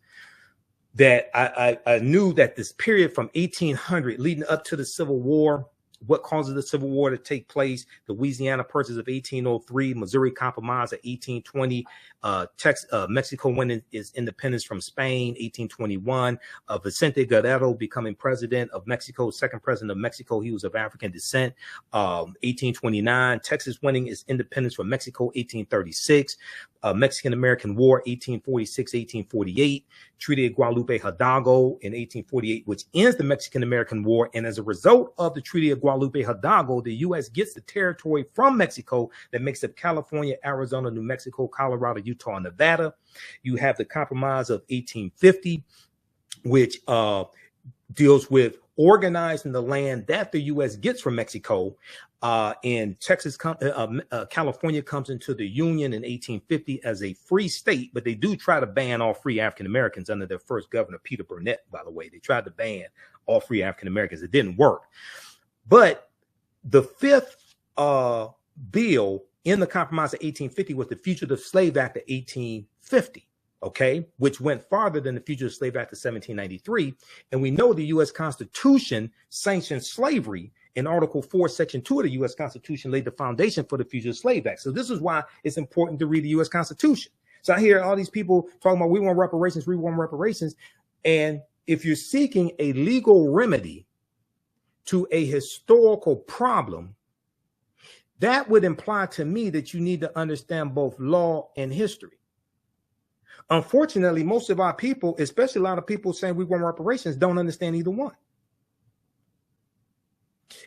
that I knew that this period from 1800 leading up to the Civil War, what causes the Civil War to take place, the Louisiana Purchase of 1803, Missouri Compromise of 1820, Mexico winning its independence from Spain, 1821, Vicente Guerrero becoming president of Mexico, second president of Mexico. He was of African descent, 1829, Texas winning its independence from Mexico, 1836, Mexican-American War, 1846, 1848, Treaty of Guadalupe Hidalgo in 1848, which ends the Mexican-American War. And as a result of the Treaty of Guadalupe Hidalgo, the U.S. gets the territory from Mexico that makes up California, Arizona, New Mexico, Colorado, Utah, and Nevada. You have the Compromise of 1850, which deals with organizing the land that the U.S. gets from Mexico. And California comes into the Union in 1850 as a free state, but they do try to ban all free African Americans under their first governor, Peter Burnett, by the way. They tried to ban all free African Americans. It didn't work. But the fifth bill in the Compromise of 1850 was the Fugitive Slave Act of 1850. Okay, which went farther than the Fugitive Slave Act of 1793. And we know the U.S. Constitution sanctioned slavery. In Article 4, Section 2 of the U.S. Constitution laid the foundation for the Fugitive Slave Act. So this is why it's important to read the U.S. Constitution. So I hear all these people talking about we want reparations, we want reparations. And if you're seeking a legal remedy to a historical problem, that would imply to me that you need to understand both law and history. Unfortunately, most of our people, especially a lot of people saying we want reparations, don't understand either one.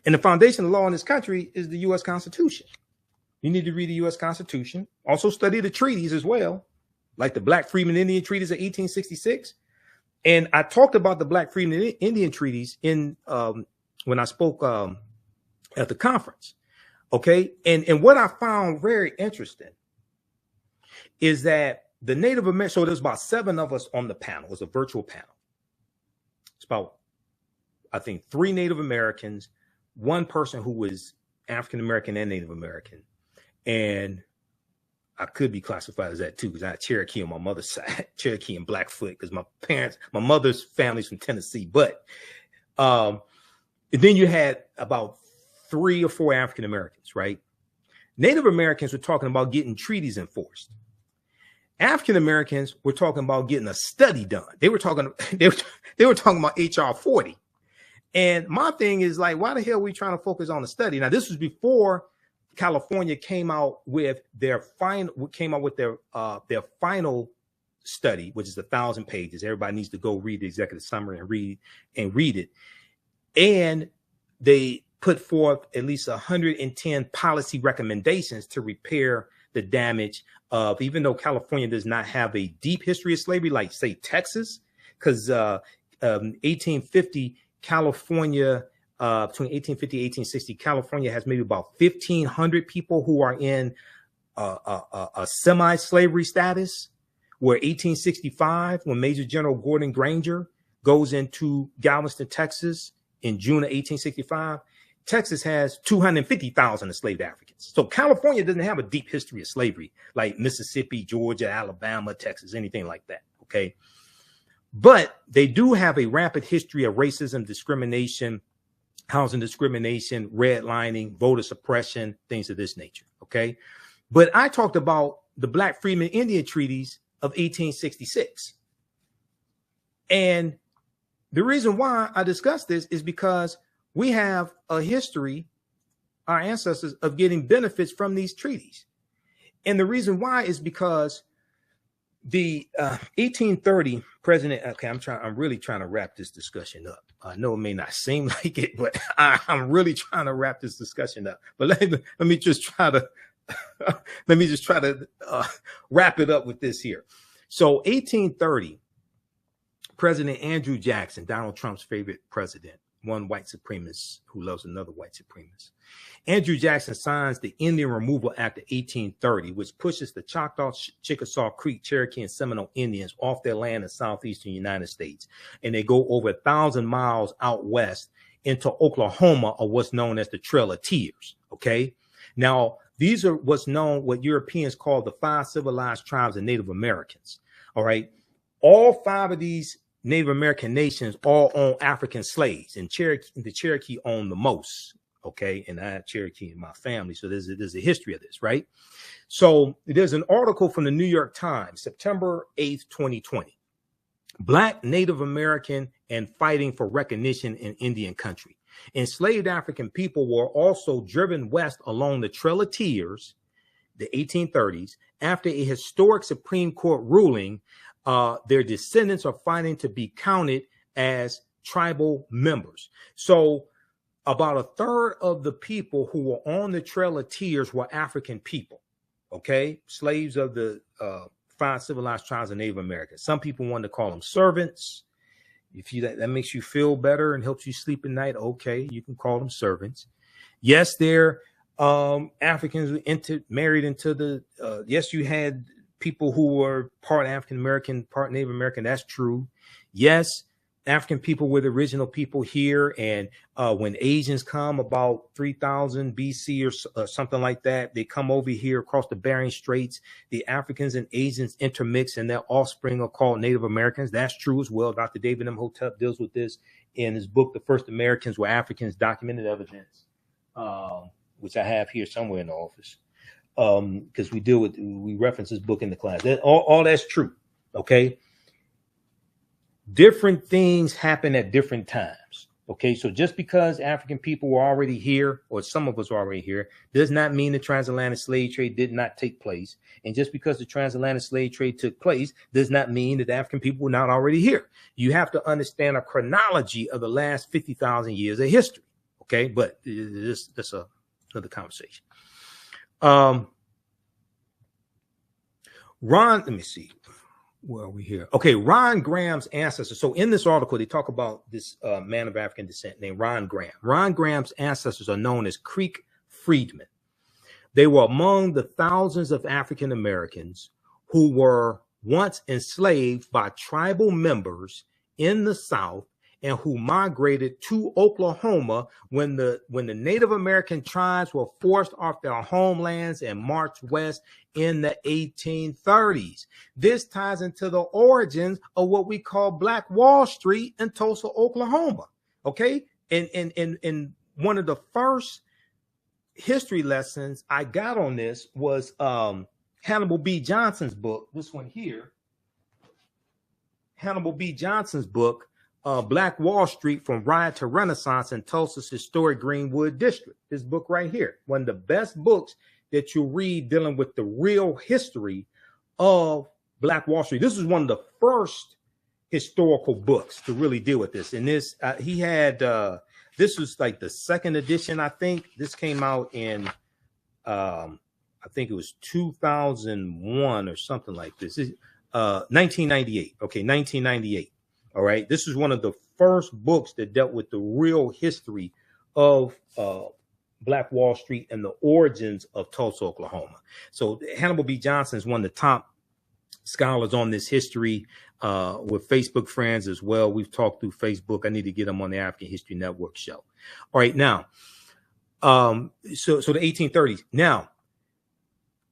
And the foundation of law in this country is the U.S. Constitution. You need to read the U.S. Constitution. Also study the treaties as well, like the Black Freedmen Indian Treaties of 1866. And I talked about the Black Freedmen Indian Treaties in when I spoke at the conference. Okay, and what I found very interesting is that the Native American, so there's about 7 of us on the panel. It was a virtual panel. It's about, I think, 3 Native Americans, 1 person who was African American and Native American. And I could be classified as that too, because I had Cherokee on my mother's side, Cherokee and Blackfoot, because my mother's family's from Tennessee. But then you had about 3 or 4 African Americans, right? Native Americans were talking about getting treaties enforced. African Americans were talking about getting a study done. They were talking about HR 40. And my thing is like, why the hell are we trying to focus on the study? Now, this was before California came out with their final study, which is 1,000 pages. Everybody needs to go read the executive summary and read it. And they put forth at least 110 policy recommendations to repair the damage of, even though California does not have a deep history of slavery, like say Texas, because 1850 California, between 1850 and 1860, California has maybe about 1,500 people who are in a semi-slavery status, where 1865, when Major General Gordon Granger goes into Galveston, Texas in June of 1865, Texas has 250,000 enslaved Africans. So California doesn't have a deep history of slavery like Mississippi, Georgia, Alabama, Texas, anything like that. Okay. But they do have a rampant history of racism, discrimination, housing discrimination, redlining, voter suppression, things of this nature. Okay. But I talked about the Black Freedmen Indian Treaties of 1866. And the reason why I discussed this is because we have a history, our ancestors, of getting benefits from these treaties. And the reason why is because The 1830 president. Okay, I'm really trying to wrap this discussion up. I know it may not seem like it, but I'm really trying to wrap this discussion up. But let me just try to wrap it up with this here. So 1830, President Andrew Jackson, Donald Trump's favorite president, one white supremacist who loves another white supremacist. Andrew Jackson signs the Indian Removal Act of 1830, which pushes the Choctaw, Chickasaw, Creek, Cherokee, and Seminole Indians off their land in southeastern United States. And they go over 1,000 miles out west into Oklahoma, or what's known as the Trail of Tears. Okay. Now, these are what Europeans call the 5 civilized tribes of Native Americans. All right. All 5 of these Native American nations all own African slaves, and the Cherokee own the most. Okay, and I have Cherokee in my family, so there's a history of this, right? So there's an article from the New York Times, September 8th, 2020. Black Native American and fighting for recognition in Indian country. Enslaved African people were also driven west along the Trail of Tears, the 1830s, after a historic Supreme Court ruling. Their descendants are fighting to be counted as tribal members. So about a third of the people who were on the Trail of Tears were African people, okay? Slaves of the 5 civilized tribes of Native America. Some people wanted to call them servants. If that makes you feel better and helps you sleep at night, okay, you can call them servants. Yes, they're Africans married into the, yes, you had people who were part African-American, part Native American. That's true. Yes, African people were the original people here. And when Asians come about 3000 BC or something like that, they come over here across the Bering Straits. The Africans and Asians intermix, and their offspring are called Native Americans. That's true as well. Dr. David Imhotep deals with this in his book, The First Americans Were Africans, Documented Evidence, which I have here somewhere in the office. Because we reference this book in the class. All that's true. Okay. Different things happen at different times. Okay. So just because African people were already here, or some of us were already here, does not mean the transatlantic slave trade did not take place. And just because the transatlantic slave trade took place does not mean that the African people were not already here. You have to understand a chronology of the last 50,000 years of history. Okay. But that's another conversation. Let me see. Where are we here? Okay, Ron Graham's ancestors. So in this article, they talk about this man of African descent named Ron Graham. Ron Graham's ancestors are known as Creek freedmen. They were among the thousands of African Americans who were once enslaved by tribal members in the South and who migrated to Oklahoma when the Native American tribes were forced off their homelands and marched west in the 1830s. This ties into the origins of what we call Black Wall Street in Tulsa, Oklahoma. Okay, and one of the first history lessons I got on this was Hannibal B. Johnson's book. This one here, Hannibal B. Johnson's book. Black Wall Street from Riot to Renaissance in Tulsa's historic Greenwood district. This book right here, one of the best books that you read dealing with the real history of Black Wall Street. This is one of the first historical books to really deal with this. And this, he had, this was like the second edition, I think. This came out in, I think it was 2001 or something like this. 1998. Okay, 1998. All right. This is one of the first books that dealt with the real history of Black Wall Street and the origins of Tulsa, Oklahoma. So Hannibal B. Johnson is one of the top scholars on this history with Facebook friends as well. We've talked through Facebook. I need to get him on the African History Network show. All right. Now, so the 1830s. Now,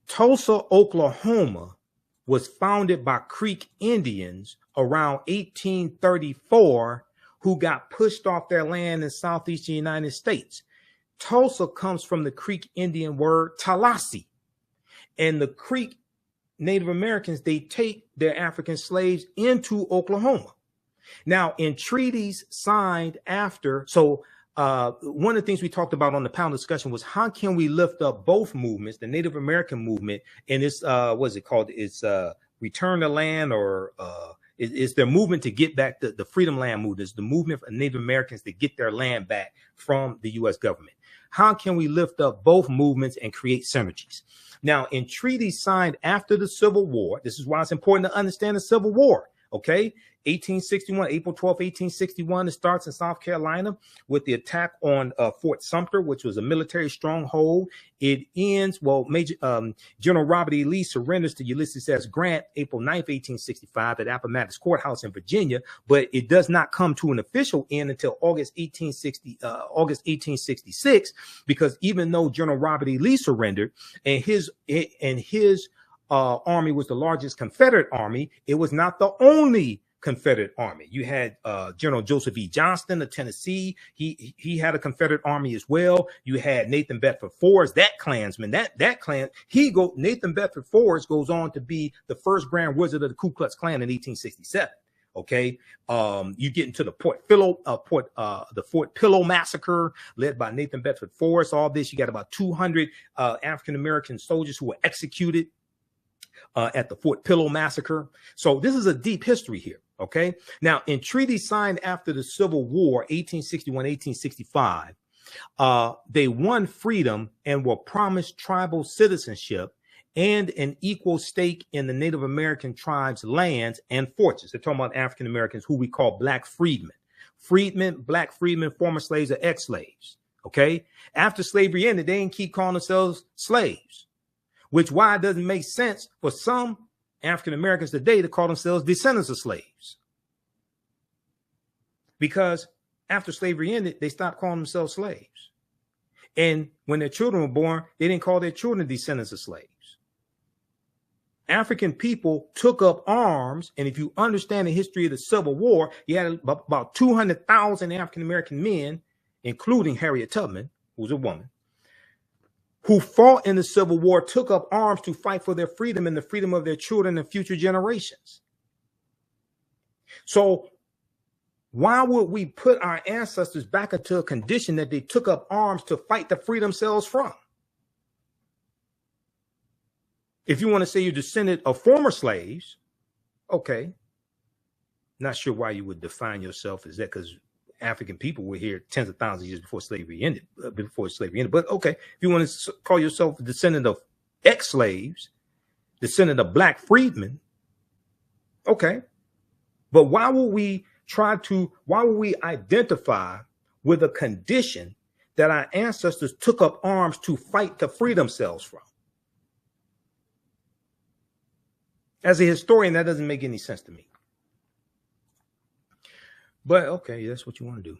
Tulsa, Oklahoma was founded by Creek Indians around 1834 who got pushed off their land in southeastern United States. Tulsa comes from the Creek Indian word Tallahassee. And the Creek Native Americans, they take their African slaves into Oklahoma. Now, in treaties signed after, so one of the things we talked about on the panel discussion was how can we lift up both movements, the Native American movement and this, what's it called? It's return the land, or is their movement to get back the Freedom Land movement, is the movement of Native Americans to get their land back from the U.S. government. How can we lift up both movements and create synergies? Now, in treaties signed after the Civil War, this is why it's important to understand the Civil War, okay? 1861, April 12, 1861, it starts in South Carolina with the attack on Fort Sumter, which was a military stronghold. It ends, well, General Robert E. Lee surrenders to Ulysses S. Grant April 9th, 1865 at Appomattox Courthouse in Virginia, but it does not come to an official end until August 1866, because even though General Robert E. Lee surrendered and his army was the largest Confederate army, it was not the only Confederate army. You had General Joseph E. Johnston of Tennessee. He had a Confederate army as well. You had Nathan Bedford Forrest, that Klansman, that clan. Nathan Bedford Forrest goes on to be the first Grand Wizard of the Ku Klux Klan in 1867. Okay, you get into the Fort Pillow massacre led by Nathan Bedford Forrest. All this, you got about 200 African American soldiers who were executed at the Fort Pillow massacre. So this is a deep history here. Okay. Now, in treaties signed after the Civil War, 1861, 1865, they won freedom and were promised tribal citizenship and an equal stake in the Native American tribes' lands and fortunes. They're talking about African Americans who we call black freedmen. Black freedmen, former slaves, or ex-slaves. Okay. After slavery ended, they didn't keep calling themselves slaves, which why it doesn't make sense for some African Americans today to call themselves descendants of slaves. Because after slavery ended, they stopped calling themselves slaves. And when their children were born, they didn't call their children descendants of slaves. African people took up arms, and if you understand the history of the Civil War, you had about 200,000 African American men, including Harriet Tubman, who was a woman, who fought in the Civil War, took up arms to fight for their freedom and the freedom of their children and future generations. So why would we put our ancestors back into a condition that they took up arms to fight to free themselves from? If you want to say you're descendant of former slaves, okay. Not sure why you would define yourself as that, because African people were here tens of thousands of years before slavery ended. But okay, if you want to call yourself a descendant of ex-slaves, descendant of black freedmen, okay. But why would we identify with a condition that our ancestors took up arms to fight to free themselves from? As a historian, that doesn't make any sense to me. But okay, that's what you want to do.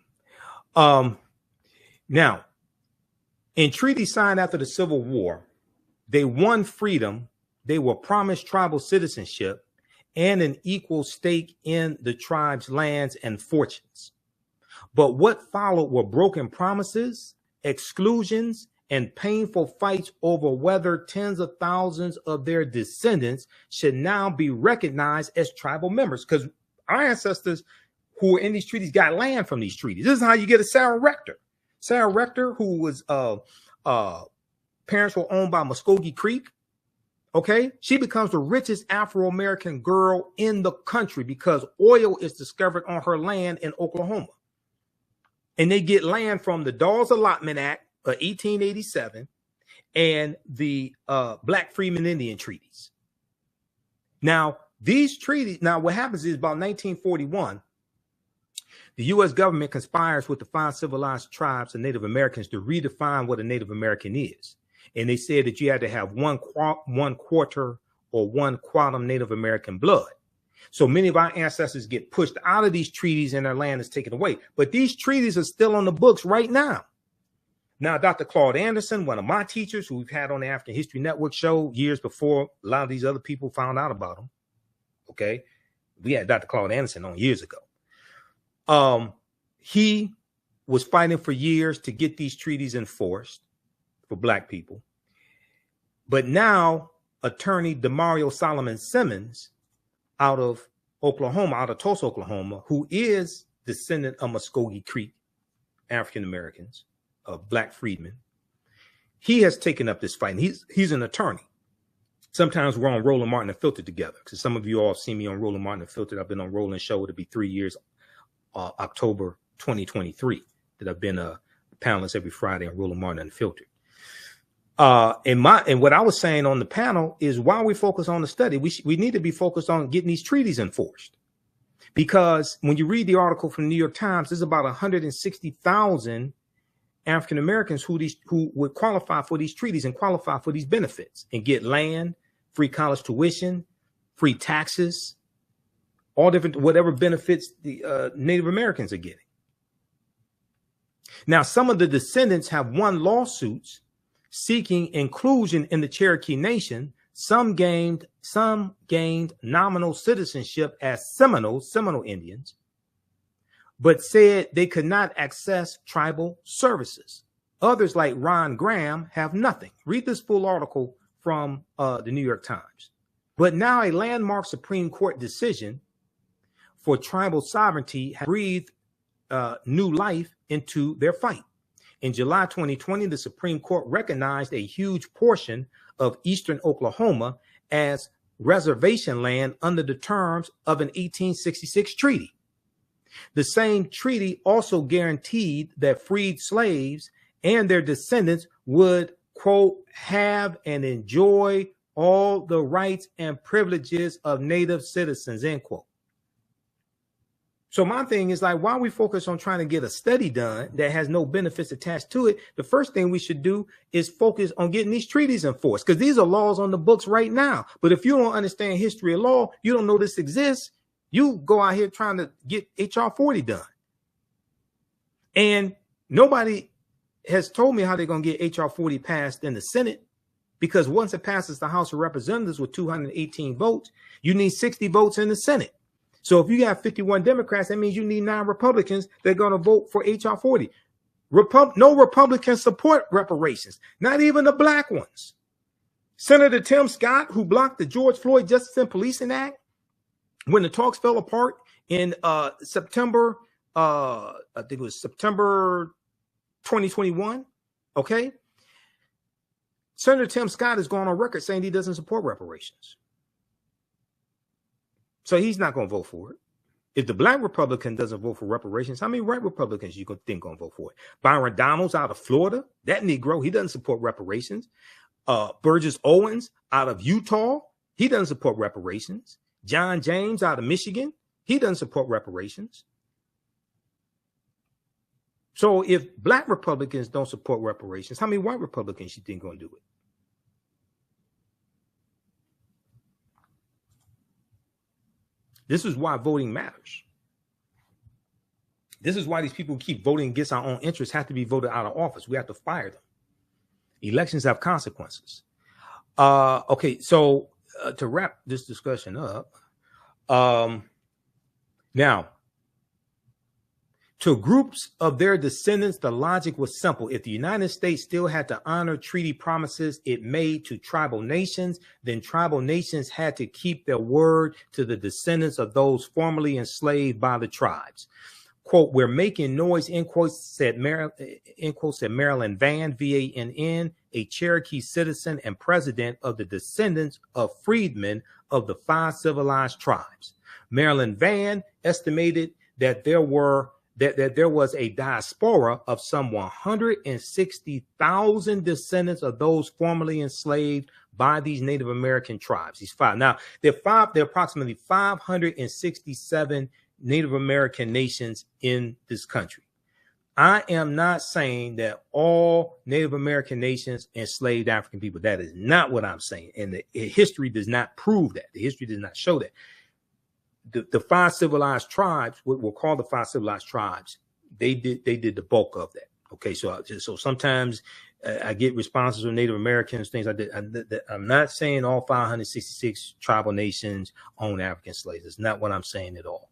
Now, in treaties signed after the Civil War, they won freedom. They were promised tribal citizenship and an equal stake in the tribe's lands and fortunes. But what followed were broken promises, exclusions, and painful fights over whether tens of thousands of their descendants should now be recognized as tribal members, because our ancestors who were in these treaties got land from these treaties. This is how you get a Sarah Rector. Sarah Rector, who was parents were owned by Muskogee Creek. Okay, she becomes the richest Afro-American girl in the country because oil is discovered on her land in Oklahoma. And they get land from the Dawes Allotment Act of 1887 and the Black Freedmen Indian treaties. Now, these treaties, what happens is about 1941, the U.S. government conspires with the 5 civilized tribes of Native Americans to redefine what a Native American is. And they said that you had to have one quarter or one quantum Native American blood. So many of our ancestors get pushed out of these treaties and their land is taken away. But these treaties are still on the books right now. Now, Dr. Claude Anderson, one of my teachers who we've had on the African History Network show years before a lot of these other people found out about him. Okay. We had Dr. Claude Anderson on years ago. He was fighting for years to get these treaties enforced for Black people. But now attorney Demario Solomon Simmons out of Oklahoma, out of Tulsa, Oklahoma, who is descendant of Muskogee Creek African Americans, Black freedmen, he has taken up this fight. And he's an attorney. Sometimes we're on Roland Martin Unfiltered together, because some of you all see me on Roland Martin Unfiltered. I've been on Roland Show. It'll be 3 years, October 2023, that I've been a panelist every Friday on Roland Martin Unfiltered. And what I was saying on the panel is, while we focus on the study, we need to be focused on getting these treaties enforced. Because when you read the article from the New York Times, there's about 160,000 African Americans who would qualify for these treaties and qualify for these benefits and get land, free college tuition, free taxes, all different, whatever benefits the Native Americans are getting. Now, some of the descendants have won lawsuits seeking inclusion in the Cherokee Nation. Some gained nominal citizenship as Seminole Indians, but said they could not access tribal services. Others, like Ron Graham, have nothing. Read this full article from the New York Times. But now a landmark Supreme Court decision for tribal sovereignty has breathed new life into their fight. In July 2020, the Supreme Court recognized a huge portion of eastern Oklahoma as reservation land under the terms of an 1866 treaty. The same treaty also guaranteed that freed slaves and their descendants would, quote, have and enjoy all the rights and privileges of Native citizens, end quote. So my thing is, like, while we focus on trying to get a study done that has no benefits attached to it, the first thing we should do is focus on getting these treaties enforced, because these are laws on the books right now. But if you don't understand history of law, you don't know this exists, you go out here trying to get HR 40 done. And nobody has told me how they're going to get HR 40 passed in the Senate, because once it passes the House of Representatives with 218 votes, you need 60 votes in the Senate. So if you got 51 Democrats, that means you need 9 Republicans that are going to vote for HR 40. No Republicans support reparations, not even the black ones. Senator Tim Scott, who blocked the George Floyd Justice and Policing Act when the talks fell apart in September, I think it was September 2021. Okay. Senator Tim Scott has gone on record saying he doesn't support reparations. So he's not going to vote for it. If the black Republican doesn't vote for reparations, how many white Republicans you think going to vote for it? Byron Donalds out of Florida, that Negro, he doesn't support reparations. Burgess Owens out of Utah, he doesn't support reparations. John James out of Michigan, he doesn't support reparations. So if black Republicans don't support reparations, how many white Republicans you think going to do it? This is why voting matters. This is why these people who keep voting against our own interests have to be voted out of office. We have to fire them. Elections have consequences. Okay, so to wrap this discussion up, now, to groups of their descendants, the logic was simple. If the United States still had to honor treaty promises it made to tribal nations, then tribal nations had to keep their word to the descendants of those formerly enslaved by the tribes. Quote, we're making noise, end quote, said Marilyn Vann, V-A-N-N, a Cherokee citizen and president of the descendants of freedmen of the 5 civilized tribes. Marilyn Vann estimated that there was a diaspora of some 160,000 descendants of those formerly enslaved by these Native American tribes. These 5. Now, there are approximately 567 Native American nations in this country. I am not saying that all Native American nations enslaved African people. That is not what I'm saying. And the history does not prove that. The history does not show that. The 5 civilized tribes, what we'll call the 5 civilized tribes, they did the bulk of that. Okay, so sometimes I get responses from Native Americans, things like that. I'm not saying all 566 tribal nations own African slaves. That's not what I'm saying at all.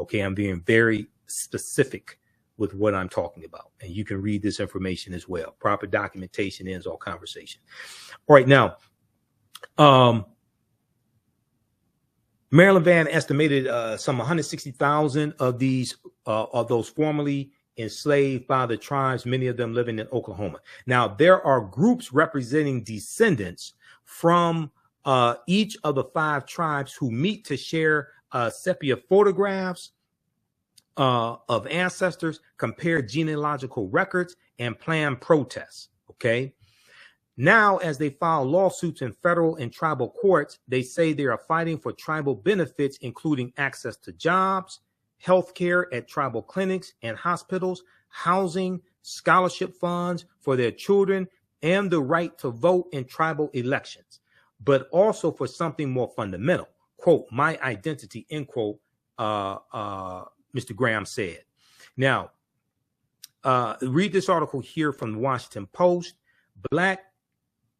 Okay, I'm being very specific with what I'm talking about, and you can read this information as well. Proper documentation ends all conversation. All right, now, Marilyn Vann estimated some 160,000 of these of those formerly enslaved by the tribes, many of them living in Oklahoma. Now, there are groups representing descendants from each of the 5 tribes who meet to share sepia photographs of ancestors, compare genealogical records, and plan protests. Okay. Now, as they file lawsuits in federal and tribal courts, they say they are fighting for tribal benefits, including access to jobs, health care at tribal clinics and hospitals, housing, scholarship funds for their children, and the right to vote in tribal elections, but also for something more fundamental. Quote, my identity, end quote, Mr. Graham said. Now, read this article here from the Washington Post. Black,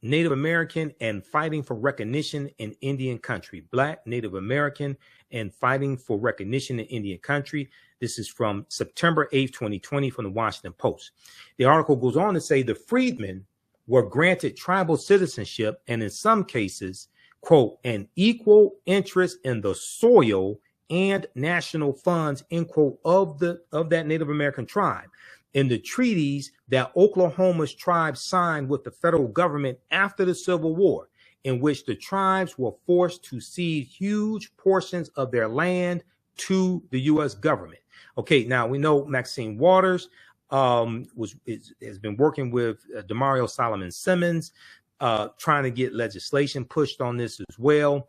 Native American, and fighting for recognition in Indian country. Black, Native American, and fighting for recognition in Indian country. This is from September 8th, 2020 from the Washington Post. The article goes on to say the freedmen were granted tribal citizenship and in some cases, quote, an equal interest in the soil and national funds, end quote, of that Native American tribe. In the treaties that Oklahoma's tribes signed with the federal government after the Civil War, in which the tribes were forced to cede huge portions of their land to the U.S. government. Okay, now we know Maxine Waters has been working with Demario Solomon Simmons, trying to get legislation pushed on this as well.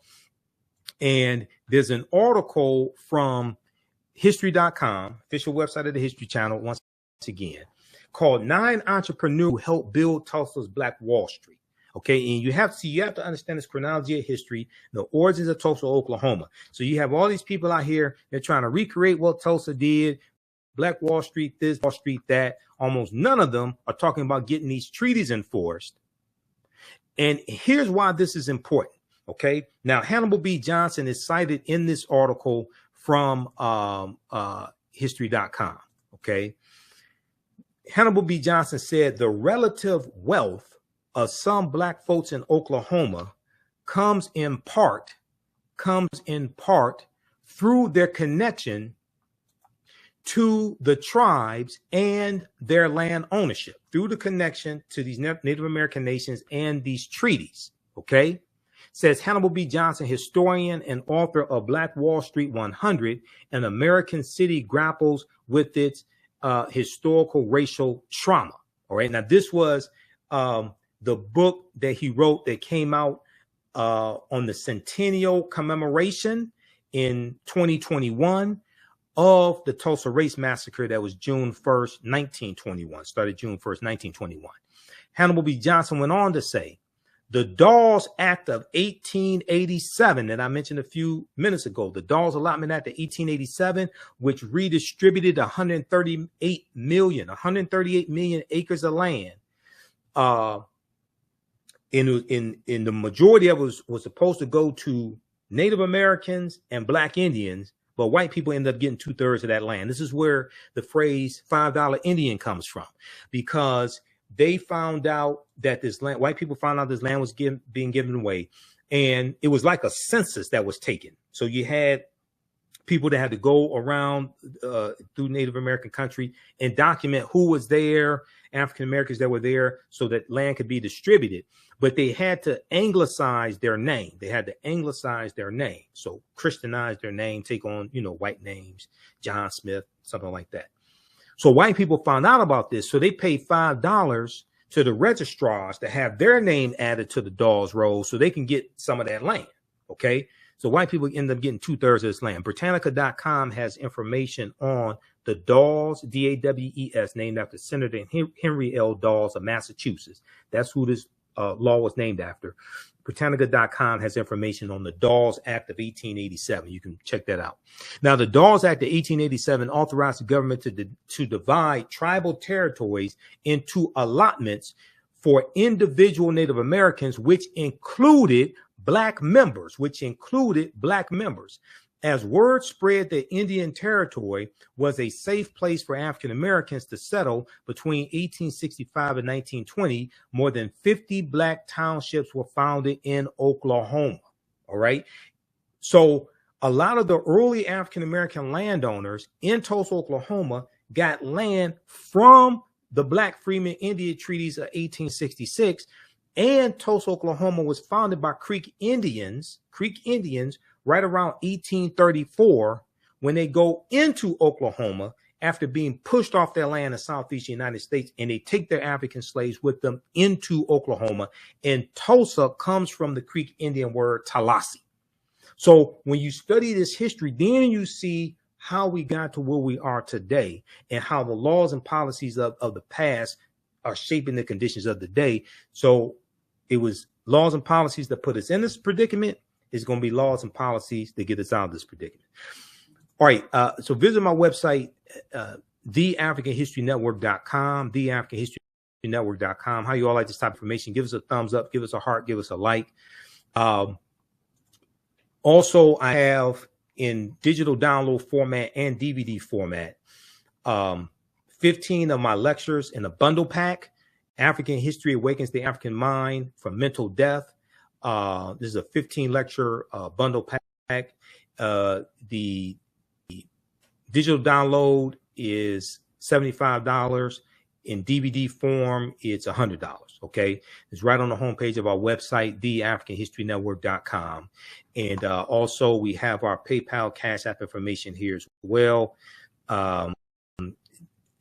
And there's an article from history.com, official website of the History Channel, once again, called 9 Entrepreneurs Who Helped Build Tulsa's Black Wall Street. Okay, and you have to understand this chronology of history, the origins of Tulsa, Oklahoma. So you have all these people out here, they're trying to recreate what Tulsa did, Black Wall Street, this, Wall Street, that. Almost none of them are talking about getting these treaties enforced. And here's why this is important. Okay, now Hannibal B. Johnson is cited in this article from history.com. Okay, Hannibal B. Johnson said the relative wealth of some Black folks in Oklahoma comes in part through their connection to the tribes and their land ownership, through the connection to these Native American nations and these treaties. Okay, says Hannibal B. Johnson, historian and author of Black Wall Street 100, an American city grapples with its historical racial trauma. All right, now this was the book that he wrote that came out on the centennial commemoration in 2021 of the Tulsa Race Massacre that was June 1st, 1921, started June 1st, 1921. Hannibal B. Johnson went on to say, the Dawes Act of 1887 that I mentioned a few minutes ago, the Dawes Allotment Act of 1887, which redistributed 138 million acres of land. In the majority of it was supposed to go to Native Americans and Black Indians, but white people ended up getting 2/3 of that land. This is where the phrase $5 Indian comes from, because they found out that this land, white people found out this land was being given away, and it was like a census that was taken. So you had people that had to go around through Native American country and document who was there, African Americans that were there, so that land could be distributed. But they had to anglicize their name. So Christianize their name, take on, white names, John Smith, something like that. So white people found out about this. So they paid $5 to the registrars to have their name added to the Dawes Roll so they can get some of that land. Okay. So white people end up getting 2/3 of this land. Britannica.com has information on the Dawes, D-A-W-E-S, named after Senator Henry L. Dawes of Massachusetts. That's who this law was named after. Britannica.com has information on the Dawes Act of 1887. You can check that out. Now, the Dawes Act of 1887 authorized the government to divide tribal territories into allotments for individual Native Americans, which included Black members. As word spread that Indian Territory was a safe place for African Americans to settle between 1865 and 1920, more than 50 Black townships were founded in Oklahoma. All right. So a lot of the early African American landowners in Tulsa, Oklahoma, got land from the Black Freeman Indian treaties of 1866. And Tulsa, Oklahoma was founded by Creek Indians right around 1834 when they go into Oklahoma after being pushed off their land in southeastern United States, and they take their African slaves with them into Oklahoma. And Tulsa comes from the Creek Indian word Tallahassee. So when you study this history, then you see how we got to where we are today and how the laws and policies of the past are shaping the conditions of the day. So it was laws and policies that put us in this predicament. It's going to be laws and policies that get us out of this predicament. All right. So visit my website, TheAfricanHistoryNetwork.com, TheAfricanHistoryNetwork.com. How you all like this type of information? Give us a thumbs up, give us a heart, give us a like. Also, I have in digital download format and DVD format, 15 of my lectures in a bundle pack. African History Awakens the African Mind from Mental Death. This is a 15 lecture bundle pack. The digital download is $75. In DVD form, it's $100. Okay, it's right on the homepage of our website, TheAfricanHistoryNetwork.com. And also, we have our PayPal Cash App information here as well.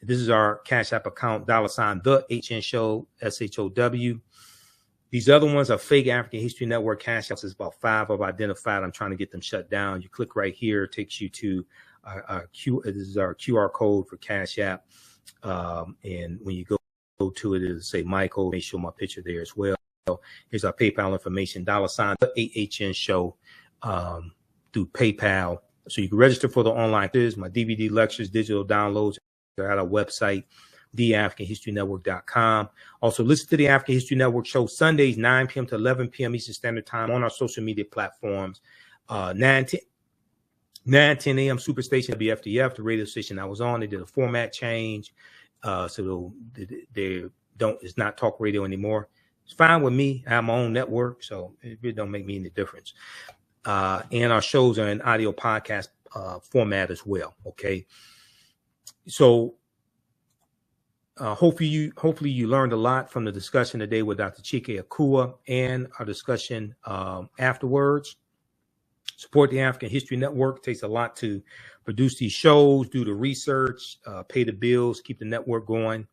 This is our Cash App account, $ TheAHNShow, SHOW. These other ones are fake African History Network Cash Apps. There's about 5 I've identified. I'm trying to get them shut down. You click right here, it takes you to this is our QR code for Cash App. And when you go to it, it'll say Michael. Make sure my picture there as well. Here's our PayPal information, $ TheAHNShow through PayPal. So you can register for the online quiz, my DVD lectures, digital downloads. They're at our website, TheAfricanHistoryNetwork.com. Also, listen to the African History Network show Sundays, 9 p.m. to 11 p.m. Eastern Standard Time on our social media platforms. 9, 10 a.m. Superstation WFDF, the radio station I was on. They did a format change. So it's not talk radio anymore. It's fine with me. I have my own network, so it really don't make me any difference. And our shows are in audio podcast format as well. Okay. So hopefully you learned a lot from the discussion today with Dr. Chike Akua and our discussion afterwards. Support the African History Network. It takes a lot to produce these shows, do the research, pay the bills, keep the network going.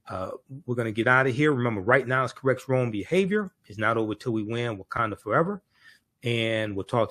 We're going to get out of here. Remember, right now it's corrects wrong behavior. It's not over till we win. Wakanda forever. And we'll talk to you.